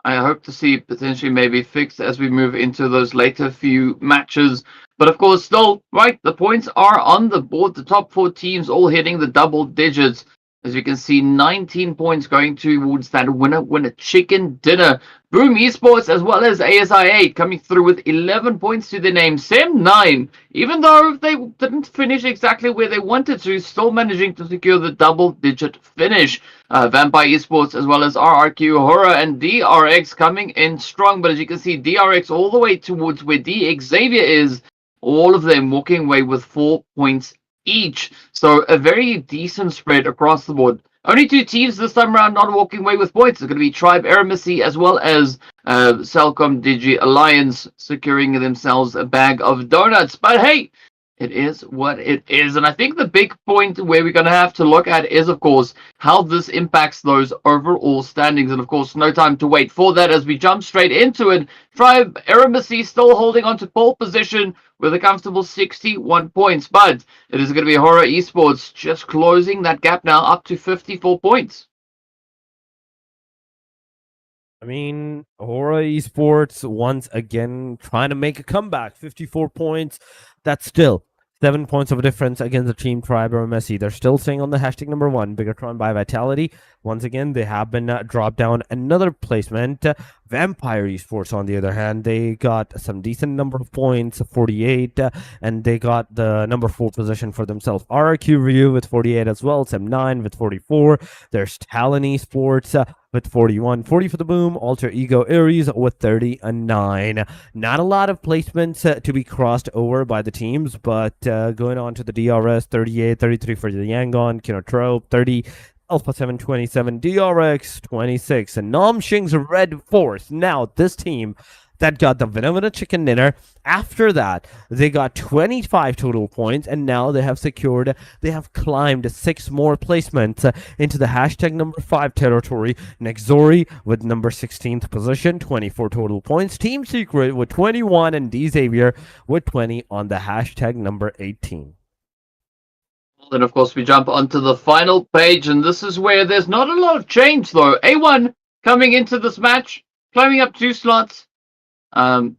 I hope to see potentially maybe fixed as we move into those later few matches. But of course, still, right, the points are on the board. The top 4 teams all hitting the double digits. As you can see, 19 points going towards that winner chicken dinner. Boom Esports as well as ASI8 coming through with 11 points to their name. Sem 9, even though they didn't finish exactly where they wanted to, still managing to secure the double-digit finish. Vampire Esports as well as RRQ, HORAA and DRX coming in strong. But as you can see, DRX all the way towards where DXAVIER is. All of them walking away with 4 points each. So a very decent spread across the board. Only 2 teams this time around not walking away with points. It's going to be Tribe AEROMACY as well as CELCOMDIGI Alliance securing themselves a bag of donuts. But hey, it is what it is. And I think the big point where we're going to have to look at is, of course, how this impacts those overall standings. And, of course, no time to wait for that as we jump straight into it. Tribe AEROMACY still holding on to pole position with a comfortable 61 points. But it is going to be HORAA Esports just closing that gap now up to 54 points. I mean, HORAA Esports once again trying to make a comeback. 54 points. That's still 7 points of a difference against the team Tribe AEROMACY. They're still staying on the hashtag number 1, BIGETRON by Vitality. Once again, they have been dropped down another placement. Vampire Esports, on the other hand, they got some decent number of points, 48, and they got the number 4 position for themselves. RRQ Ryu with 48 as well, Sem9 with 44. There's TALON Esports with 41, 40 for the Boom, Alter Ego Aries with 39. Not a lot of placements to be crossed over by the teams, but going on to the DRS, 38, 33 for the YANGON, KINOTROPE, 30, Alpha 727, DRX 26, and Nomshing's REDFORCE. Now, this team that got the winner chicken dinner, after that, they got 25 total points, and now they have climbed 6 more placements into the hashtag number 5 territory. NEXORY with number 16th position, 24 total points. Team Secret with 21, and DXAVIER with 20 on the hashtag number 18. Then, of course, we jump onto the final page, and this is where there's not a lot of change, though. A1 coming into this match, climbing up 2 slots,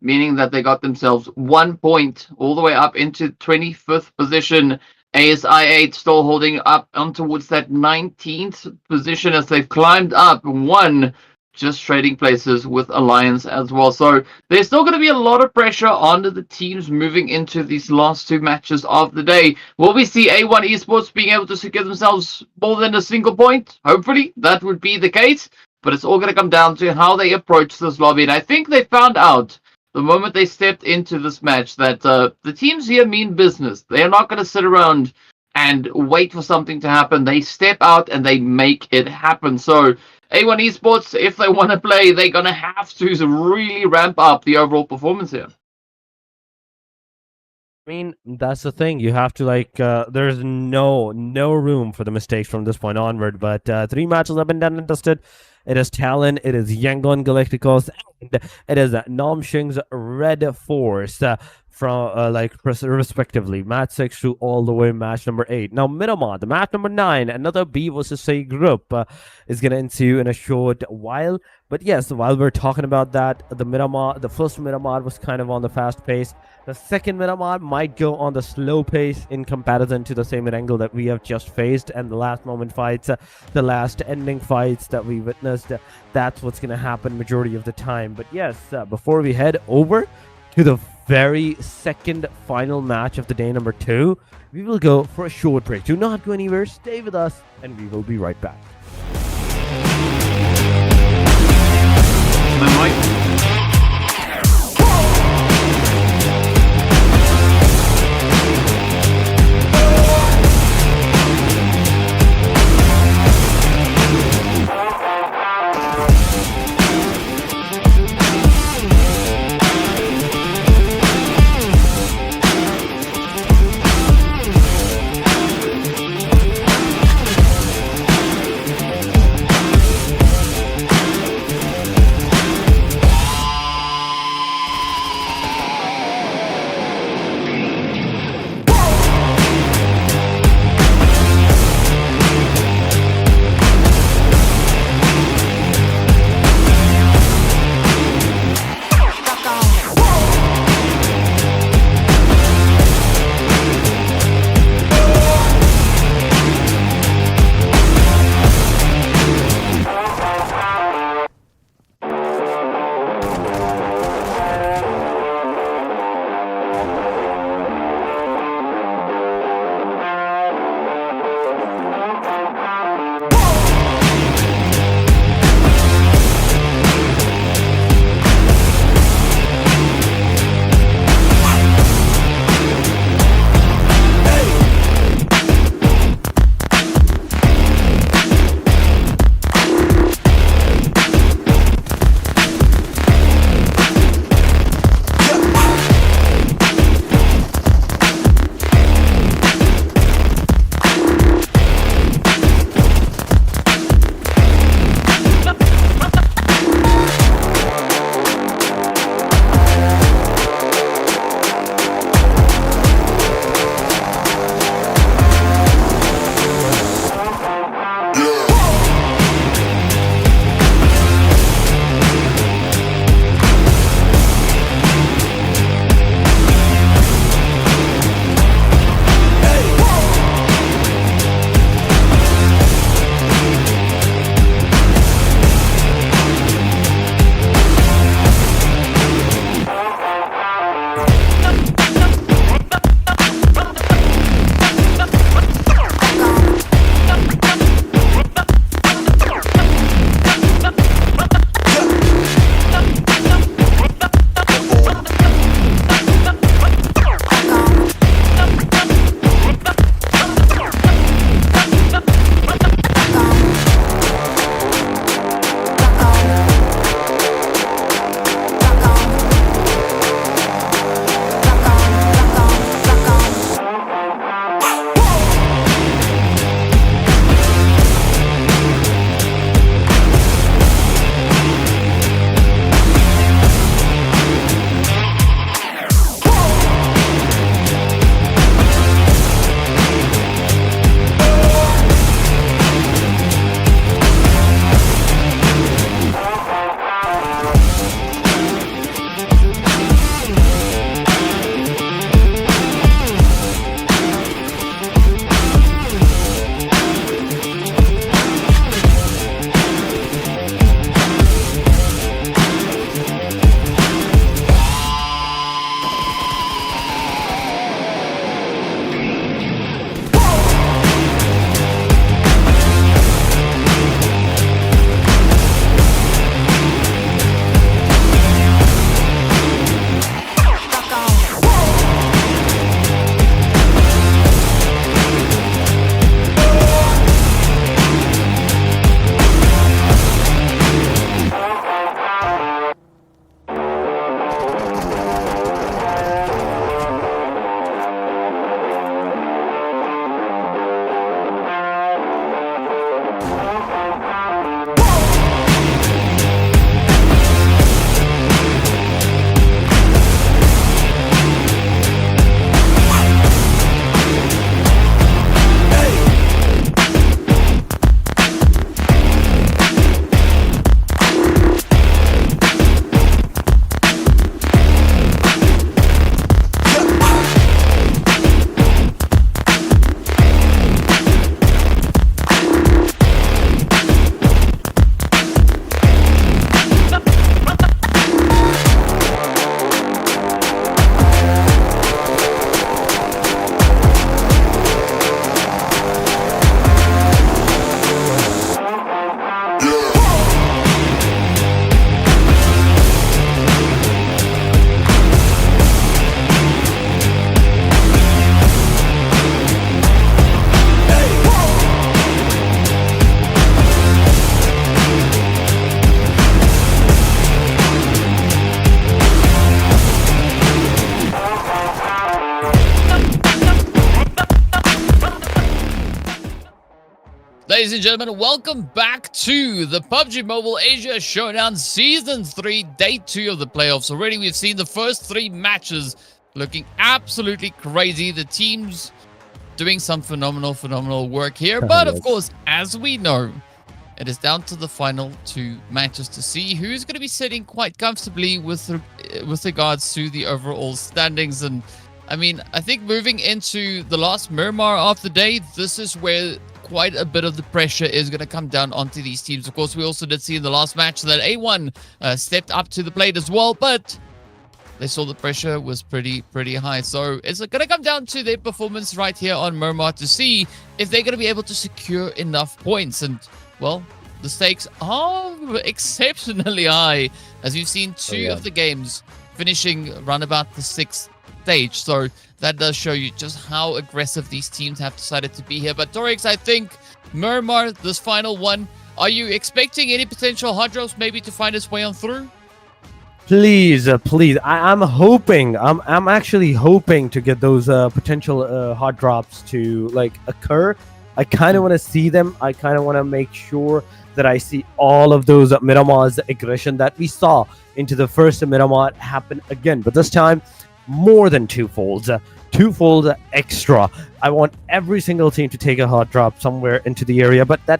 meaning that they got themselves 1 point all the way up into 25th position. ASI8 still holding up on towards that 19th position as they've climbed up 1, just trading places with Alliance as well. So there's still going to be a lot of pressure on the teams moving into these last 2 matches of the day. Will we see A1 Esports being able to secure themselves more than a single point? Hopefully that would be the case, but it's all going to come down to how they approach this lobby. And I think they found out the moment they stepped into this match that the teams here mean business. They are not going to sit around and wait for something to happen. They step out and they make it happen. So A1 Esports, if they want to play, they're going to have to really ramp up the overall performance here. I mean, that's the thing. You have to, there's no room for the mistakes from this point onward. But 3 matches have been done and dusted. It is TALON, it is YANGON GALACTICOS, and it is Nomshing's REDFORCE from respectively match 6 to all the way match number 8. Now Miramar, the match number 9, another B versus A group is gonna ensue in a short while. But yes, while we're talking about that, the first Miramar was kind of on the fast pace. The second Miramar might go on the slow pace in comparison to the same angle that we have just faced, and the last moment fights, the last ending fights that we witnessed. That's what's gonna happen majority of the time. But yes, before we head over to the very second final match of the day number 2, we will go for a short break. Do not go anywhere, stay with us, and we will be right back. My mic. ladies and gentlemen, welcome back to the PUBG Mobile Asia Showdown Season 3, Day 2 of the playoffs. Already we've seen the first 3 matches looking absolutely crazy. The teams doing some phenomenal work here. But of course, as we know, it is down to the final 2 matches to see who's going to be sitting quite comfortably with regards to the overall standings. And I mean, I think moving into the last Miramar of the day, this is where quite a bit of the pressure is going to come down onto these teams. Of course, we also did see in the last match that A1 stepped up to the plate as well, but they saw the pressure was pretty high. So it's going to come down to their performance right here on Miramar to see if they're going to be able to secure enough points. And, well, the stakes are exceptionally high, as we've seen 2 of the games finishing around about the 6th stage. So that does show you just how aggressive these teams have decided to be here. But Torix, I think Miramar, this final one, are you expecting any potential hot drops maybe to find its way on through? Please. I'm hoping. I'm actually hoping to get those potential hot drops to like occur. I kind of want to see them. I kind of want to make sure that I see all of those Miramar's aggression that we saw into the first Miramar happen again, but this time more than twofold extra. I want every single team to take a hot drop somewhere into the area, but that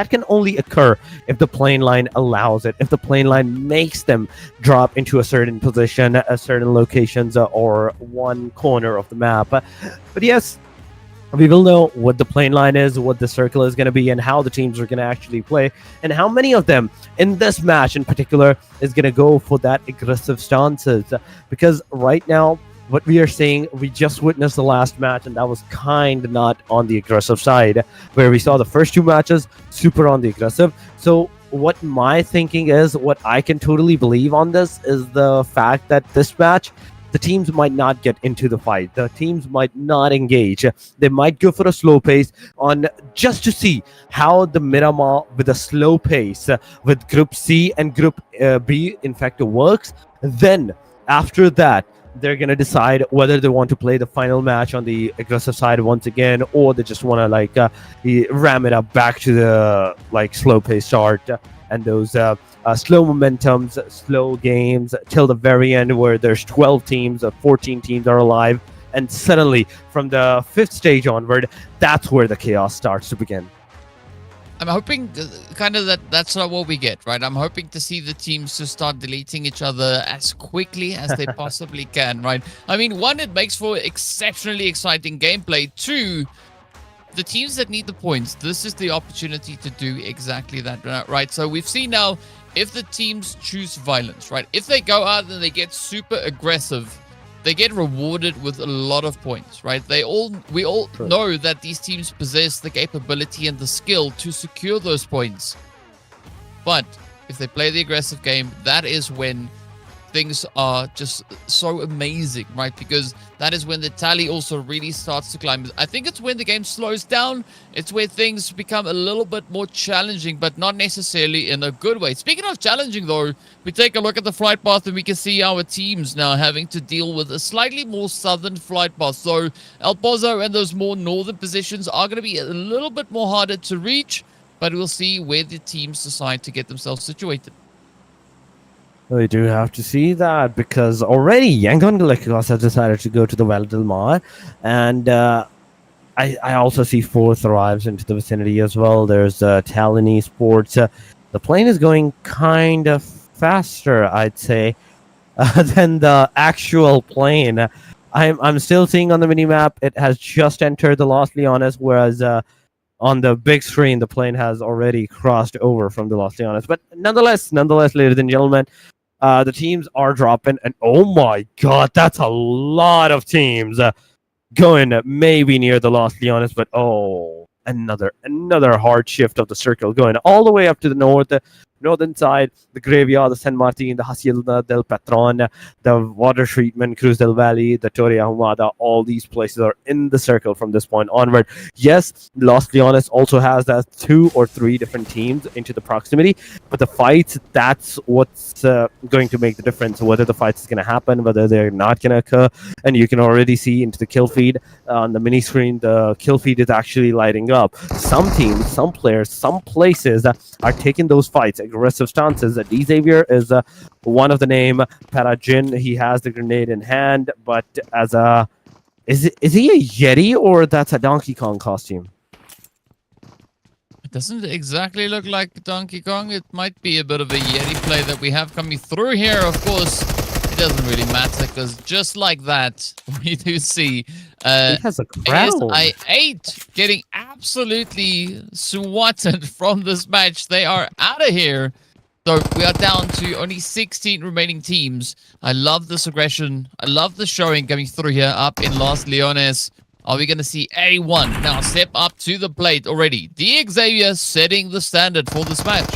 can only occur if the plane line allows it, if the plane line makes them drop into a certain position, a certain locations, or one corner of the map. But yes, we will know what the plane line is, what the circle is going to be, and how the teams are going to actually play, and how many of them in this match in particular is going to go for that aggressive stances. Because right now, what we are seeing, we just witnessed the last match, and that was kind of not on the aggressive side, where we saw the first 2 matches super on the aggressive. So what my thinking is, what I can totally believe on this, is the fact that this match, the teams might not get into the fight. The teams might not engage. They might go for a slow pace on just to see how the Miramar with a slow pace with Group C and Group B in fact works. Then after that, they're going to decide whether they want to play the final match on the aggressive side once again, or they just want to like ram it up back to the like slow pace start and those slow momentums, slow games till the very end, where there's 12 teams, 14 teams are alive, and suddenly from the 5th stage onward, that's where the chaos starts to begin. I'm hoping kind of that's not what we get, right? I'm hoping to see the teams just start deleting each other as quickly as they possibly can, right? I mean, 1, it makes for exceptionally exciting gameplay. 2, the teams that need the points, this is the opportunity to do exactly that, right? So we've seen now, if the teams choose violence, right? If they go out and they get super aggressive, they get rewarded with a lot of points, right? We all know that these teams possess the capability and the skill to secure those points. But if they play the aggressive game, that is when things are just so amazing, right? Because that is when the tally also really starts to climb. I think it's when the game slows down. It's where things become a little bit more challenging, but not necessarily in a good way. Speaking of challenging, though, we take a look at the flight path and we can see our teams now having to deal with a slightly more southern flight path. So El Pozo and those more northern positions are going to be a little bit more harder to reach, but we'll see where the teams decide to get themselves situated. We do have to see that, because already YANGON GALACTICOS has decided to go to the Val del Mar, and I also see 4th arrives into the vicinity as well. There's TALON ESPORTS. The plane is going kind of faster, I'd say, than the actual plane. I'm still seeing on the minimap it has just entered the Los Leones, whereas on the big screen the plane has already crossed over from the Los Leones. But nonetheless, ladies and gentlemen, the teams are dropping, and oh my god, that's a lot of teams going maybe near the Los Leones, but oh, another hard shift of the circle going all the way up to the north. Northern side, the Graveyard, the San Martin, the Hacienda del Patron, the Water Treatment, Cruz del Valle, the Torre Ahumada, all these places are in the circle from this point onward. Yes, Los Leones also has that 2 or 3 different teams into the proximity, but the fights, that's what's going to make the difference, whether the fights is going to happen, whether they're not going to occur. And you can already see into the kill feed on the mini screen, the kill feed is actually lighting up. Some teams, some players, some places are taking those fights, aggressive stances. DXAVIER is one of the name. Parajin, he has the grenade in hand, but as a... Is he a Yeti or that's a Donkey Kong costume? It doesn't exactly look like Donkey Kong. It might be a bit of a Yeti play that we have coming through here. Of course, it doesn't really matter because just like that, we do see He has a crown. ASI8 getting absolutely swatted from this match. They are out of here. So we are down to only 16 remaining teams. I love this aggression. I love the showing coming through here up in Los Leones. Are we going to see A1 now step up to the plate already? DXAVIER setting the standard for this match.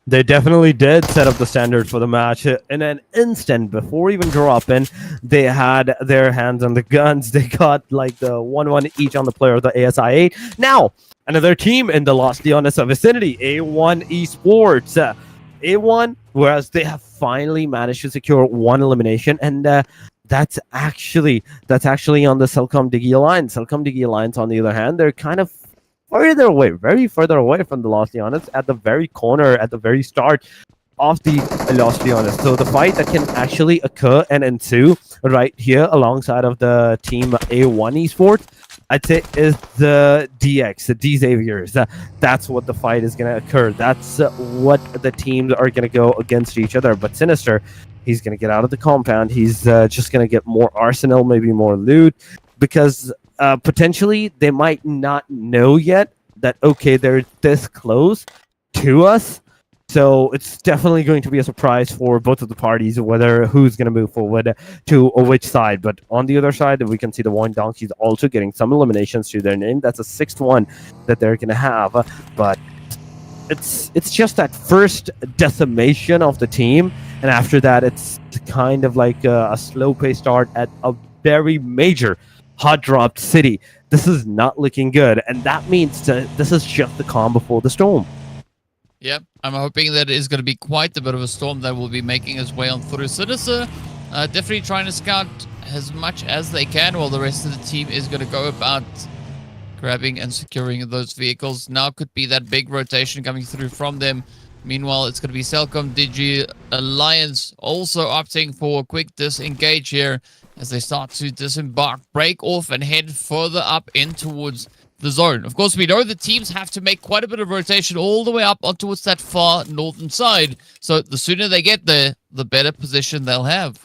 They definitely did set up the standard for the match. In an instant, before even dropping, they had their hands on the guns. They got like the 1-1 each on the player of the ASI8. Now, another team in the Los Leones vicinity, A1 Esports. A1, whereas they have finally managed to secure 1 elimination, and that's actually on the CELCOMDIGI Alliance. CELCOMDIGI Alliance, on the other hand, they're kind of further away, very further away from the Los Leones, at the very corner, at the very start of the Los Leones. So the fight that can actually occur and ensue right here alongside of the team A1 Esports, I'd say, is the DXAVIERs. That's what the fight is going to occur. That's what the teams are going to go against each other. But Sinister, he's going to get out of the compound. He's just going to get more arsenal, maybe more loot, because potentially they might not know yet that, okay, they're this close to us. So it's definitely going to be a surprise for both of the parties, whether who's going to move forward to which side. But on the other side, we can see the VOIN Donkeys also getting some eliminations to their name. That's a 6th one that they're going to have. But it's just that first decimation of the team. And after that, it's kind of like a slow-paced start at a very major hot-dropped city. This is not looking good. And that means this is just the calm before the storm. Yep, I'm hoping that it is going to be quite a bit of a storm that will be making its way on through. Sinister definitely trying to scout as much as they can, while the rest of the team is going to go about grabbing and securing those vehicles. Now could be that big rotation coming through from them. Meanwhile, it's going to be CELCOMDIGI Alliance also opting for a quick disengage here as they start to disembark, break off, and head further up in towards the zone. Of course, we know the teams have to make quite a bit of rotation all the way up on towards that far northern side. So the sooner they get there, the better position they'll have.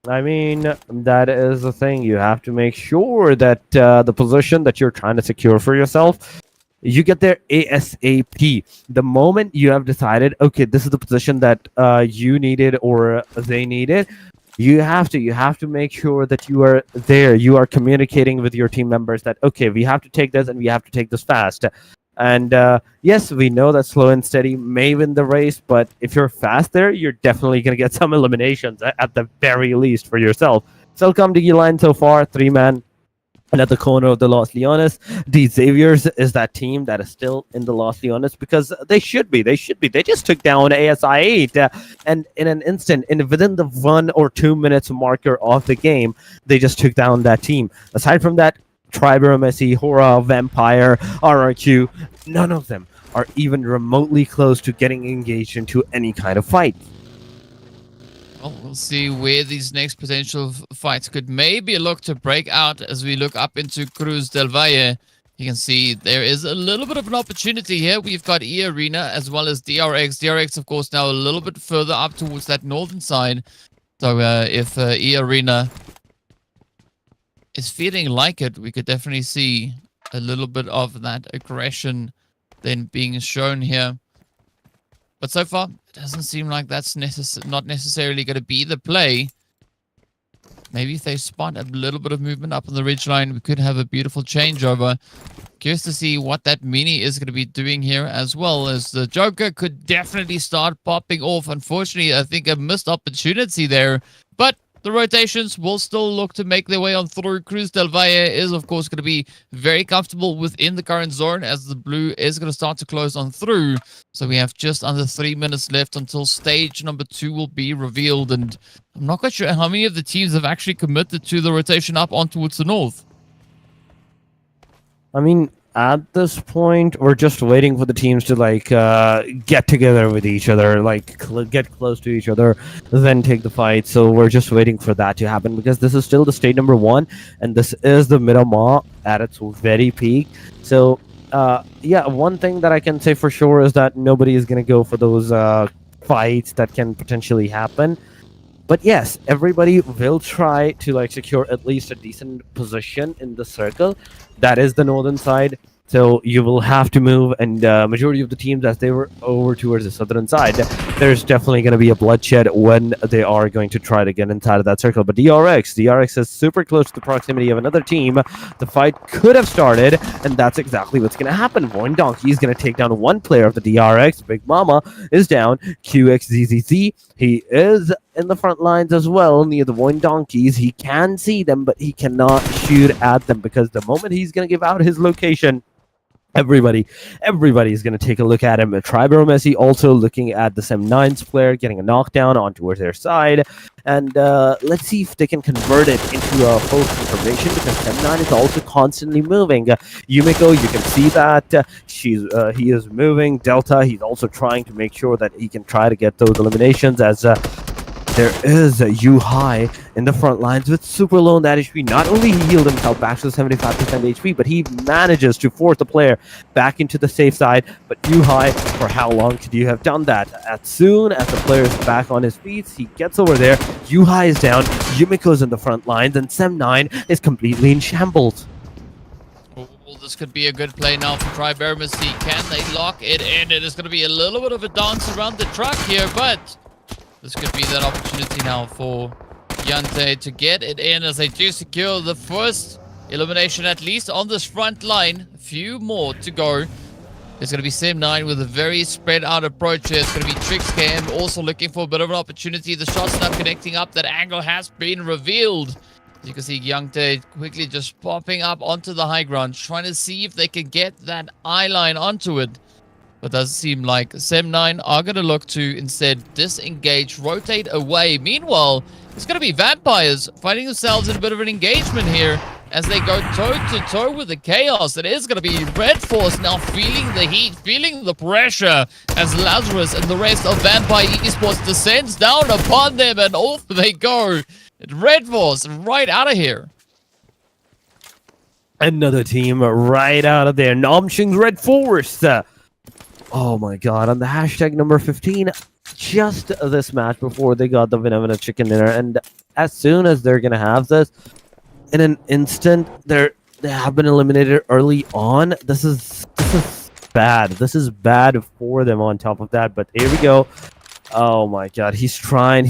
I mean, that is the thing. You have to make sure that the position that you're trying to secure for yourself, you get there ASAP. The moment you have decided, okay, this is the position that you needed or they needed, you have to make sure that you are there. You are communicating with your team members that, okay, we have to take this and we have to take this fast. And yes, we know that slow and steady may win the race, but if you're fast there, you're definitely going to get some eliminations at the very least for yourself. CELCOMDIGI line so far, 3-man. And at the corner of the Los Leones, DXAVIERs is that team that is still in the Los Leones because they should be. They just took down ASI8, and in an instant, within the 1 or 2 minutes marker of the game, they just took down that team. Aside from that, AEROMACY, HORAA, Vampire, RRQ, none of them are even remotely close to getting engaged into any kind of fight. Well, we'll see where these next potential fights could maybe look to break out as we look up into Cruz del Valle. You can see there is a little bit of an opportunity here. We've got EARENA as well as DRX. DRX, of course, now a little bit further up towards that northern side. So if EARENA is feeling like it, we could definitely see a little bit of that aggression then being shown here. But so far, it doesn't seem like that's not necessarily going to be the play. Maybe if they spot a little bit of movement up on the ridgeline, we could have a beautiful changeover. Curious to see what that Mini is going to be doing here, as well as the Joker could definitely start popping off. Unfortunately, I think a missed opportunity there, but the rotations will still look to make their way on through. Cruz del Valle is, of course, going to be very comfortable within the current zone as the blue is going to start to close on through. So we have just under 3 minutes left until stage number 2 will be revealed. And I'm not quite sure how many of the teams have actually committed to the rotation up on towards the north. I mean, at this point, we're just waiting for the teams to get together with each other, get close to each other, then take the fight. So we're just waiting for that to happen because this is still the stage number 1, and this is the Miramar at its very peak. So yeah, one thing that I can say for sure is that nobody is going to go for those fights that can potentially happen. But yes, everybody will try to secure at least a decent position in the circle. That is the northern side. So you will have to move, and majority of the teams, as they were over towards the southern side, there's definitely going to be a bloodshed when they are going to try to get inside of that circle. But DRX is super close to the proximity of another team. The fight could have started, and that's exactly what's going to happen. VOIN Donkey is going to take down one player of the DRX. Big Mama is down. QXZZZ, he is in the front lines as well near the VOIN Donkeys. He can see them, but he cannot shoot at them because the moment he's going to give out his location, everybody is going to take a look at him. AEROMACY also looking at the Sem9's player, getting a knockdown on towards their side. And let's see if they can convert it into a full confirmation because Sem9 is also constantly moving. Yumiko, you can see that he is moving. Delta, he's also trying to make sure that he can try to get those eliminations as there is Yu Hai in the front lines with super low on that HP. Not only he healed himself back to 75% HP, but he manages to force the player back into the safe side. But Yu Hai, for how long could you have done that? As soon as the player is back on his feet, he gets over there. Yu Hai is down. Yumiko's in the front lines, and Sem9 is completely in shambles. Oh, this could be a good play now for AEROMACY. Can they lock it in? It is going to be a little bit of a dance around the truck here, but this could be that opportunity now for Yante to get it in as they do secure the first elimination, at least on this front line. A few more to go. There's going to be Sem9 with a very spread out approach here. It's going to be TrixCam also looking for a bit of an opportunity. The shot's not connecting up. That angle has been revealed. As you can see, Yangte quickly just popping up onto the high ground, trying to see if they can get that eye line onto it. But does seem like Sem9 are going to look to instead disengage, rotate away. Meanwhile, it's going to be Vampires finding themselves in a bit of an engagement here as they go toe-to-toe with the chaos. It is going to be REDFORCE now feeling the heat, feeling the pressure as Lazarus and the rest of Vampire Esports descends down upon them, and off they go. REDFORCE right out of here. Another team right out of there. Namshing's REDFORCE. Oh my god, on the hashtag number 15, just this match before they got the Vinamina chicken dinner, and as soon as they're gonna have this, in an instant, they have been eliminated early on. This is bad. This is bad for them on top of that, but here we go. Oh my god, he's trying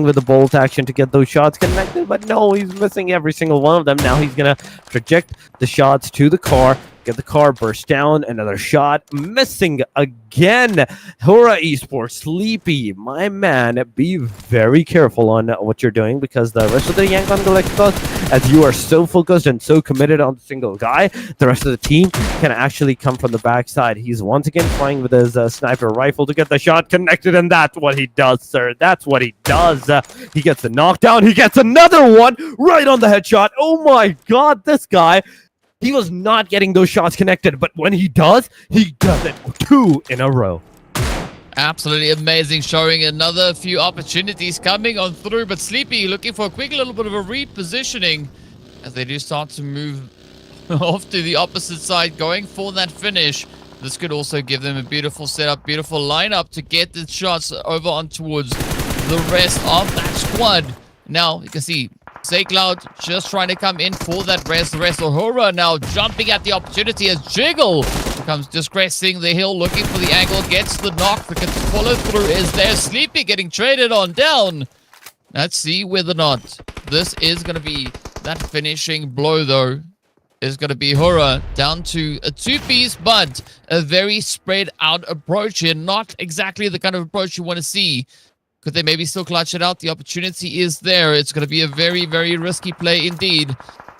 with the bolt action to get those shots connected, but no, he's missing every single one of them. Now he's gonna project the shots to the car, get the car burst down, another shot, missing again. HORAA Esports, Sleepy, my man, be very careful on what you're doing because the rest of the YANGON Galacticos, as you are so focused and so committed on the single guy, the rest of the team can actually come from the backside. He's once again trying with his sniper rifle to get the shot connected, and that's what he does, sir. That's what he does. He gets the knockdown. He gets another one right on the headshot. Oh my god, this guy. He was not getting those shots connected, but when he does it 2 in a row. Absolutely amazing, showing another few opportunities coming on through, but Sleepy looking for a quick little bit of a repositioning as they do start to move off to the opposite side, going for that finish. This could also give them a beautiful setup, beautiful lineup to get the shots over on towards the rest of that squad. Now, you can see Zaycloud just trying to come in for that rest. The rest of HORAA now jumping at the opportunity as Jiggle comes disgracing the hill, looking for the angle, gets the knock. The follow through is there. Sleepy getting traded on down. Let's see whether or not this is going to be that finishing blow, though. is going to be HORAA down to a 2-piece, but a very spread out approach here. Not exactly the kind of approach you want to see. Could they maybe still clutch it out? The opportunity is there. It's going to be a very, very risky play indeed.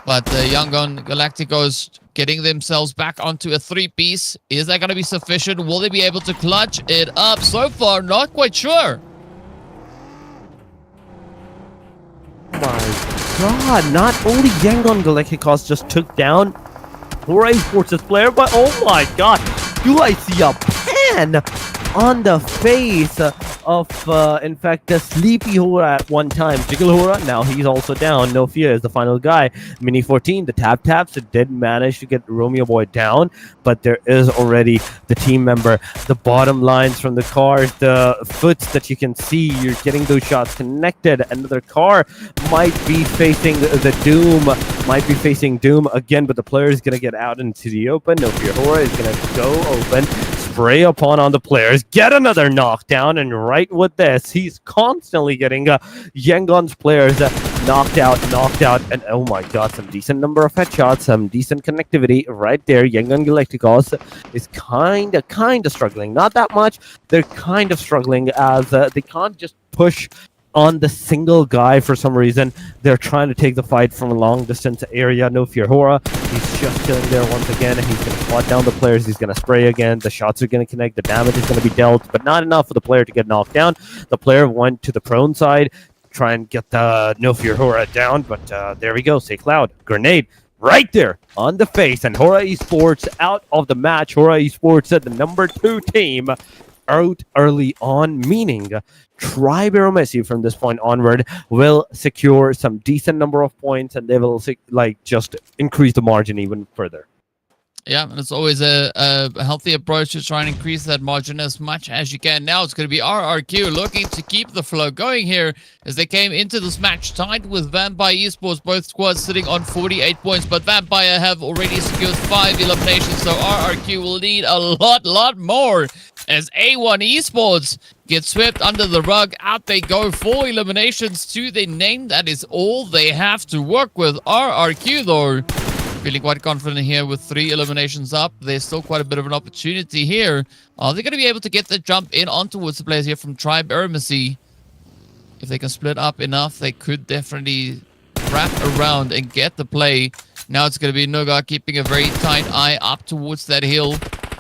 But YANGON Galacticos getting themselves back onto a 3-piece. Is that going to be sufficient? Will they be able to clutch it up? So far, not quite sure. My God, not only YANGON Galacticos just took down HORAA Esports' player, but oh my God, do I see a pan on the face of, in fact, the sleepy HORAA at one time. Jiggle HORAA, now he's also down. No fear is the final guy. Mini 14, the taps, it did manage to get Romeo Boy down, but there is already the team member. The bottom lines from the cars, the foots that you can see, you're getting those shots connected. Another car might be facing the Doom, might be facing Doom again, but the player is going to get out into the open. No fear, HORAA is going to go open, spray upon on the players, get another knockdown, and right with this, he's constantly getting YANGON's players knocked out, and oh my God, some decent number of headshots, some decent connectivity right there. YANGON Galacticos is kind of struggling, not that much. They're kind of struggling as they can't just push on the single guy for some reason. They're trying to take the fight from a long distance area. No fear, HORAA, he's just chilling there once again, and he's going to squat down the players. He's going to spray again. The shots are going to connect. The damage is going to be dealt, but not enough for the player to get knocked down. The player went to the prone side, try and get the No Fear HORAA down, but there we go. Say Cloud, grenade right there on the face, and HORAA Esports out of the match. HORAA Esports, the number 2 team, out early on, meaning AEROMACY from this point onward will secure some decent number of points, and they will just increase the margin even further. Yeah, and it's always a healthy approach to try and increase that margin as much as you can. Now it's going to be RRQ looking to keep the flow going here as they came into this match tied with Vampire Esports, both squads sitting on 48 points, but Vampire have already secured 5 eliminations, so RRQ will need a lot more as A1 Esports get swept under the rug. Out they go, 4 eliminations to their name. That is all they have to work with. RRQ though, feeling quite confident here with 3 eliminations up. There's still quite a bit of an opportunity here. Are they going to be able to get the jump in on towards the players here from AEROMACY? If they can split up enough, they could definitely wrap around and get the play. Now it's going to be Nuga keeping a very tight eye up towards that hill,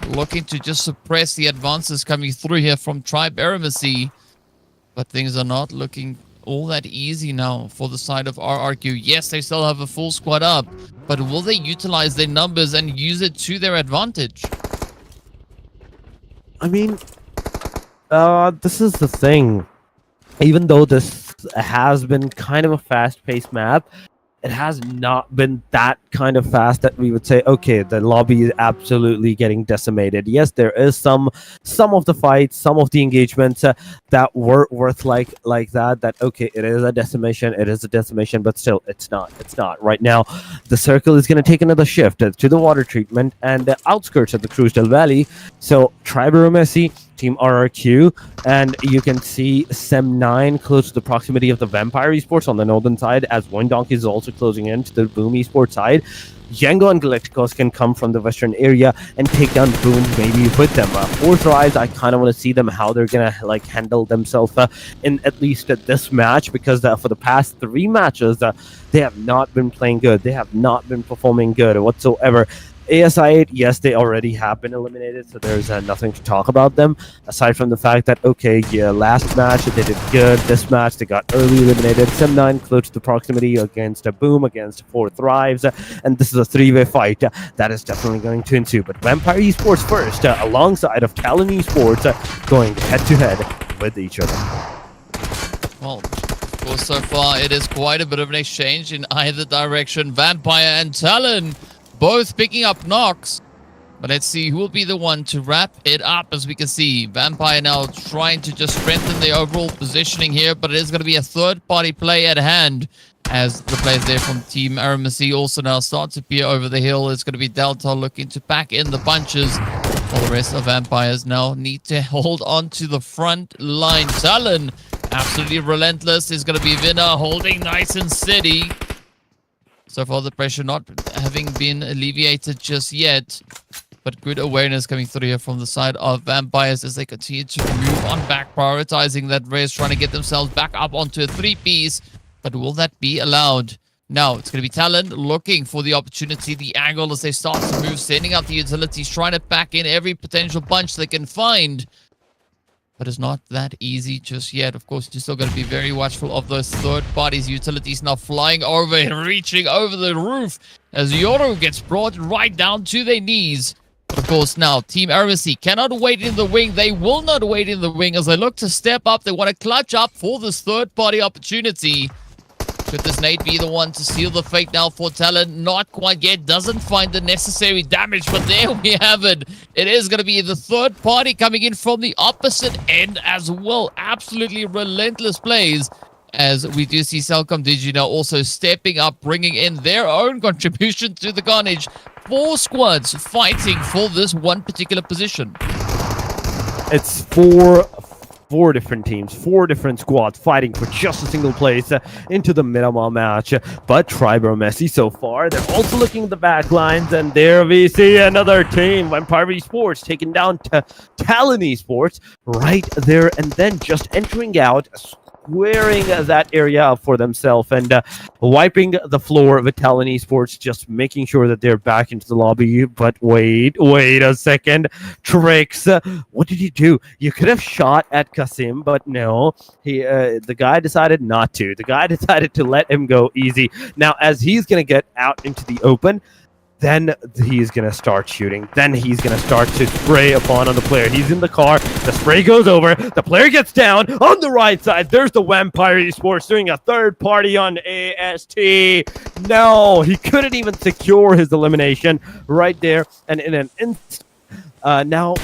looking to just suppress the advances coming through here from AEROMACY. But things are not looking all that easy now for the side of RRQ. Yes, they still have a full squad up, but will they utilize their numbers and use it to their advantage? I mean, this is the thing. Even though this has been kind of a fast-paced map, it has not been that kind of fast that we would say, okay, the lobby is absolutely getting decimated. Yes, there is some of the fights, some of the engagements that were worth like that, okay, it is a decimation, but still, it's not. Right now, the circle is going to take another shift to the water treatment and the outskirts of the Cruz-del Valley. So, AEROMACY, Team RRQ, and you can see Sem9 close to the proximity of the Vampire Esports on the northern side, as VOIN Donkey is also closing in to the Boom Esports side. YANGON Galacticos can come from the western area and take down Boom maybe with them. Fourth Rise, I kind of want to see them how they're gonna handle themselves in at least this match, because for the past 3 matches they have not been playing good. They have not been performing good whatsoever. ASI8, yes, they already have been eliminated, so there's nothing to talk about them, aside from the fact that, okay, yeah, last match they did good, this match they got early eliminated. Sem9 close to the proximity against a Boom, against 4 Thrives, and this is a 3-way fight that is definitely going to ensue. But Vampire Esports first, alongside of TALON Esports, going head-to-head with each other. Well, of course, so far it is quite a bit of an exchange in either direction. Vampire and TALON both picking up knocks, but let's see who will be the one to wrap it up. As we can see, Vampire now trying to just strengthen the overall positioning here, but it is going to be a third-party play at hand as the players there from Team AEROMACY also now start to peer over the hill. It's going to be Delta looking to pack in the punches, while the rest of Vampires now need to hold on to the front line. TALON, absolutely relentless, is going to be Vinna holding nice and steady. So far, the pressure not having been alleviated just yet. But good awareness coming through here from the side of Vampires as they continue to move on back, prioritizing that race, trying to get themselves back up onto a 3-piece. But will that be allowed? Now, it's going to be Talon looking for the opportunity, the angle as they start to move, sending out the utilities, trying to pack in every potential bunch they can find. But it's not that easy just yet. Of course, you're still going to be very watchful of those third parties. Utilities now flying over and reaching over the roof as Yoru gets brought right down to their knees. Of course, now, Team AEROMACY cannot wait in the wing. They will not wait in the wing as they look to step up. They want to clutch up for this third-party opportunity. Could this nade be the one to seal the fate now for Talon? Not quite yet. Doesn't find the necessary damage, but there we have it. It is going to be the third party coming in from the opposite end as well. Absolutely relentless plays. As we do see CELCOMDIGI now also stepping up, bringing in their own contribution to the carnage. 4 squads fighting for this one particular position. It's four different teams, 4 different squads fighting for just a single place into the minimal match. But AEROMACY so far, they're also looking at the back lines, and there we see another team, Vampire Esports, taking down Talon Esports right there, and then just entering out, squaring that area up for themselves and wiping the floor with Talon Esports, just making sure that they're back into the lobby. But wait a second. Tricks, what did you do? You could have shot at Kasim, but no, the guy decided not to. The guy decided to let him go easy. Now, as he's going to get out into the open, then he's going to start shooting. Then he's going to start to spray upon on the player. He's in the car. The spray goes over. The player gets down on the right side. There's the Vampire Esports doing a third party on AST. No, he couldn't even secure his elimination right there. And in an instant, now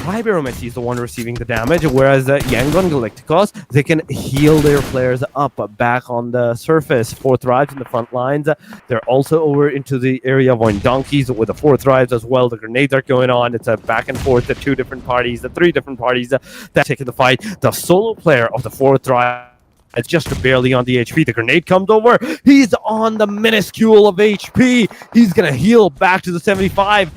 AEROMACY is the one receiving the damage, whereas YANGON, GALACTICOS, they can heal their players up back on the surface. 4th Thrives in the front lines. They're also over into the area of VOIN donkeys with the 4th Thrives as well. The grenades are going on. It's a back and forth, the 2 different parties, the 3 different parties that taking the fight. The solo player of the 4th Thrive, it's just barely on the HP. The grenade comes over. He's on the minuscule of HP. He's going to heal back to the 75.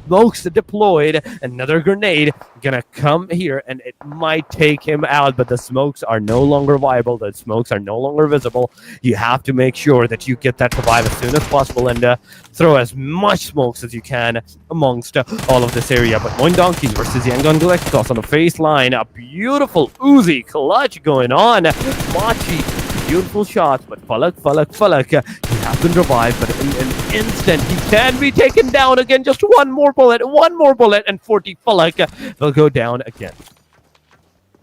Smokes deployed. Another grenade gonna come here, and it might take him out, but the smokes are no longer viable. The smokes are no longer visible. You have to make sure that you get that revive as soon as possible and throw as much smokes as you can amongst all of this area. But VOIN donkeys versus YANGON GALACTICOS on the face line. A beautiful Uzi clutch going on. Machi, beautiful shots, but Falak, he has been revived, but in an instant, he can be taken down again. Just one more bullet, and 40 Falak will go down again.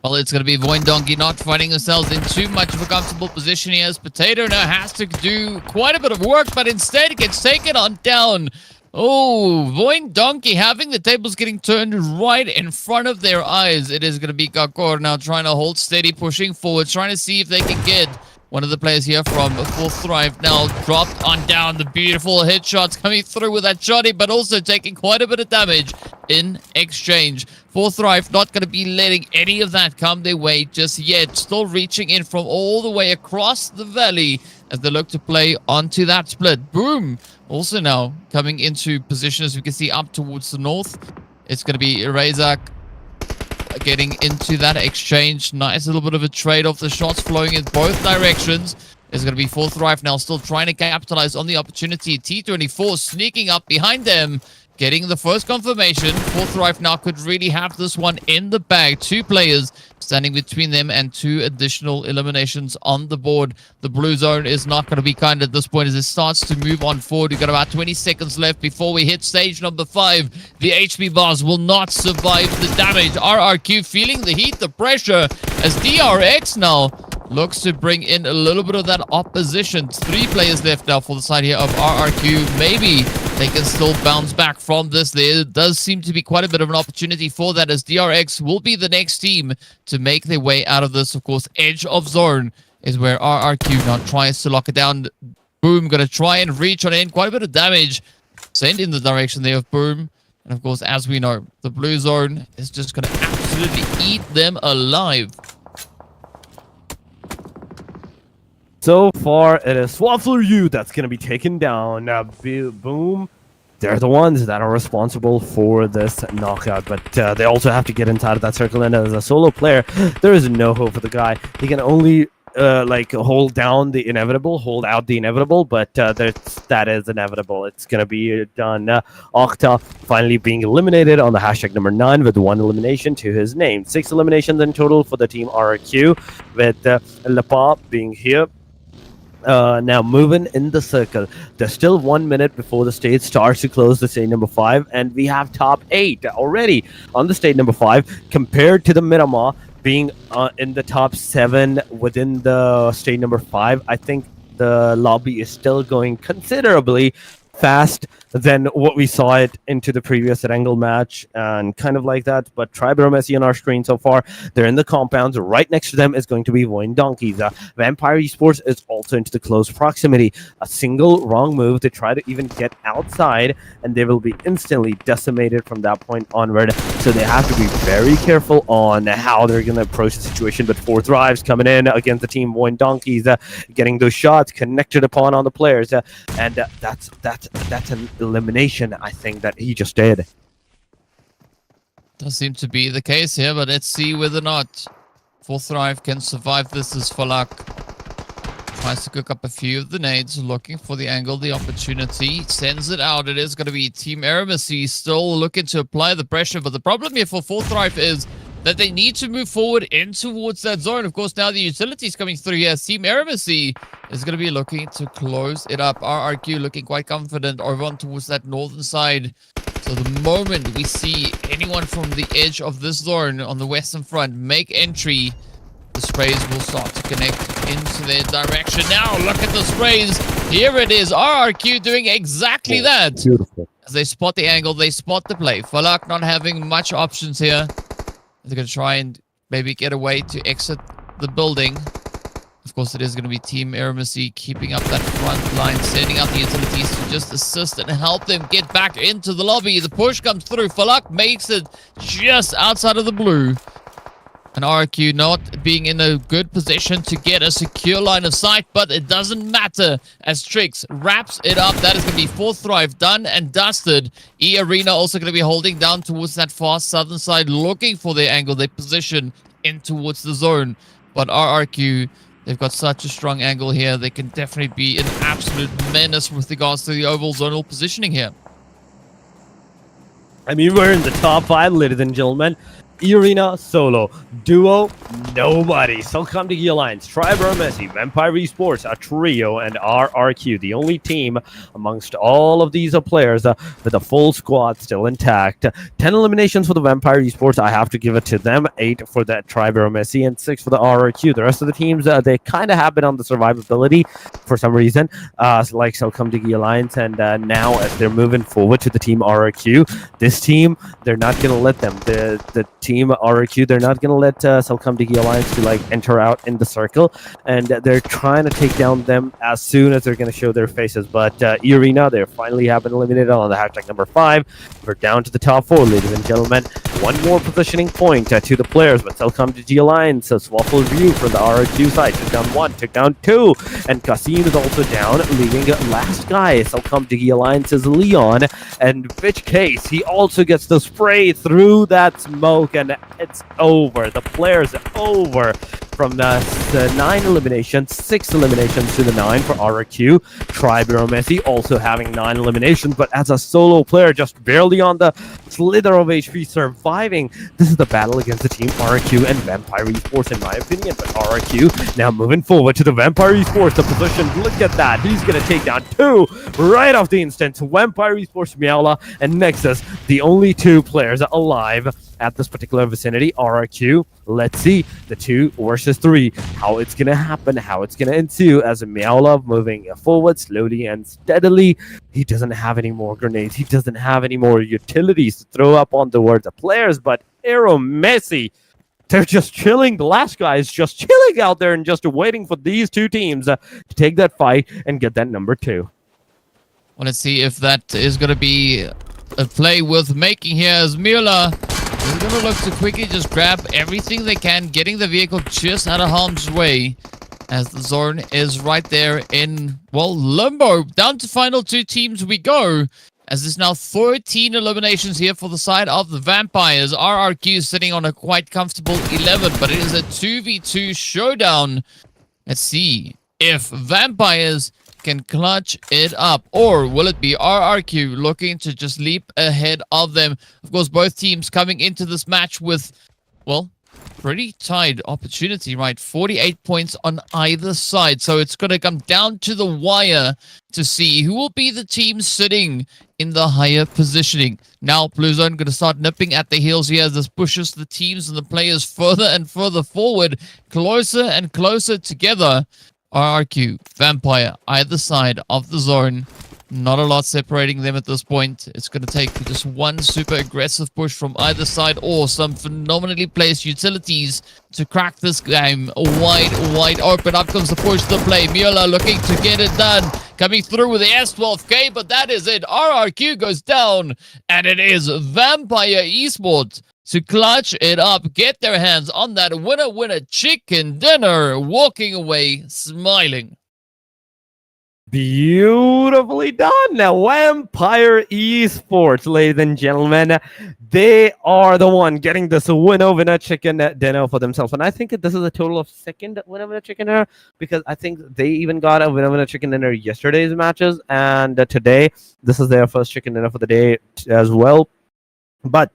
Well, it's going to be VOIN Donkey not finding themselves in too much of a comfortable position here, as Potato now has to do quite a bit of work, but instead gets taken on down. Oh, VOIN Donkey having the tables getting turned right in front of their eyes. It is going to be Kakor now trying to hold steady, pushing forward, trying to see if they can get one of the players here from 4th Thrive now dropped on down. The beautiful headshots coming through with that shotty, but also taking quite a bit of damage in exchange. 4th Thrive not going to be letting any of that come their way just yet. Still reaching in from all the way across the valley as they look to play onto that split. Boom! Also now coming into position, as we can see, up towards the north. It's going to be Razak getting into that exchange. Nice little bit of a trade-off. The shots flowing in both directions. There's going to be 4th Thrive now still trying to capitalize on the opportunity. T24 sneaking up behind them, getting the first confirmation. 4th Thrive now could really have this one in the bag. 2 players standing between them and 2 additional eliminations on the board. The blue zone is not going to be kind at this point as it starts to move on forward. We've got about 20 seconds left before we hit stage number 5. The HP bars will not survive the damage. RRQ feeling the heat, the pressure, as DRX now looks to bring in a little bit of that opposition. 3 players left now for the side here of RRQ. Maybe they can still bounce back from this. There does seem to be quite a bit of an opportunity for that, as DRX will be the next team to make their way out of this. Of course, edge of zone is where RRQ now tries to lock it down. Boom, going to try and reach on in. Quite a bit of damage sent in the direction there of Boom. And of course, as we know, the blue zone is just going to absolutely eat them alive. so far, it is Swaffler that's going to be taken down. Boom. They're the ones that are responsible for this knockout, but they also have to get inside of that circle, and as a solo player, there is no hope for the guy. He can only hold out the inevitable, but that is inevitable. It's gonna be done. Octa finally being eliminated on the hashtag number 9 with 1 elimination to his name. 6 eliminations in total for the team RRQ, with Lapa being here. Now moving in the circle. There's still 1 minute before the stage starts to close the stage number 5, and we have top 8 already on the stage number 5 compared to the Miramar being in the top 7 within the stage number 5. I think the lobby is still going considerably fast than what we saw it into the previous Wrangle match and kind of like that. But try AEROMACY on our screen so far. They're in the compounds. Right next to them is going to be VOIN Donkeys. Vampire Esports is also into the close proximity. A single wrong move to try to even get outside, and they will be instantly decimated from that point onward. So they have to be very careful on how they're going to approach the situation. But 4 Thrives coming in against the team VOIN Donkeys, getting those shots connected upon on the players, and that's an elimination, I think, that he just did. Does seem to be the case here, but let's see whether or not 4 Thrive can survive this as Falak tries to cook up a few of the nades, looking for the angle, the opportunity, sends it out. It is going to be Team AEROMACY still looking to apply the pressure, but the problem here for 4 Thrive is that they need to move forward in towards that zone. Of course, now the utilities coming through here. Team AEROMACY is going to be looking to close it up. RRQ looking quite confident over on towards that northern side. So the moment we see anyone from the edge of this zone on the western front make entry, the sprays will start to connect into their direction. Now, look at the sprays. Here it is. RRQ doing exactly that. Beautiful. As they spot the angle, they spot the play. Falak not having much options here. They're going to try and maybe get away to exit the building. Of course, it is going to be Team AEROMACY keeping up that front line, sending out the utilities to just assist and help them get back into the lobby. The push comes through. Falak makes it just outside of the blue. And RQ not being in a good position to get a secure line of sight, but it doesn't matter as Trix wraps it up. That is going to be 4 Thrive done and dusted. EARENA also going to be holding down towards that far southern side, looking for their angle, their position in towards the zone. But RRQ, they've got such a strong angle here. They can definitely be an absolute menace with regards to the overall zonal positioning here. I mean, we're in the top 5, ladies and gentlemen. EARENA, solo, duo, nobody. CELCOMDIGI Alliance, try AEROMACY, Vampire Esports, a trio, and RRQ, the only team amongst all of these players with a full squad still intact. 10 eliminations for the Vampire Esports. I have to give it to them. 8 for that try AEROMACY, and 6 for the RRQ. The rest of the teams, they kind of have been on the survivability for some reason, like CELCOMDIGI Alliance, and now as they're moving forward to the team RRQ, this team, they're not going to let them. The team RRQ, they're not going to let CELCOMDIGI Alliance to like enter out in the circle, and they're trying to take down them as soon as they're going to show their faces. But EARENA, they finally have been eliminated on the hashtag number 5. We're down to the top 4, ladies and gentlemen. One more positioning point to the players, but CELCOMDIGI Alliance, a Swaffle view from the RRQ side. Took down 1, took down 2, and Kasim is also down, leaving last guy. CELCOMDIGI Alliance's Leon, and which case he also gets the spray through that smoke, and it's over. The players are over from the 9 eliminations, 6 eliminations to the 9 for RRQ. Try AEROMACY also having 9 eliminations, but as a solo player, just barely on the slither of HP surviving. This is the battle against the team RRQ and Vampire Esports, in my opinion. But RRQ now moving forward to the Vampire Esports, the position. Look at that. He's going to take down 2 right off the instant. Vampire Esports, Miaula, and Nexus, the only 2 players alive at this particular vicinity. RRQ, let's see the 2 versus 3, how it's gonna happen, how it's gonna ensue as Miaula moving forward slowly and steadily. He doesn't have any more grenades, he doesn't have any more utilities to throw up on towards the players, but AEROMACY, they're just chilling. The last guy is just chilling out there and just waiting for these 2 teams to take that fight and get that number 2. Want to see if that is going to be a play worth making here, as Miaula is going to look to quickly just grab everything they can, getting the vehicle just out of harm's way. as the zone is right there in, well, limbo. Down to final 2 teams we go, as there's now 13 eliminations here for the side of the Vampires. RRQ sitting on a quite comfortable 11, but it is a 2v2 showdown. Let's see if Vampires can clutch it up, or will it be RRQ looking to just leap ahead of them? Of course, both teams coming into this match with, well, pretty tied opportunity, right? 48 points on either side. So it's going to come down to the wire to see who will be the team sitting in the higher positioning. Now, Blue Zone going to start nipping at the heels here as this pushes the teams and the players further and further forward, closer and closer together. RRQ, Vampire, either side of the zone. Not a lot separating them at this point. It's going to take just one super aggressive push from either side, or some phenomenally placed utilities to crack this game wide open. Up comes the push, the play. Miola looking to get it done. Coming through with the S12K, but that is it. RRQ goes down, and it is Vampire Esports to clutch it up, get their hands on that winner chicken dinner, walking away smiling. Beautifully done. Now, Vampire Esports, ladies and gentlemen, they are the one getting this winner chicken dinner for themselves. And I think this is a total of second winner chicken dinner, because I think they even got a winner chicken dinner yesterday's matches, and today this is their first chicken dinner for the day as well. But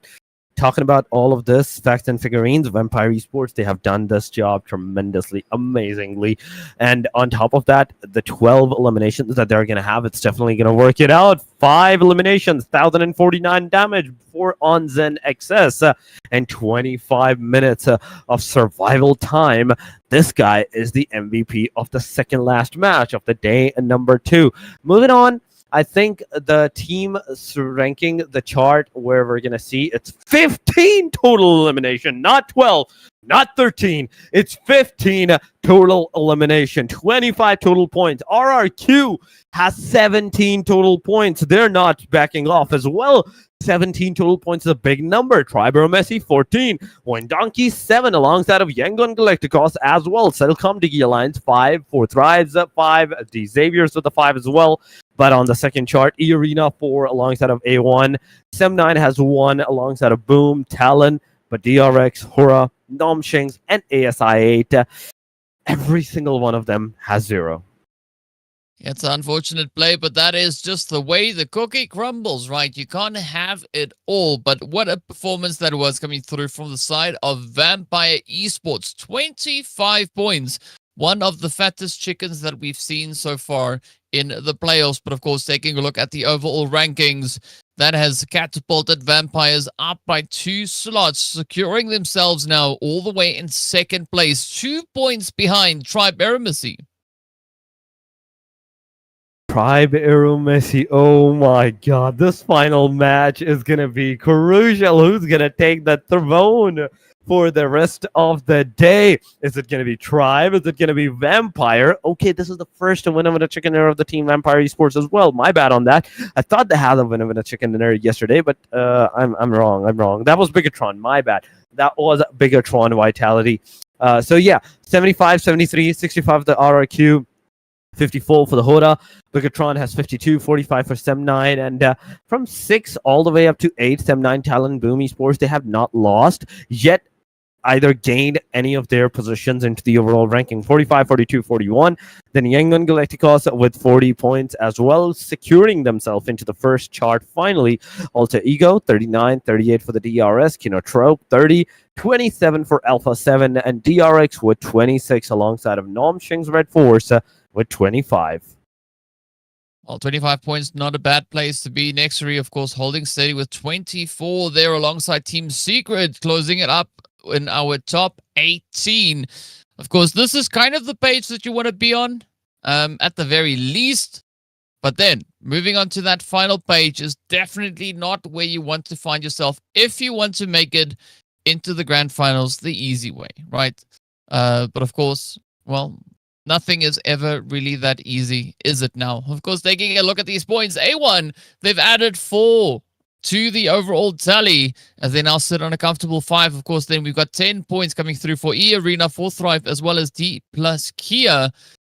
talking about all of this, facts and figurines, Vampire Esports, they have done this job tremendously, amazingly. And on top of that, the 12 eliminations that they're going to have, it's definitely going to work it out. 5 eliminations, 1,049 damage, 4 on Zen XS, and 25 minutes of survival time. This guy is the MVP of the second last match of the day, number 2. Moving on, I think the team ranking the chart where we're going to see it's 15 total elimination, not 12, not 13. It's 15 total elimination, 25 total points. RRQ has 17 total points. They're not backing off as well. 17 total points is a big number. AEROMACY 14. One Donkey 7 alongside of YANGON Galacticos as well. CELCOMDIGI Alliance 5. 4 Thrives 5. DXAVIER with a 5 as well. But on the second chart, EARENA 4 alongside of A1. Sem9 has 1 alongside of Boom, TALON, but DRX, HORAA, Nomshings, and ASI8. Every single one of them has 0. It's an unfortunate play, but that is just the way the cookie crumbles, right? You can't have it all. But what a performance that was coming through from the side of Vampire Esports. 25 points. One of the fattest chickens that we've seen so far in the playoffs. But of course, taking a look at the overall rankings, that has catapulted Vampires up by 2 slots, securing themselves now all the way in second place, 2 points behind AEROMACY. AEROMACY, oh my god, this final match is going to be crucial. Who's going to take the throne for the rest of the day? Is it going to be Tribe? Is it going to be Vampire? Okay, this is the first winner with a chicken dinner of the team Vampire Esports as well. My bad on that. I thought they had a winner with a chicken dinner yesterday, but I'm wrong. That was BIGETRON. My bad. That was BIGETRON Vitality. So yeah, 75, 73, 65 the RRQ. 54 for the HORAA. BIGETRON has 52, 45 for Sem9, and from 6 all the way up to 8, Sem9, TALON, Boom Esports, they have not lost, yet either gained any of their positions into the overall ranking. 45, 42, 41. Then YANGON Galacticos with 40 points as well, securing themselves into the first chart finally. Alter Ego, 39, 38 for the DRS, KINOTROPE, 30, 27 for Alpha 7, and DRX with 26 alongside of Nomshing's REDFORCE with 25. Well, 25 points, not a bad place to be. NEXORY, of course, holding steady with 24 there alongside Team Secret, closing it up in our top 18. Of course, this is kind of the page that you want to be on, at the very least. But then, moving on to that final page is definitely not where you want to find yourself if you want to make it into the grand finals the easy way, right? But of course, well, nothing is ever really that easy, is it now? Of course, taking a look at these points, A1, they've added 4 to the overall tally, as they now sit on a comfortable 5. Of course, then we've got 10 points coming through for EARENA, for Thrive, as well as DPLUS Kia,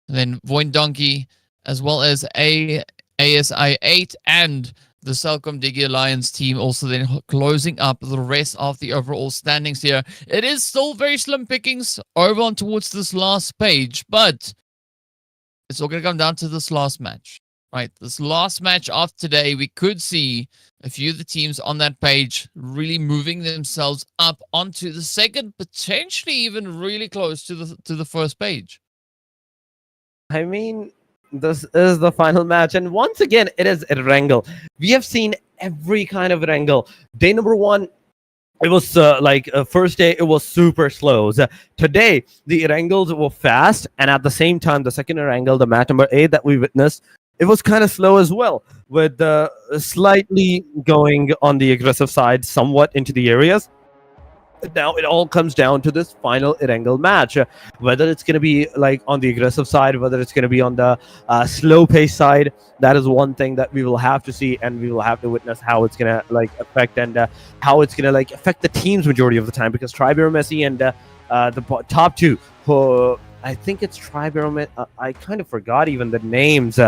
and then VOIN Donkey, as well as ASI 8 and the CELCOMDIGI Alliance team also then closing up the rest of the overall standings here. It is still very slim pickings over on towards this last page, but it's all going to come down to this last match, right? This last match of today, we could see a few of the teams on that page really moving themselves up onto the second, potentially even really close to the first page. I mean, this is the final match, and once again, it is a wrangle. We have seen every kind of wrangle. Day number 1, it was first day, it was super slow. Today, the wrangles were fast, and at the same time, the second wrangle, the match number 8 that we witnessed, it was kind of slow as well, with slightly going on the aggressive side, somewhat into the areas. Now it all comes down to this final wrangle match, whether it's going to be like on the aggressive side, whether it's going to be on the slow pace side. That is one thing that we will have to see, and we will have to witness how it's going to like affect, and how it's going to like affect the teams majority of the time, because AEROMACY and the top 2, who I think it's AEROMACY, I kind of forgot even the names.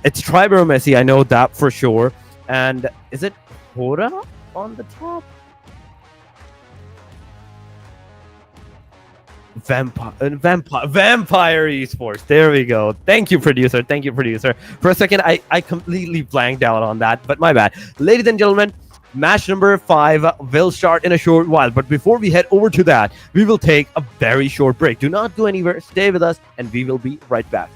It's AEROMACY, I know that for sure. And is it HORAA on the top? Vampire Esports. There we go. Thank you, producer. Thank you, producer. For a second, I completely blanked out on that, but my bad. Ladies and gentlemen, match number 5 will start in a short while. But before we head over to that, we will take a very short break. Do not go anywhere. Stay with us, and we will be right back.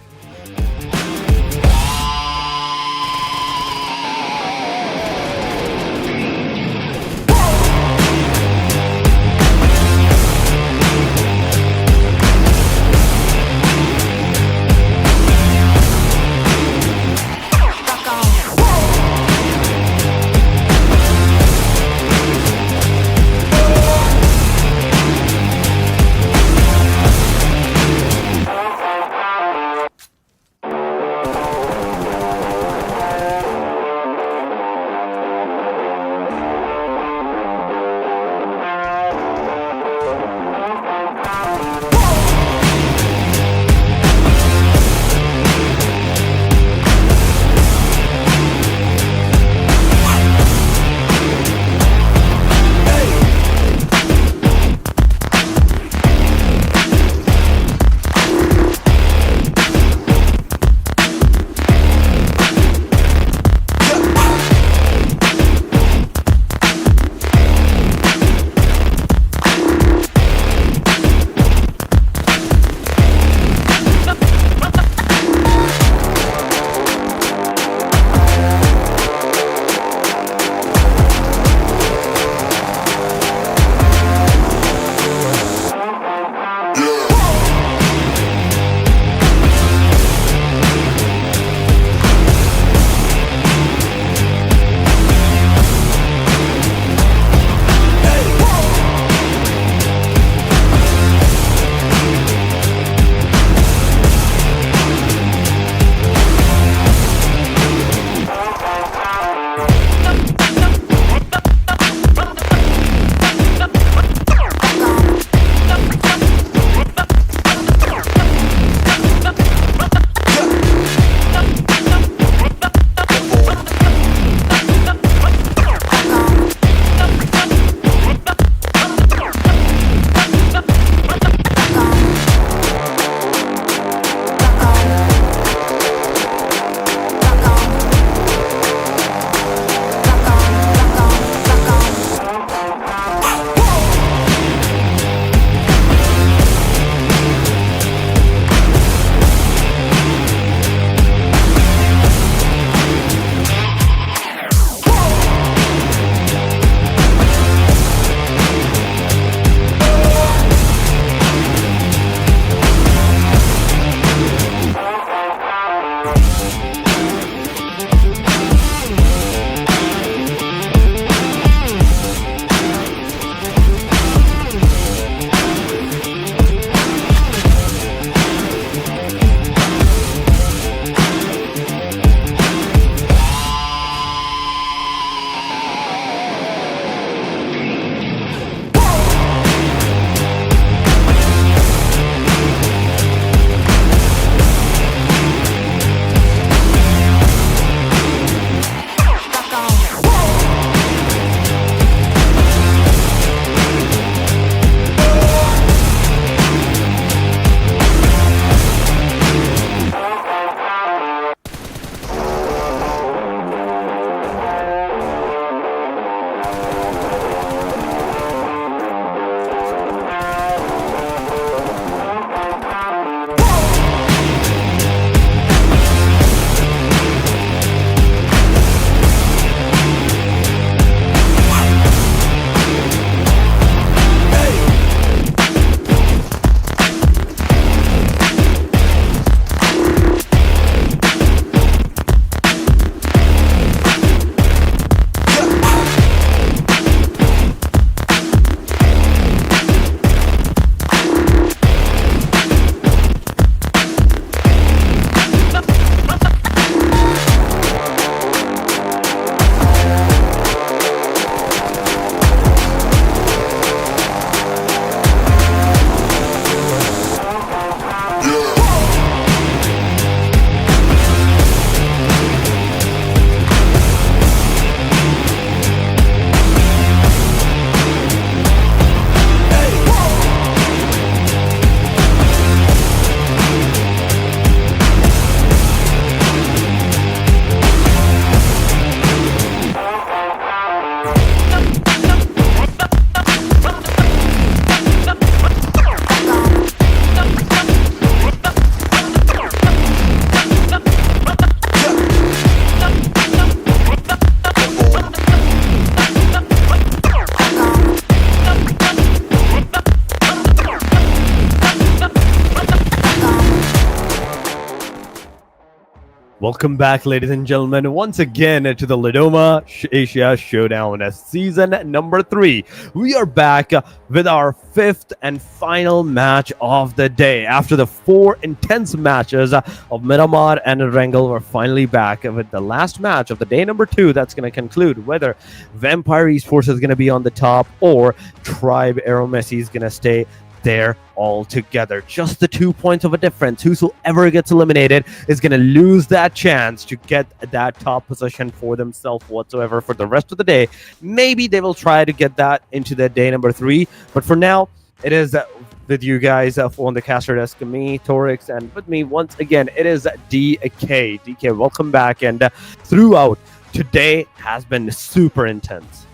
Welcome back, ladies and gentlemen, once again to the Lidoma Asia Showdown season number 3. We are back with our 5th and final match of the day. After the 4 intense matches of Miramar and Erangel, we're finally back with the last match of the day number 2 that's going to conclude whether Vampire Esports is going to be on the top or Tribe AEROMACY is going to stay there all together. Just the 2 points of a difference. Whosoever gets eliminated is going to lose that chance to get that top position for themselves whatsoever for the rest of the day. Maybe they will try to get that into the day number 3, but for now it is with you guys on the caster desk, me, Torix, and with me once again it is DK. DK, welcome back. And throughout today has been super intense.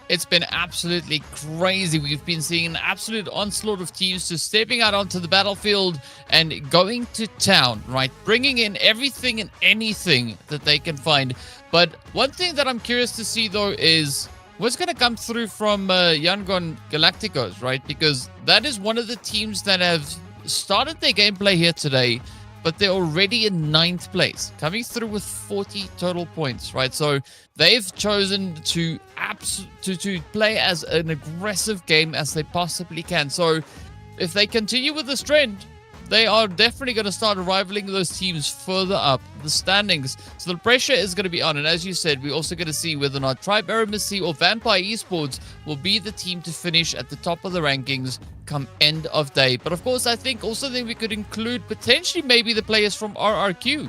It's been absolutely crazy. We've been seeing an absolute onslaught of teams just stepping out onto the battlefield and going to town, right? Bringing in everything and anything that they can find. But one thing that I'm curious to see, though, is what's going to come through from YANGON Galacticos, right? Because that is one of the teams that have started their gameplay here today, but they're already in 9th place, coming through with 40 total points, right? So they've chosen to play as an aggressive game as they possibly can. So if they continue with this trend, they are definitely going to start rivaling those teams further up the standings. So the pressure is going to be on. And as you said, we're also going to see whether or not Tribe AEROMACY or Vampire Esports will be the team to finish at the top of the rankings come end of day. But of course, I think also then we could include potentially maybe the players from RRQ.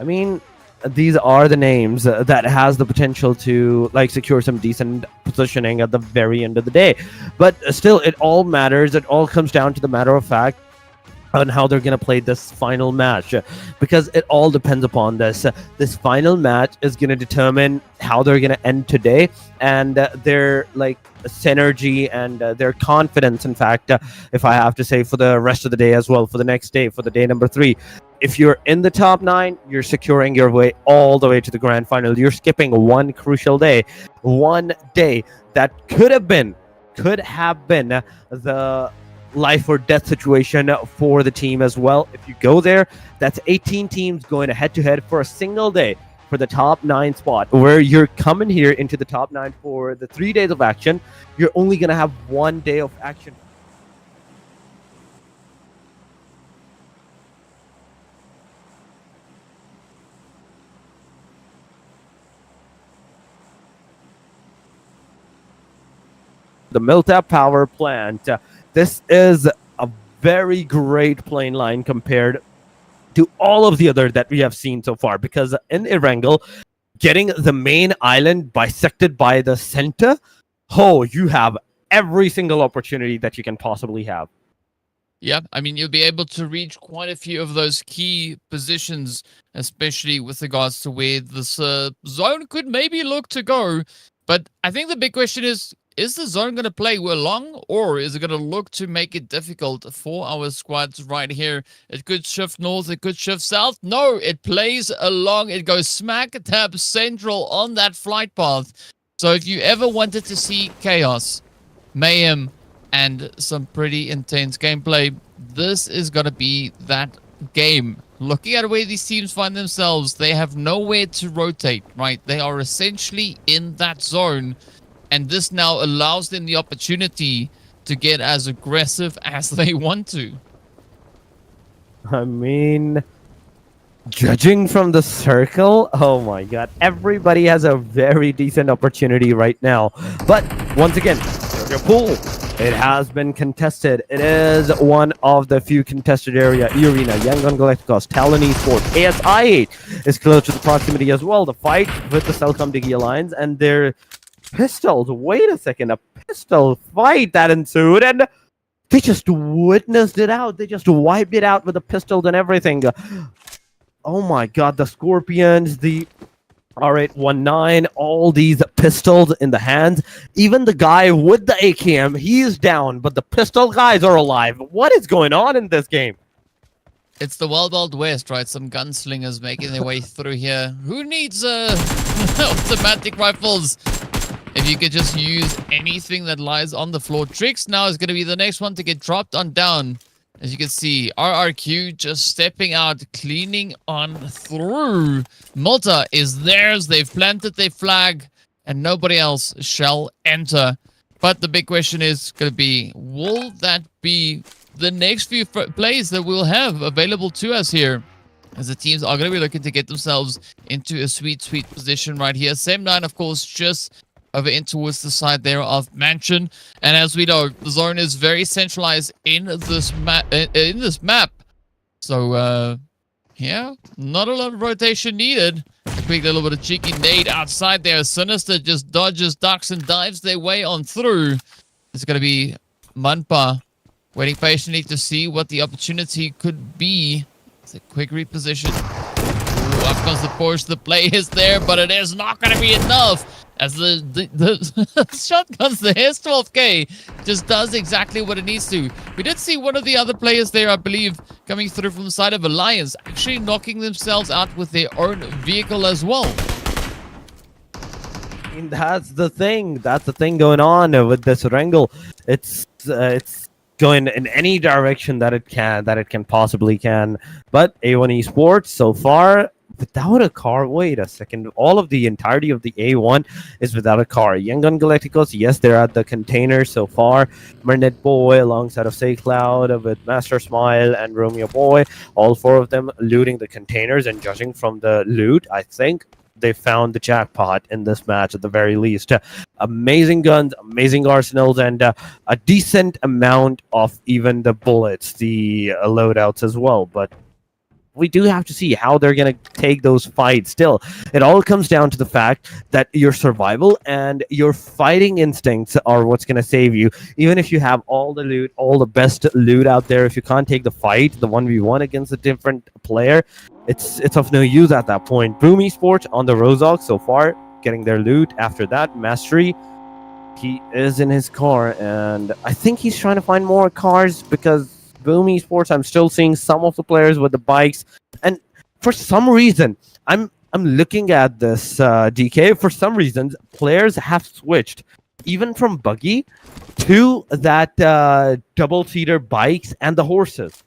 I mean, these are the names that has the potential to like secure some decent positioning at the very end of the day. But still, it all matters. It all comes down to the matter of fact on how they're going to play this final match, because it all depends upon this. This final match is going to determine how they're going to end today and their like synergy and their confidence, in fact, if I have to say, for the rest of the day as well, for the next day, for the day number 3. If you're in the top 9, you're securing your way all the way to the grand final. You're skipping one crucial day, one day that could have been the life or death situation for the team as well. If you go there, that's 18 teams going head to head for a single day for the top 9 spot, where you're coming here into the top 9 for the 3 days of action. You're only going to have 1 day of action. The Miltap power plant. This is a very great plane line compared to all of the other that we have seen so far, because in Erangel, getting the main island bisected by the center, you have every single opportunity that you can possibly have. Yeah, I mean, you'll be able to reach quite a few of those key positions, especially with regards to where this zone could maybe look to go. But I think the big question is the zone going to play long, or is it going to look to make it difficult for our squads right here? It could shift north, it could shift south. No, it plays along. It goes smack dab central on that flight path. So if you ever wanted to see chaos, mayhem, and some pretty intense gameplay, this is going to be that game. Looking at where these teams find themselves, they have nowhere to rotate, right? They are essentially in that zone. And this now allows them the opportunity to get as aggressive as they want to. I mean, judging from the circle, oh my god, everybody has a very decent opportunity right now. But once again, your pool, it has been contested. It is one of the few contested area. EARENA, YANGON Galacticos, TALON Esports, ASI8 is close to the proximity as well. The fight with the CELCOMDIGI Alliance and their pistols. Wait a second, a pistol fight that ensued, and they just witnessed it out. They just wiped it out with the pistols and everything. Oh my god, the Scorpions, the R819, all these pistols in the hands. Even the guy with the AKM, he's down, but the pistol guys are alive. What is going on in this game? It's the Wild West, right? Some gunslingers making their way through here. Who needs automatic rifles? If you could just use anything that lies on the floor. Trix now is going to be the next one to get dropped on down. As you can see, RRQ just stepping out, cleaning on through. Malta is theirs. They've planted their flag, and nobody else shall enter. But the big question is going to be, will that be the next few plays that we'll have available to us here? As the teams are going to be looking to get themselves into a sweet position right here. Sem9, of course, just over in towards the side there of Mansion. And as we know, the zone is very centralized in this map. So, yeah, not a lot of rotation needed. A quick little bit of cheeky nade outside there. Sinister just dodges, ducks, and dives their way on through. It's going to be Manpa waiting patiently to see what the opportunity could be. It's a quick reposition. Ooh, up comes the Porsche. The play is there, but it is not going to be enough. As the shotguns, the S12K just does exactly what it needs to. We did see one of the other players there, I believe, coming through from the side of Alliance, actually knocking themselves out with their own vehicle as well. And that's the thing. That's the thing going on with this wrangle. It's going in any direction that it can possibly can. But A1 Esports so far without a car. Wait a second. All of the entirety of the A1 is without a car. YANGON Galacticos, yes, they're at the container so far. Mernet Boy alongside of Say Cloud with Master Smile and Romeo Boy. All four of them looting the containers, and judging from the loot, I think they found the jackpot in this match at the very least. Amazing guns, amazing arsenals, and a decent amount of even the bullets, the loadouts as well. But we do have to see how they're going to take those fights. Still, it all comes down to the fact that your survival and your fighting instincts are what's going to save you. Even if you have all the loot, all the best loot out there, if you can't take the fight, the 1v1 against a different player, it's of no use at that point. Boom Esports on the Rozok so far, getting their loot. After that, Mastery, he is in his car, and I think he's trying to find more cars, because Boom Esports, I'm still seeing some of the players with the bikes, and for some reason, I'm looking at this DK. For some reason, players have switched even from buggy to that double-seater bikes and the horses.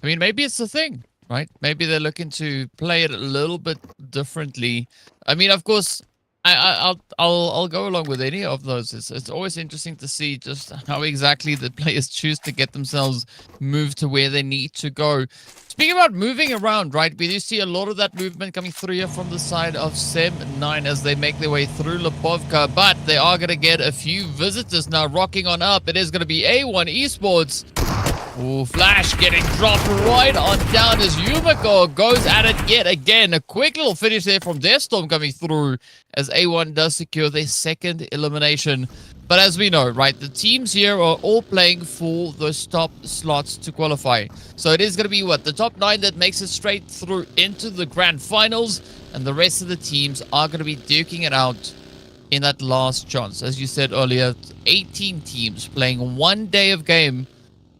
I mean, maybe it's a thing, right? Maybe they're looking to play it a little bit differently. I mean, of course, I'll go along with any of those. It's always interesting to see just how exactly the players choose to get themselves moved to where they need to go. Speaking about moving around, right? We do see a lot of that movement coming through here from the side of Sem9 as they make their way through Lipovka, but they are going to get a few visitors now rocking on up. It is going to be A1 Esports. Ooh, Flash getting dropped right on down as Yumiko goes at it yet again. A quick little finish there from Deathstorm coming through as A1 does secure their second elimination. But as we know, right, the teams here are all playing for those top slots to qualify. So it is going to be, what, the top 9 that makes it straight through into the grand finals, and the rest of the teams are going to be duking it out in that last chance. As you said earlier, 18 teams playing one day of game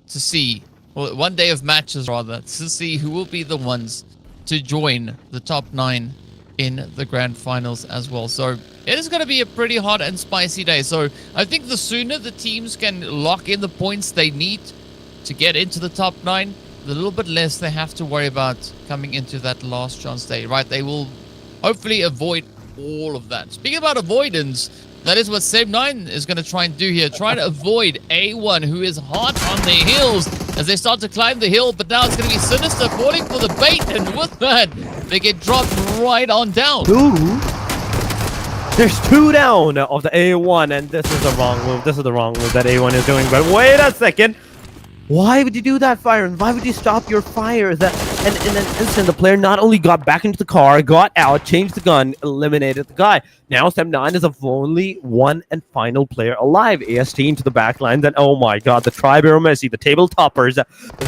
to see, well, one day of matches rather, to see who will be the ones to join the top 9 in the grand finals as well. So it is going to be a pretty hot and spicy day. So I think the sooner the teams can lock in the points they need to get into the top 9, the little bit less they have to worry about coming into that last chance day, right? They will hopefully avoid all of that. Speaking about avoidance, that is what Sem9 is going to try and do here. Try to avoid A1, who is hot on the hills as they start to climb the hill. But now it's going to be Sinister falling for the bait. And with that, they get dropped right on down. There's 2 down of the A1. And this is the wrong move. This is the wrong move that A1 is doing. But wait a second. Why would you do that, Fire? And why would you stop your fire? And in an instant, the player not only got back into the car, got out, changed the gun, eliminated the guy. Now Sem9 is only one and final player alive. AST into the back line. Then, oh my god, the AEROMACY, the table toppers,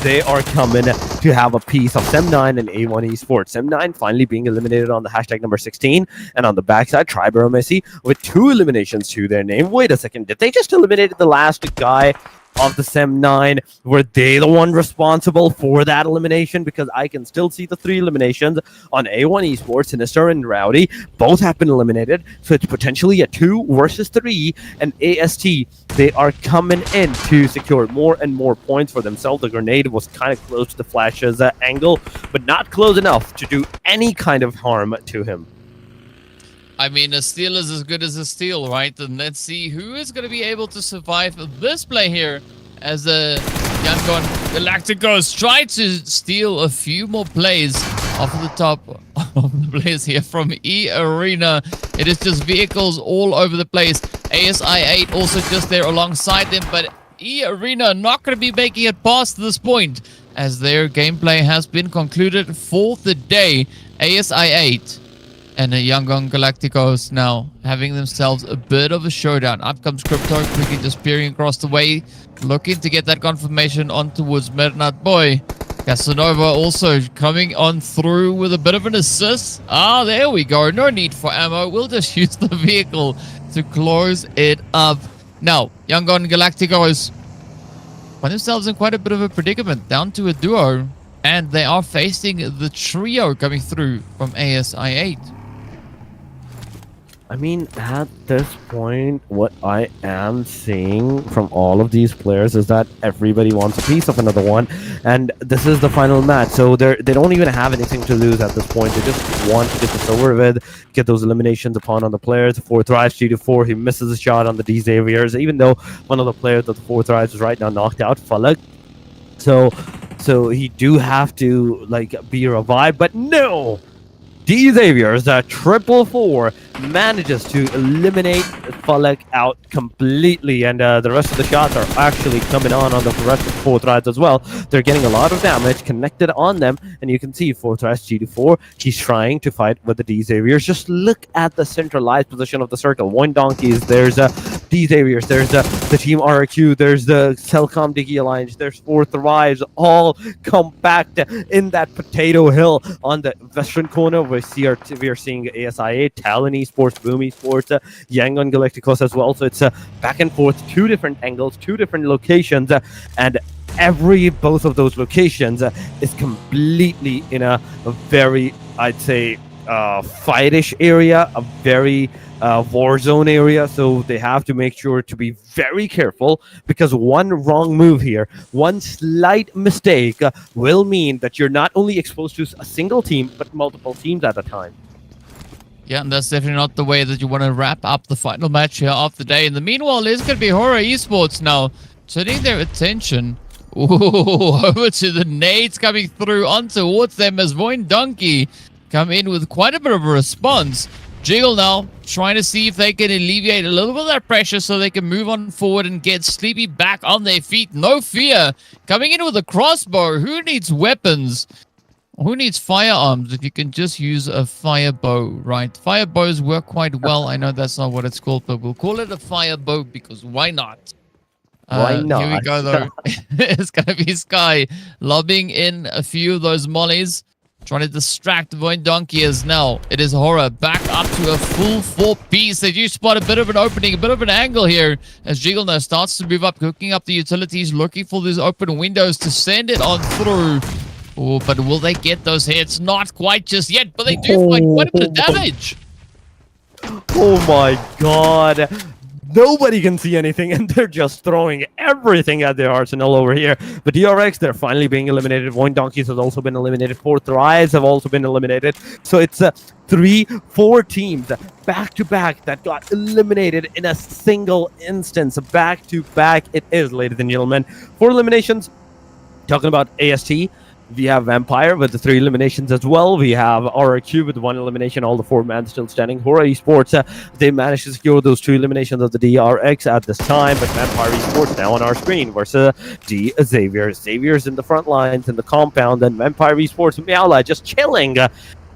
they are coming to have a piece of Sem9 and A1 Esports. Sem9 finally being eliminated on the hashtag number 16. And on the backside, AEROMACY with 2 eliminations to their name. Wait a second, did they just eliminate the last guy of the Sem9. Were they the one responsible for that elimination? Because I can still see the 3 eliminations on A1 Esports, Sinister and Rowdy. Both have been eliminated, so it's potentially a 2 versus 3. And AST, they are coming in to secure more and more points for themselves. The grenade was kind of close to the Flash's angle, but not close enough to do any kind of harm to him. I mean, a steal is as good as a steal, right? And let's see who is going to be able to survive this play here as the YANGON Galacticos try to steal a few more plays off the top of the players here from EARENA. It is just vehicles all over the place. ASI8 also just there alongside them, but EARENA not going to be making it past this point as their gameplay has been concluded for the day. ASI8 and the YANGON Galacticos now having themselves a bit of a showdown. Up comes Crypto, quickly just peering across the way, looking to get that confirmation on towards Mernat Boy. Casanova also coming on through with a bit of an assist. Ah, there we go. No need for ammo. We'll just use the vehicle to close it up. Now, YANGON Galacticos find themselves in quite a bit of a predicament, down to a duo, and they are facing the trio coming through from ASI8. I mean, at this point, what I am seeing from all of these players is that everybody wants a piece of another one, and this is the final match, so they don't even have anything to lose at this point. They just want to get this over with, get those eliminations upon on the players. The 4th Rise 3-4, he misses a shot on the DXAVIERs, even though one of the players of the 4th Rise is right now knocked out, Falak. So he do have to like be revived, but no! DXAVIER's 444 manages to eliminate Falak out completely, and the rest of the shots are actually coming on the rest of the 4th Rise as well. They're getting a lot of damage connected on them, and you can see 4th Rise G2-4, he's trying to fight with the DXAVIERs. Just look at the centralized position of the circle. One Donkeys, there's DXAVIERs, there's the Team RQ, there's the CELCOMDIGI Alliance, there's 4th Rise, all compact in that potato hill on the western corner. We are seeing ASI8, Talon Esports, Boom Esports, YANGON Galacticos as well. So it's back and forth, 2 different angles, 2 different locations, and both of those locations is completely in a very, I'd say, fightish area, a very war zone area. So they have to make sure to be very careful, because one wrong move here, one slight mistake will mean that you're not only exposed to a single team, but multiple teams at a time. Yeah, and that's definitely not the way that you want to wrap up the final match here of the day. In the meanwhile, it's going to be HORAA Esports now turning their attention over to the nades coming through on towards them as VOIN Donkey come in with quite a bit of a response. Jiggle now trying to see if they can alleviate a little bit of that pressure so they can move on forward and get Sleepy back on their feet. No fear. Coming in with a crossbow. Who needs weapons? Who needs firearms if you can just use a fire bow, right? Fire bows work quite well. I know that's not what it's called, but we'll call it a fire bow because why not? Why not? Here we go, though. It's going to be Sky lobbing in a few of those mollies, trying to distract VOIN Donkey as now. It is HORAA back up to a full 4-piece. They do spot a bit of an opening, a bit of an angle here as Jiggle now starts to move up, hooking up the utilities, looking for these open windows to send it on through. Oh, but will they get those hits? Not quite just yet, but they do find quite a bit of damage. Oh my god. Nobody can see anything, and they're just throwing everything at their arsenal over here. But DRX, they're finally being eliminated. VOIN Donkeys has also been eliminated. 4th Rise have also been eliminated. So it's 3-4 teams back-to-back that got eliminated in a single instance. Back-to-back it is, ladies and gentlemen. 4 eliminations. Talking about AST, we have Vampire with the 3 eliminations as well. We have RRQ with 1 elimination, all the 4 men still standing. HORAA Esports, they managed to secure those 2 eliminations of the DRX at this time, but Vampire Esports now on our screen versus DXAVIER. Xavier's in the front lines in the compound, and Vampire Esports, Meowla just chilling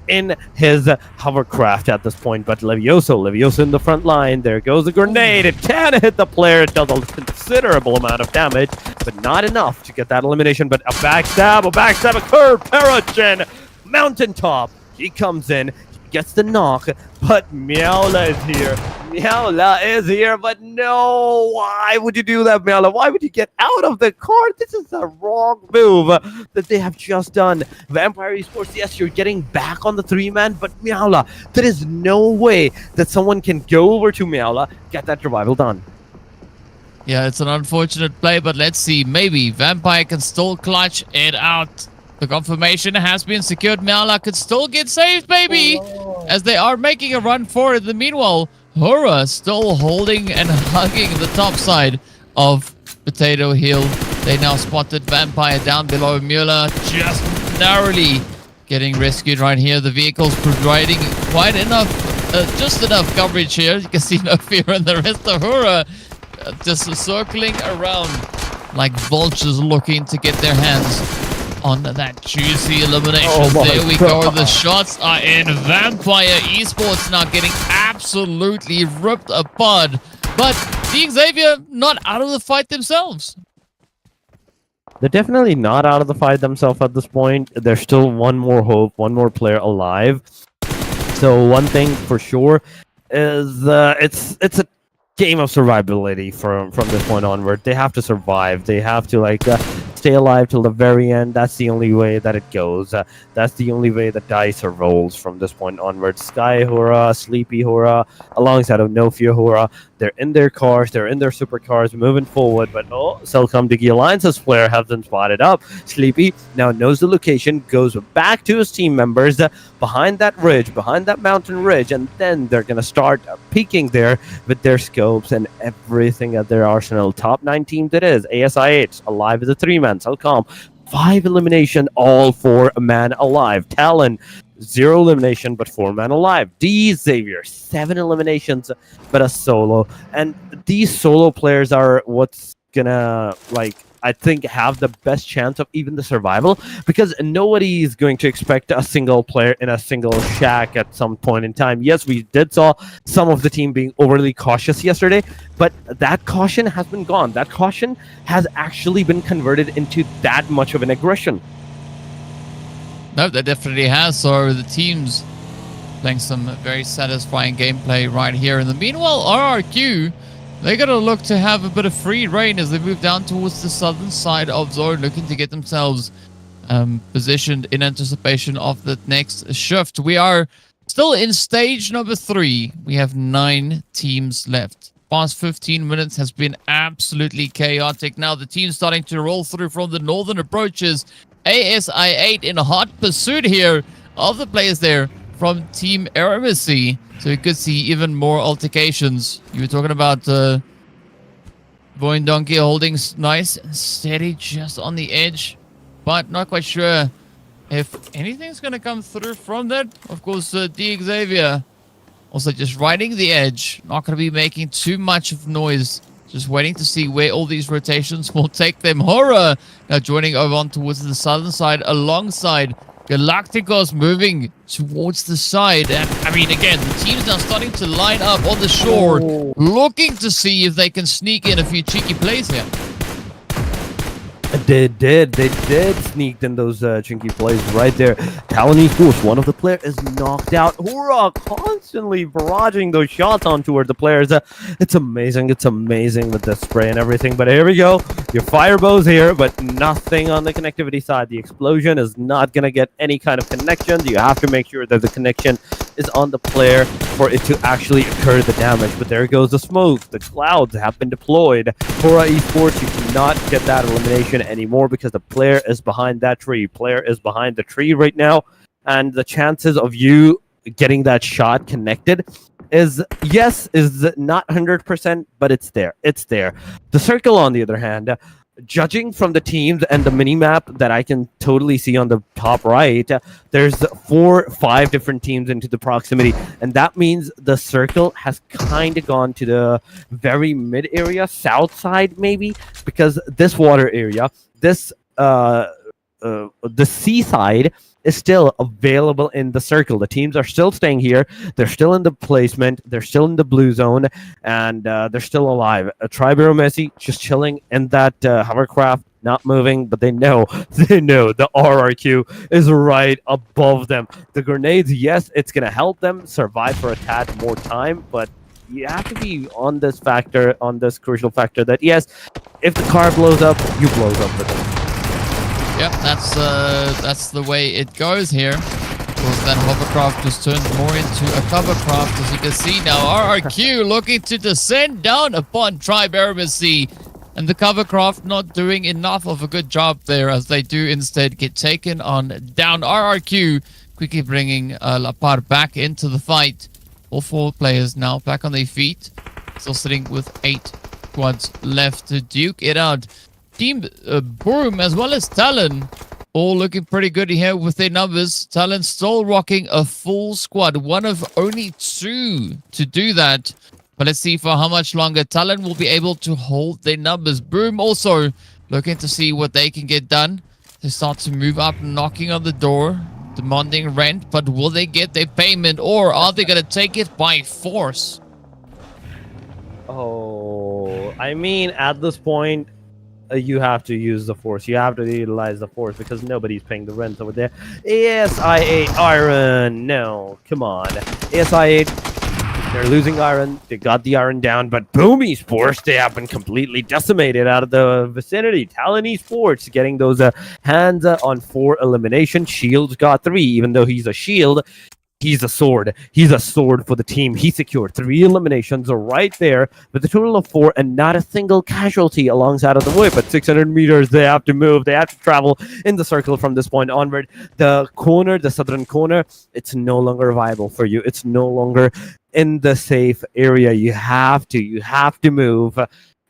in his hovercraft at this point. But Levioso in the front line. There goes the grenade. It can hit the player. It does a considerable amount of damage, but not enough to get that elimination. But a backstab, a curve, Paragen, Mountaintop. He comes in, gets the knock, but Meowla is here. Miaula is here, but no, why would you do that, Miaula? Why would you get out of the car? This is the wrong move that they have just done. Vampire Esports, yes, you're getting back on the 3-man, but Miaula, there is no way that someone can go over to Miaula, get that revival done. Yeah, it's an unfortunate play, but let's see. Maybe Vampire can still clutch it out. The confirmation has been secured. Miaula could still get saved, maybe, as they are making a run for it. In the meanwhile, HORAA still holding and hugging the top side of Potato Hill. They now spotted Vampire down below. Mueller just narrowly getting rescued right here. The vehicle's providing quite enough, just enough coverage here. You can see no fear in the rest of HORAA just circling around like vultures looking to get their hands on that juicy elimination. There we go. The shots are in. Vampire Esports now getting absolutely ripped apart. But DXAVIER not out of the fight themselves. They're definitely not out of the fight themselves at this point. There's still one more hope, one more player alive. So one thing for sure is it's a game of survivability from this point onward. They have to survive. They have to stay alive till the very end. That's the only way that it goes. That's the only way the dice are rolls from this point onward. Sky HORAA, Sleepy HORAA, alongside of No Fear HORAA. They're in their cars, they're in their supercars, moving forward. But CELCOMDIGI Alliance's player has been spotted up. Sleepy now knows the location, goes back to his team members behind that ridge, behind that mountain ridge, and then they're gonna start peeking there with their scopes and everything at their arsenal. Top 9 teams it is. ASI8 alive as a 3-man. CELCOM 5 elimination, all 4-man alive. TALON 0 elimination, but 4-man alive. DXAVIER 7 eliminations, but a solo. And these solo players are what's gonna I think have the best chance of even the survival, because nobody is going to expect a single player in a single shack at some point in time. Yes, we did saw some of the team being overly cautious yesterday, but that caution has been gone. That caution has actually been converted into that much of an aggression. No, that definitely has. So the teams playing some very satisfying gameplay right here. In the meanwhile, RRQ, they're going to look to have a bit of free reign as they move down towards the southern side of zone, looking to get themselves positioned in anticipation of the next shift. We are still in stage number 3. We have 9 teams left. Past 15 minutes has been absolutely chaotic. Now the team's starting to roll through from the northern approaches. ASI8 in hot pursuit here of the players there from Team AEROMACY. So we could see even more altercations. You were talking about VOIN Donkey holding nice, steady, just on the edge. But not quite sure if anything's going to come through from that. Of course, DXAVIER also just riding the edge. Not going to be making too much of noise. Just waiting to see where all these rotations will take them. HORAA now joining over on towards the southern side alongside GALACTICOS moving towards the side. And I mean, again, the team's now starting to line up on the shore, looking to see if they can sneak in a few cheeky plays here. They did sneak in those chinky plays right there. Talon Esports, one of the players is knocked out. HORAA constantly barraging those shots on toward the players. It's amazing with the spray and everything. But here we go. Your fire bow's here, but nothing on the connectivity side. The explosion is not going to get any kind of connection. You have to make sure that the connection is on the player for it to actually occur the damage. But there goes the smoke. The clouds have been deployed. HORAA Esports, you cannot get that elimination anymore because the player is behind that tree. Player is behind the tree right now, and the chances of you getting that shot connected is not 100%, but it's there. The circle, on the other hand, judging from the teams and the mini map that I can totally see on the top right, there's 4-5 different teams into the proximity, and that means the circle has kind of gone to the very mid area, south side maybe, because this water area, this the seaside is still available in the circle. The teams are still staying here. They're still in the placement. They're still in the blue zone, and they're still alive. Tribe AEROMACY just chilling in that hovercraft, not moving, but they know the RRQ is right above them. The grenades, yes, it's gonna help them survive for a tad more time, but you have to be on this factor, on this crucial factor that yes, if the car blows up, you blows up with it. Yep, that's the way it goes here. Of course, that hovercraft just turned more into a covercraft, as you can see now. RRQ looking to descend down upon AEROMACY, and the covercraft not doing enough of a good job there, as they do instead get taken on down. RRQ quickly bringing Lapar back into the fight. All 4 players now back on their feet, still sitting with 8 squads left to duke it out. Team Broom as well as Talon all looking pretty good here with their numbers. Talon still rocking a full squad, one of only 2 to do that. But let's see for how much longer Talon will be able to hold their numbers. Broom also looking to see what they can get done. They start to move up, knocking on the door, demanding rent. But will they get their payment, or are they going to take it by force? Oh, I mean, at this point, you have to use the force. You have to utilize the force because nobody's paying the rent over there. ASI8 Iron. No, come on. ASI8, they're losing Iron. They got the Iron down, but Boom Esports, they have been completely decimated out of the vicinity. Talon Esports getting those hands on 4 elimination. Shields got 3, even though he's a shield. He's a sword. He's a sword for the team. He secured 3 eliminations right there with a total of 4 and not a single casualty alongside of the way. But 600 meters, they have to move. They have to travel in the circle from this point onward. The corner, the southern corner, it's no longer viable for you. It's no longer in the safe area. You have to move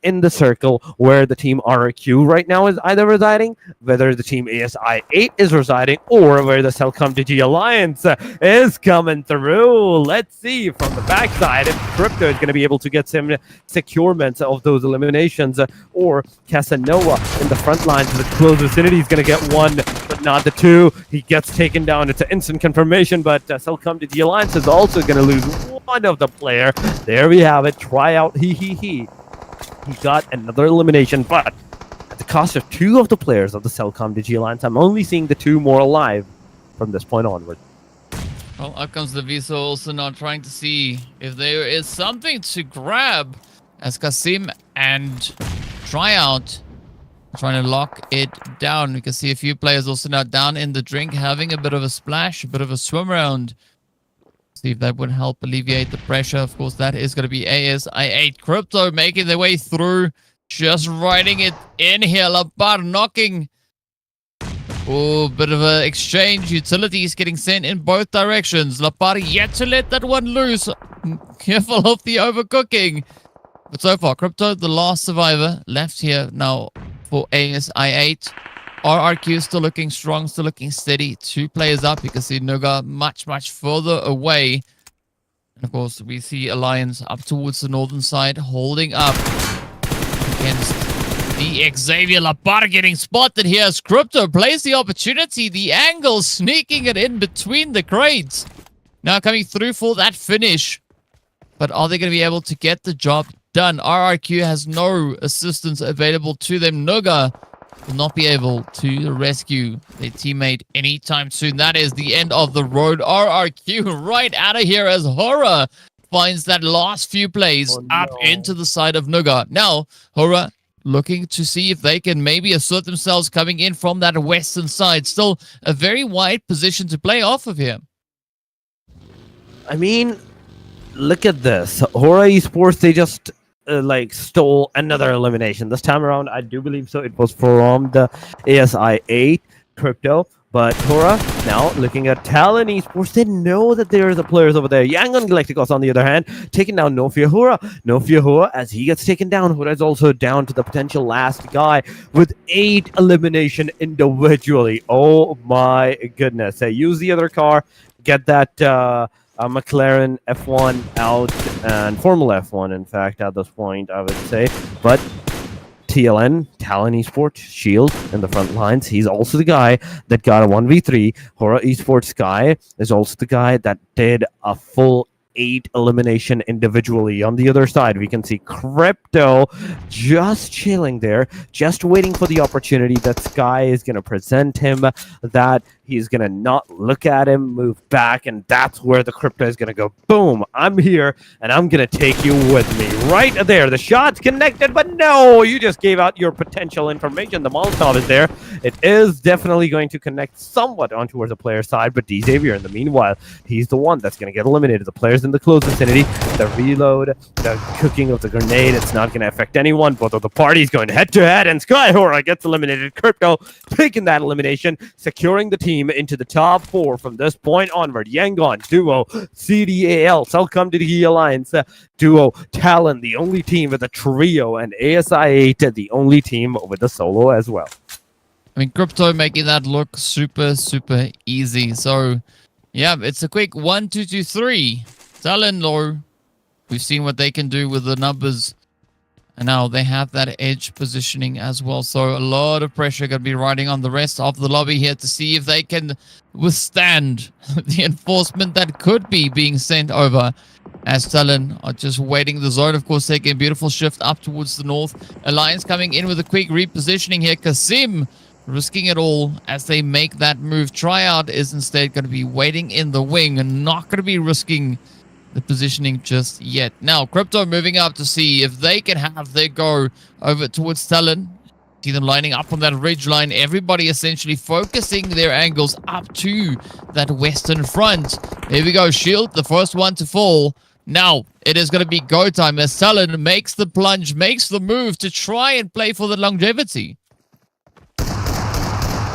in the circle where the team RRQ right now is either residing, whether the team ASI8 is residing, or where the CELCOMDIGI Alliance is coming through. Let's see from the backside if Crypto is going to be able to get some securements of those eliminations, or Casanova in the front lines in the close vicinity is going to get 1, but not the 2. He gets taken down. It's an instant confirmation, but CELCOMDIGI Alliance is also going to lose 1 of the player. There we have it. Try out He got another elimination, but at the cost of 2 of the players of the CELCOMDIGI Alliance. I'm only seeing the 2 more alive from this point onward. Well, up comes the Viso also now trying to see if there is something to grab, as Kasim and Tryout trying to lock it down. We can see a few players also now down in the drink, having a bit of a splash, a bit of a swim around. See if that would help alleviate the pressure. Of course, that is going to be ASI8. Crypto making their way through, just riding it in here. Lapar knocking. Oh, bit of an exchange. Utilities getting sent in both directions. Lapar yet to let that one loose. Careful of the overcooking. But so far, Crypto, the last survivor, left here now for ASI8. RRQ still looking strong, still looking steady. 2 players up. You can see Nuga much further away. And of course, we see Alliance up towards the northern side, holding up against DXAVIER. Lapar getting spotted here as Crypto plays the opportunity. The angle sneaking it in between the crates. Now coming through for that finish. But are they going to be able to get the job done? RRQ has no assistance available to them. Nuga will not be able to rescue their teammate anytime soon. That is the end of the road. RRQ right out of here as HORAA finds that last few plays up into the side of Nuga. Now, HORAA looking to see if they can maybe assert themselves coming in from that western side. Still a very wide position to play off of here. I mean, look at this. HORAA Esports, they just stole another elimination. This time around, I do believe so. It was from the ASI8 Crypto. But HORAA now looking at Talon Esports. They know that there are the players over there. YANGON Galacticos, on the other hand, taking down No Fear HORAA. No Fear HORAA, as he gets taken down, HORAA is also down to the potential last guy with 8 elimination individually. Oh my goodness. They use the other car, get that McLaren F1 out, and Formula F1, in fact, at this point, I would say. But Talon Esports, Shield in the front lines. He's also the guy that got a 1v3. HORAA Esports guy is also the guy that did a full 8 elimination individually. On the other side, we can see Crypto just chilling there, just waiting for the opportunity that Sky is going to present him, that He's going to not look at him, move back, and that's where the Crypto is going to go, boom, I'm here, and I'm going to take you with me. Right there, the shot's connected, but no, you just gave out your potential information. The Molotov is there. It is definitely going to connect somewhat on towards the player side, but DXAVIER, in the meanwhile, he's the one that's going to get eliminated. The players in the close vicinity, the reload, the cooking of the grenade, it's not going to affect anyone. Both of the parties going head-to-head, and HORAA gets eliminated. Crypto taking that elimination, securing the team into the top 4 from this point onward. YANGON, Duo, CDAL, CELCOMDIGI Alliance, Duo, TALON, the only team with a trio, and ASI8, the only team with a solo as well. I mean, Crypto making that look super, super easy. So, yeah, it's a quick 1, 2, 2, 3. Talon low. We've seen what they can do with the numbers. And now they have that edge positioning as well. So a lot of pressure going to be riding on the rest of the lobby here to see if they can withstand the enforcement that could be being sent over. As Talon are just waiting the zone. Of course, taking a beautiful shift up towards the north. Alliance coming in with a quick repositioning here. Kasim risking it all as they make that move. Tryout is instead going to be waiting in the wing and not going to be risking the positioning just yet. Now, Crypto moving up to see if they can have their go over towards Talon. See them lining up on that ridge line. Everybody essentially focusing their angles up to that western front. Here we go. Shield, the first one to fall. Now, it is going to be go time as Talon makes the plunge, makes the move to try and play for the longevity.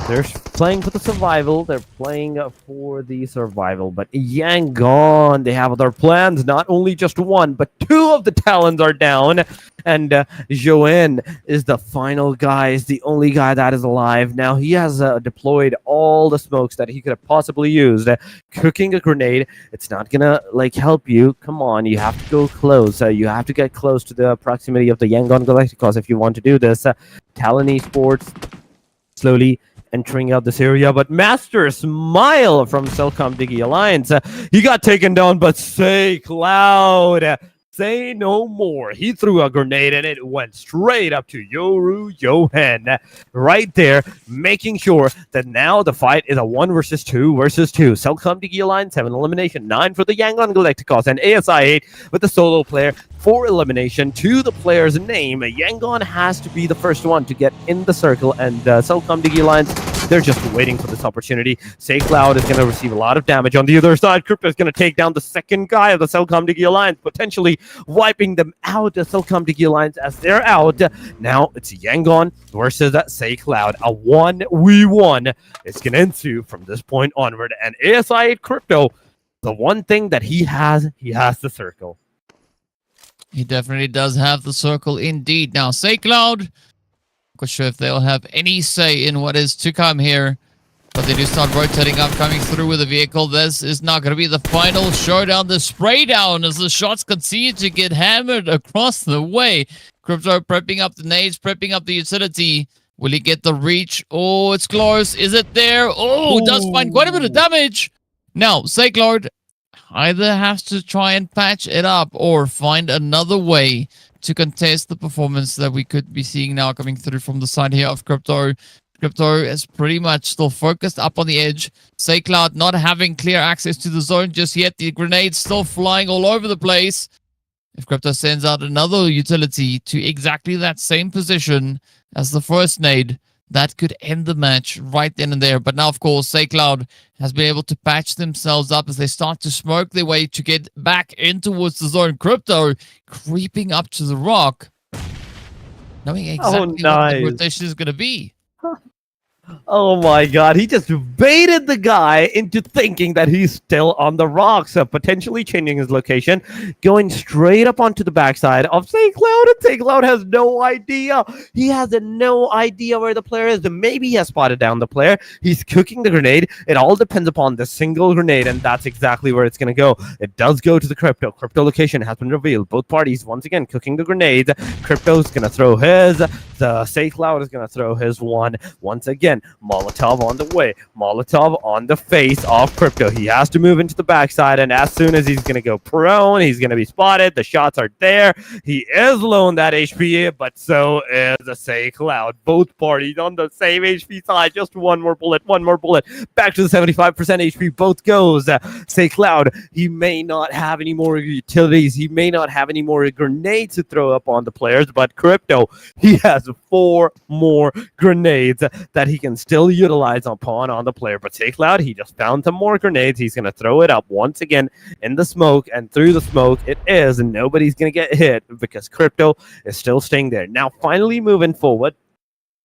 They're playing for the survival. They're playing for the survival. But YANGON, they have other plans. Not only just one, but 2 of the Talons are down. And Joanne is the final guy, is the only guy that is alive. Now, he has deployed all the smokes that he could have possibly used. Cooking a grenade, it's not going to, like, help you. Come on, you have to go close. You have to get close to the proximity of the YANGON Galacticos if you want to do this. Talon Esports slowly entering out this area, but Master Smile from CELCOMDIGI Alliance, he got taken down, but say Cloud, say no more. He threw a grenade and it went straight up to Yoru Johan right there, making sure that now the fight is a 1 versus 2 versus 2. CELCOMDIGI Alliance have an elimination, 9 for the YANGON Galacticos, and ASI8 with the solo player for elimination to the player's name. YANGON has to be the first one to get in the circle, and CELCOMDIGI Alliance, they're just waiting for this opportunity. Say Cloud is going to receive a lot of damage. On the other side, Crypto is going to take down the second guy of the CELCOMDIGI Alliance, potentially wiping them out. The CELCOMDIGI Alliance, as they're out, now it's YANGON versus Say Cloud. A 1v1 is going to ensue from this point onward. And ASI Crypto, the one thing that he has the circle. He definitely does have the circle indeed. Now, Say Cloud, not sure if they'll have any say in what is to come here, but they do start rotating up, coming through with a vehicle. This is not going to be the final showdown. The spray down as the shots continue to get hammered across the way. Crypto prepping up the nades, prepping up the utility. Will he get the reach? Oh, it's close. Is it there? Oh, does find quite a bit of damage. Now, Say Cloud either has to try and patch it up or find another way to contest the performance that we could be seeing now coming through from the side here of Crypto. Crypto is pretty much still focused up on the edge. Say Cloud not having clear access to the zone just yet. The grenades still flying all over the place. If Crypto sends out another utility to exactly that same position as the first nade, that could end the match right then and there. But now, of course, Say Cloud has been able to patch themselves up as they start to smoke their way to get back in towards the zone. Crypto creeping up to the rock, knowing exactly what the rotation is going to be. Oh my god, he just baited the guy into thinking that he's still on the rocks, potentially changing his location, going straight up onto the backside of Say Cloud, and Say Cloud has no idea. He has no idea where the player is. Maybe he has spotted down the player. He's cooking the grenade. It all depends upon the single grenade, and that's exactly where it's going to go. It does go to the Crypto. Crypto location has been revealed. Both parties, once again, cooking the grenades. Crypto's going to throw his. The Say Cloud is going to throw his one. Once again, again. Molotov on the way. Molotov on the face of Crypto. He has to move into the backside, and as soon as he's going to go prone, he's going to be spotted. The shots are there. He is low on that HP, but so is a Say Cloud. Both parties on the same HP side. Just one more bullet. Back to the 75% HP. Both goes. Say Cloud, he may not have any more utilities. He may not have any more grenades to throw up on the players, but Crypto, he has 4 more grenades that he can still utilize upon on the player. But Say Cloud, he just found some more grenades. He's going to throw it up once again in the smoke, and through the smoke it is, and nobody's going to get hit because Crypto is still staying there. Now, finally moving forward,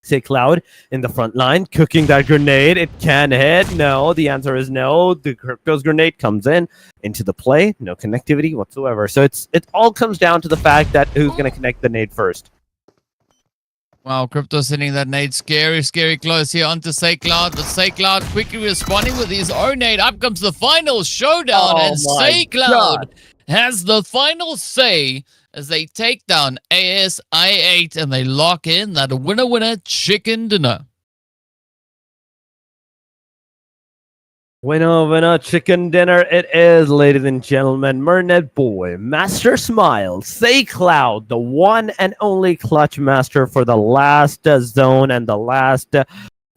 Say Cloud in the front line, cooking that grenade. It can hit. No, the answer is no. The Crypto's grenade comes into the play. No connectivity whatsoever. So it all comes down to the fact that who's going to connect the nade first. Wow, Crypto sending that nade scary close here onto Say Cloud. But Say Cloud quickly responding with his own nade. Up comes the final showdown, and Say Cloud has the final say as they take down ASI8 and they lock in that winner chicken dinner. Winner chicken dinner it is, ladies and gentlemen. Mernet Boy, Master Smile, Say Cloud, the one and only clutch master for the last zone and the last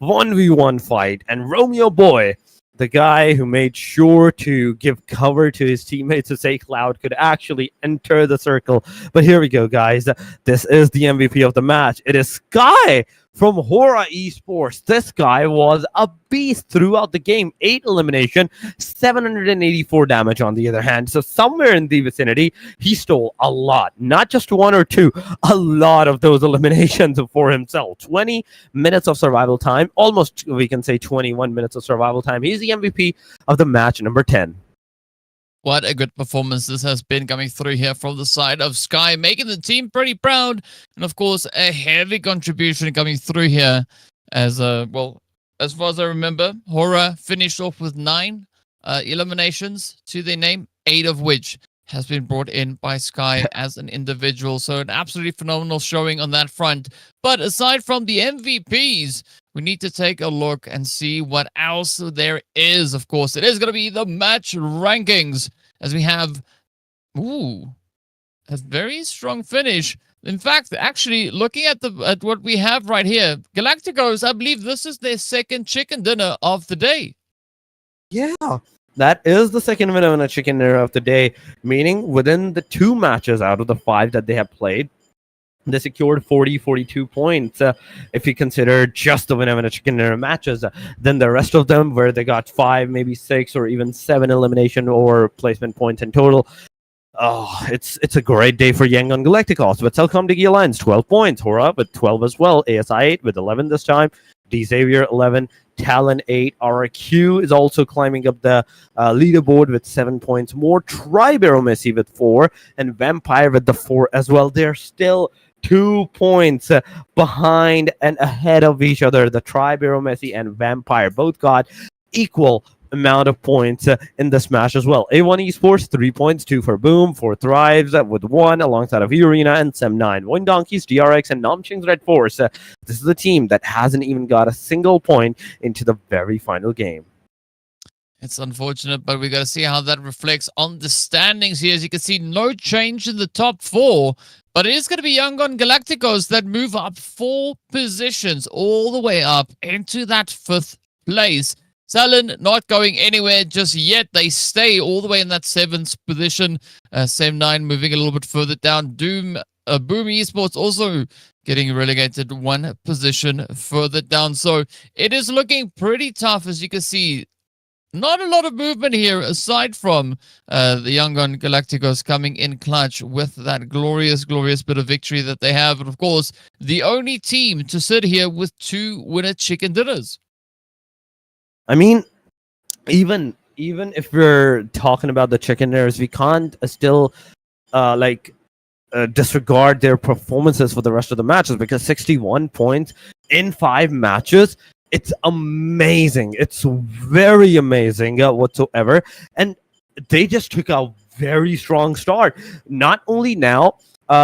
1v1 fight. And Romeo Boy, the guy who made sure to give cover to his teammates so Say Cloud could actually enter the circle. But here we go, guys. This is the MVP of the match. It is Sky from HORAA Esports. This guy was a beast throughout the game. 8 elimination, 784 damage on the other hand. So somewhere in the vicinity, he stole a lot. Not just 1 or 2, a lot of those eliminations for himself. 20 minutes of survival time, almost we can say 21 minutes of survival time. He's the MVP of the match number 10. What a good performance this has been coming through here from the side of Sky, making the team pretty proud. And of course, a heavy contribution coming through here as, well, as far as I remember, HORAA finished off with 9 eliminations to their name, 8 of which has been brought in by Sky as an individual. So an absolutely phenomenal showing on that front. But aside from the MVPs, we need to take a look and see what else there is. Of course, it is going to be the match rankings as we have, a very strong finish. In fact, actually, looking at what we have right here, Galacticos, I believe this is their second chicken dinner of the day. Yeah, that is the second winner in a chicken dinner of the day, meaning within the 2 matches out of the 5 that they have played, they secured 42 points. If you consider just the winner in a chicken dinner matches, then the rest of them where they got 5, maybe 6, or even 7 elimination or placement points in total. Oh, it's a great day for YANGON Galacticos with CELCOMDIGI Alliance, 12 points. HORAA with 12 as well. ASI8 with 11 this time. DXAVIER 11. TALON 8. RQ is also climbing up the leaderboard with 7 points more. AEROMACY with 4. And Vampire with the 4 as well. They're still 2 points behind and ahead of each other. The AEROMACY and Vampire both got equal amount of points in this match as well. A1 Esports 3 points, 2 for Boom, 4 Thrives with 1 alongside of EARENA and Sem9. VOIN Donkeys, DRX, and Namching's REDFORCE. This is the team that hasn't even got a single point into the very final game. It's unfortunate, but we got to see how that reflects on the standings here. As you can see, no change in the top 4, but it is going to be YANGON Galacticos that move up 4 positions all the way up into that 5th place. TALON not going anywhere just yet. They stay all the way in that 7th position. Sem9 moving a little bit further down. Boom Esports also getting relegated 1 position further down. So it is looking pretty tough, as you can see. Not a lot of movement here aside from the YANGON Galacticos coming in clutch with that glorious bit of victory that they have. And of course, the only team to sit here with 2 winner chicken dinners. I mean, even if we're talking about the chicken dinners, we can't still disregard their performances for the rest of the matches, because 61 points in 5 matches, it's amazing. It's very amazing whatsoever. And they just took a very strong start. Not only now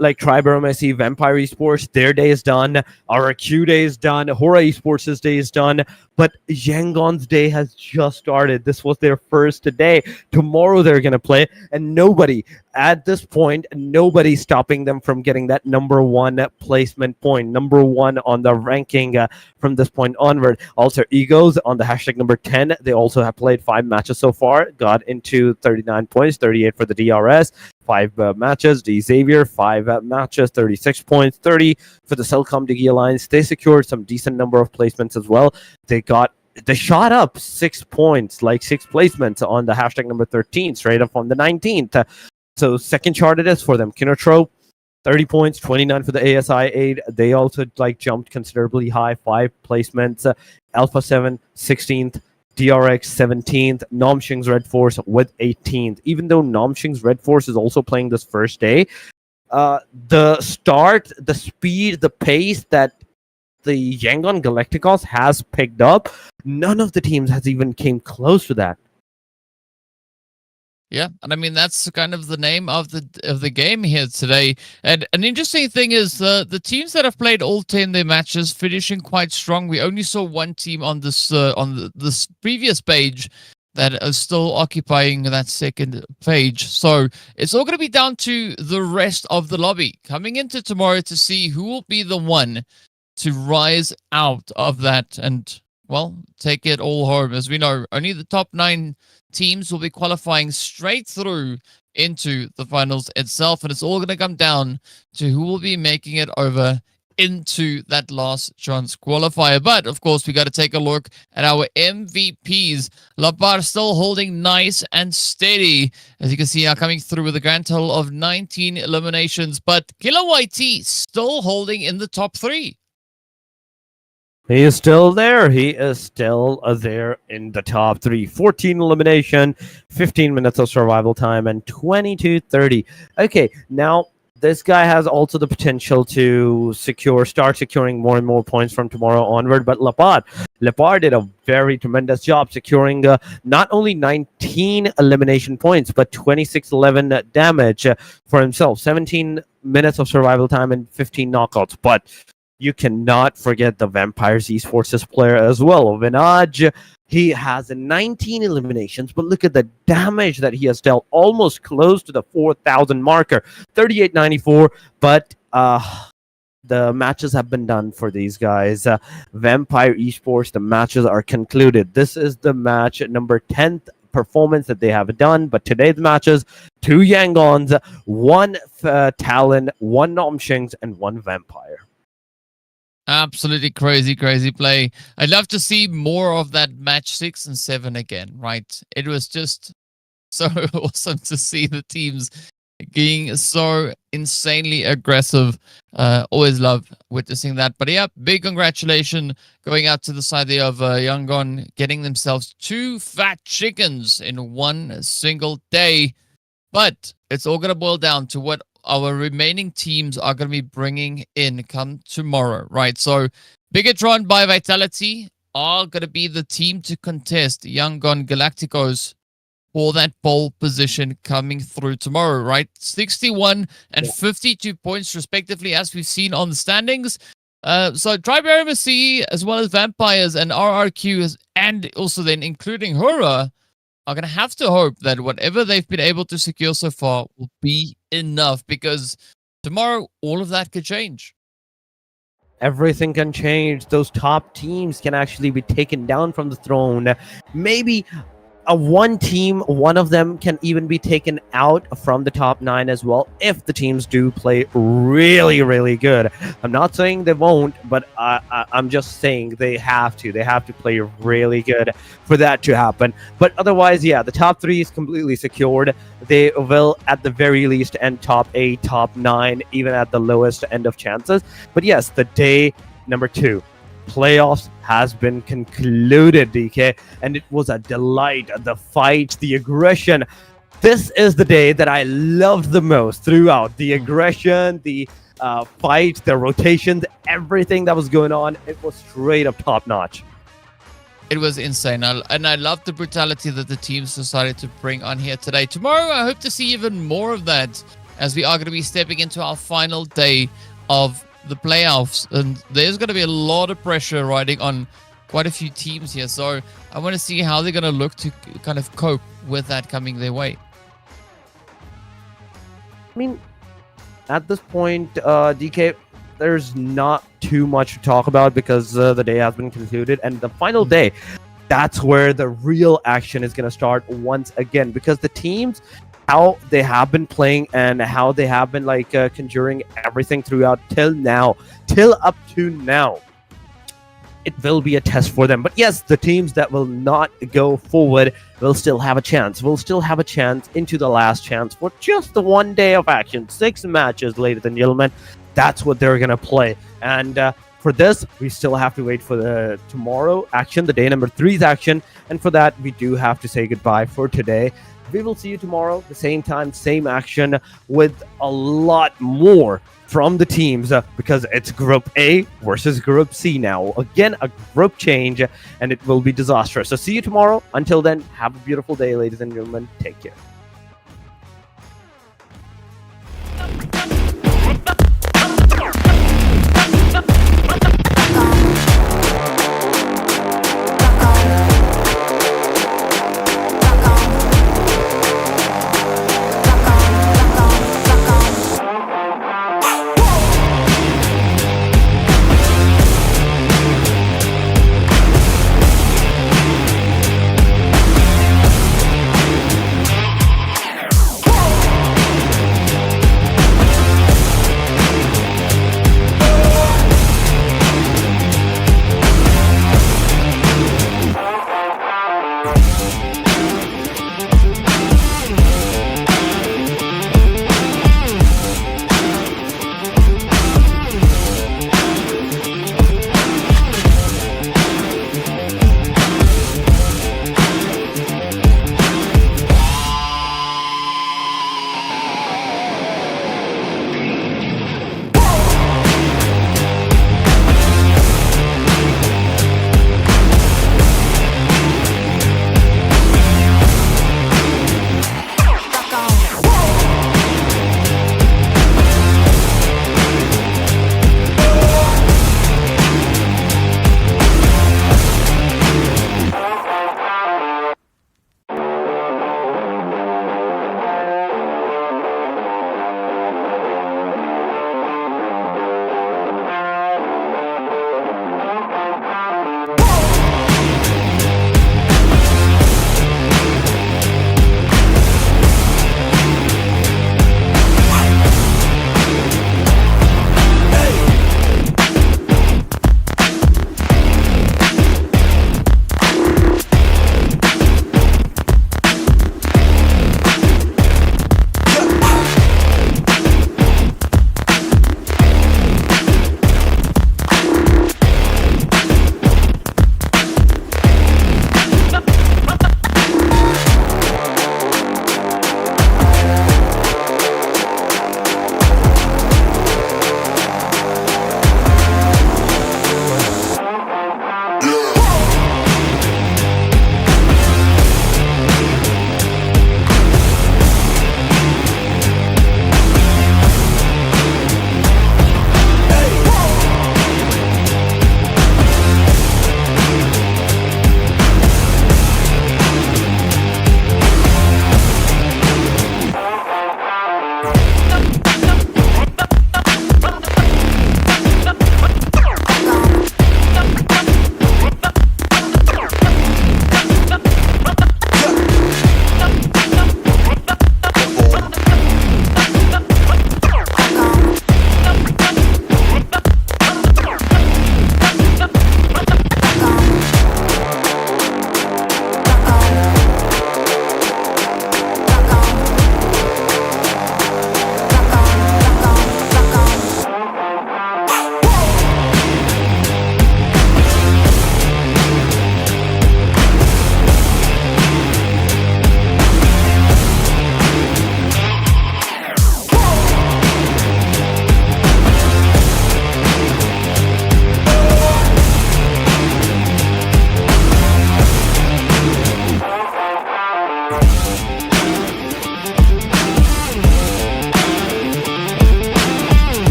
like AEROMACY, Vampire Esports, their day is done. RRQ day is done. HORAA Esports' day is done. But YANGON's day has just started. This was their first day. Tomorrow they're going to play. And nobody, at this point, nobody's stopping them from getting that #1 placement point. #1 on the ranking from this point onward. Also, Egos on the hashtag number 10. They also have played 5 matches so far. Got into 39 points, 38 for the DRS. 5 matches. DXAVIER, 5 matches, 36 points, 30 for the CELCOMDIGI Alliance. They secured some decent number of placements as well. They shot up 6 points, like 6 placements on the hashtag number 13, straight up on the 19th. So second chart it is for them. KINOTROPE, 30 points, 29 for the ASI 8. They also like jumped considerably high, 5 placements. Alpha 7, 16th. DRX 17th, Nomshing's REDFORCE with 18th. Even though Nomshing's REDFORCE is also playing this first day, the start, the speed, the pace that the YANGON Galacticos has picked up, none of the teams has even came close to that. Yeah, and I mean that's kind of the name of the game here today. And an interesting thing is the teams that have played all 10 of their matches finishing quite strong. We only saw one team on this this previous page that is still occupying that second page. So it's all going to be down to the rest of the lobby coming into tomorrow to see who will be the one to rise out of that and, well, take it all home. As we know, only the top 9 teams will be qualifying straight through into the finals itself, and it's all going to come down to who will be making it over into that last chance qualifier. But of course, we got to take a look at our MVPs. Lapar still holding nice and steady, as you can see, coming through with a grand total of 19 eliminations. But Killer YT still holding in the top 3. He is still there. He is still there in the top 3. 14 elimination, 15 minutes of survival time, and 22:30. Okay, now this guy has also the potential to start securing more and more points from tomorrow onward. But Lapar did a very tremendous job securing not only 19 elimination points, but 26-11 damage for himself. 17 minutes of survival time and 15 knockouts. But you cannot forget the Vampire Esports player as well. Vinaj, he has 19 eliminations, but look at the damage that he has dealt, almost close to the 4,000 marker, 3894. But the matches have been done for these guys. Vampire Esports, the matches are concluded. This is the match number 10th performance that they have done. But today's matches, 2 Yangons, 1 Talon, 1 Nomshings, and 1 Vampire. Absolutely crazy play. I'd love to see more of that match 6 and 7 again, right? It was just so awesome to see the teams being so insanely aggressive. Always love witnessing that. But yeah, big congratulations going out to the side there of YANGON, getting themselves 2 fat chickens in one single day. But it's all going to boil down to what our remaining teams are going to be bringing in come tomorrow, right? So BIGETRON by Vitality are going to be the team to contest YANGON Galacticos for that pole position coming through tomorrow, right? 61 and 52 points respectively, as we've seen on the standings. So AEROMACY, as well as Vampires and RRQ, and also then including HORAA, are going to have to hope that whatever they've been able to secure so far will be enough, because tomorrow all of that could change. Everything can change. Those top teams can actually be taken down from the throne. Maybe one team, one of them can even be taken out from the top 9 as well, if the teams do play really, really good. I'm not saying they won't, but I'm just saying they have to. They have to play really good for that to happen. But otherwise, yeah, the top 3 is completely secured. They will, at the very least, end top 8, top 9, even at the lowest end of chances. But yes, the day number 2. Playoffs has been concluded, DK, and it was a delight. The fight, the aggression. This is the day that I loved the most throughout. The aggression, the fight, the rotations, everything that was going on. It was straight up top notch. It was insane, and I love the brutality that the teams decided to bring on here today. Tomorrow, I hope to see even more of that. as we are going to be stepping into our final day of the playoffs. And there's going to be a lot of pressure riding on quite a few teams here. So I want to see how they're going to look to kind of cope with that coming their way. I mean, at this point, DK, there's not too much to talk about because the day has been concluded, and the final day, that's where the real action is going to start once again, because the teams, how they have been playing and how they have been like conjuring everything throughout till up to now, it will be a test for them. But yes, the teams that will not go forward will still have a chance. We'll still have a chance into the last chance for just the one day of action. 6 matches, ladies and gentlemen. That's what they're going to play. And for this, we still have to wait for the tomorrow action, the day number 3's action. And for that, we do have to say goodbye for today. We will see you tomorrow, the same time, same action, with a lot more from the teams because it's Group A versus Group C now. Again, a group change, and it will be disastrous. So see you tomorrow. Until then, have a beautiful day, ladies and gentlemen. Take care.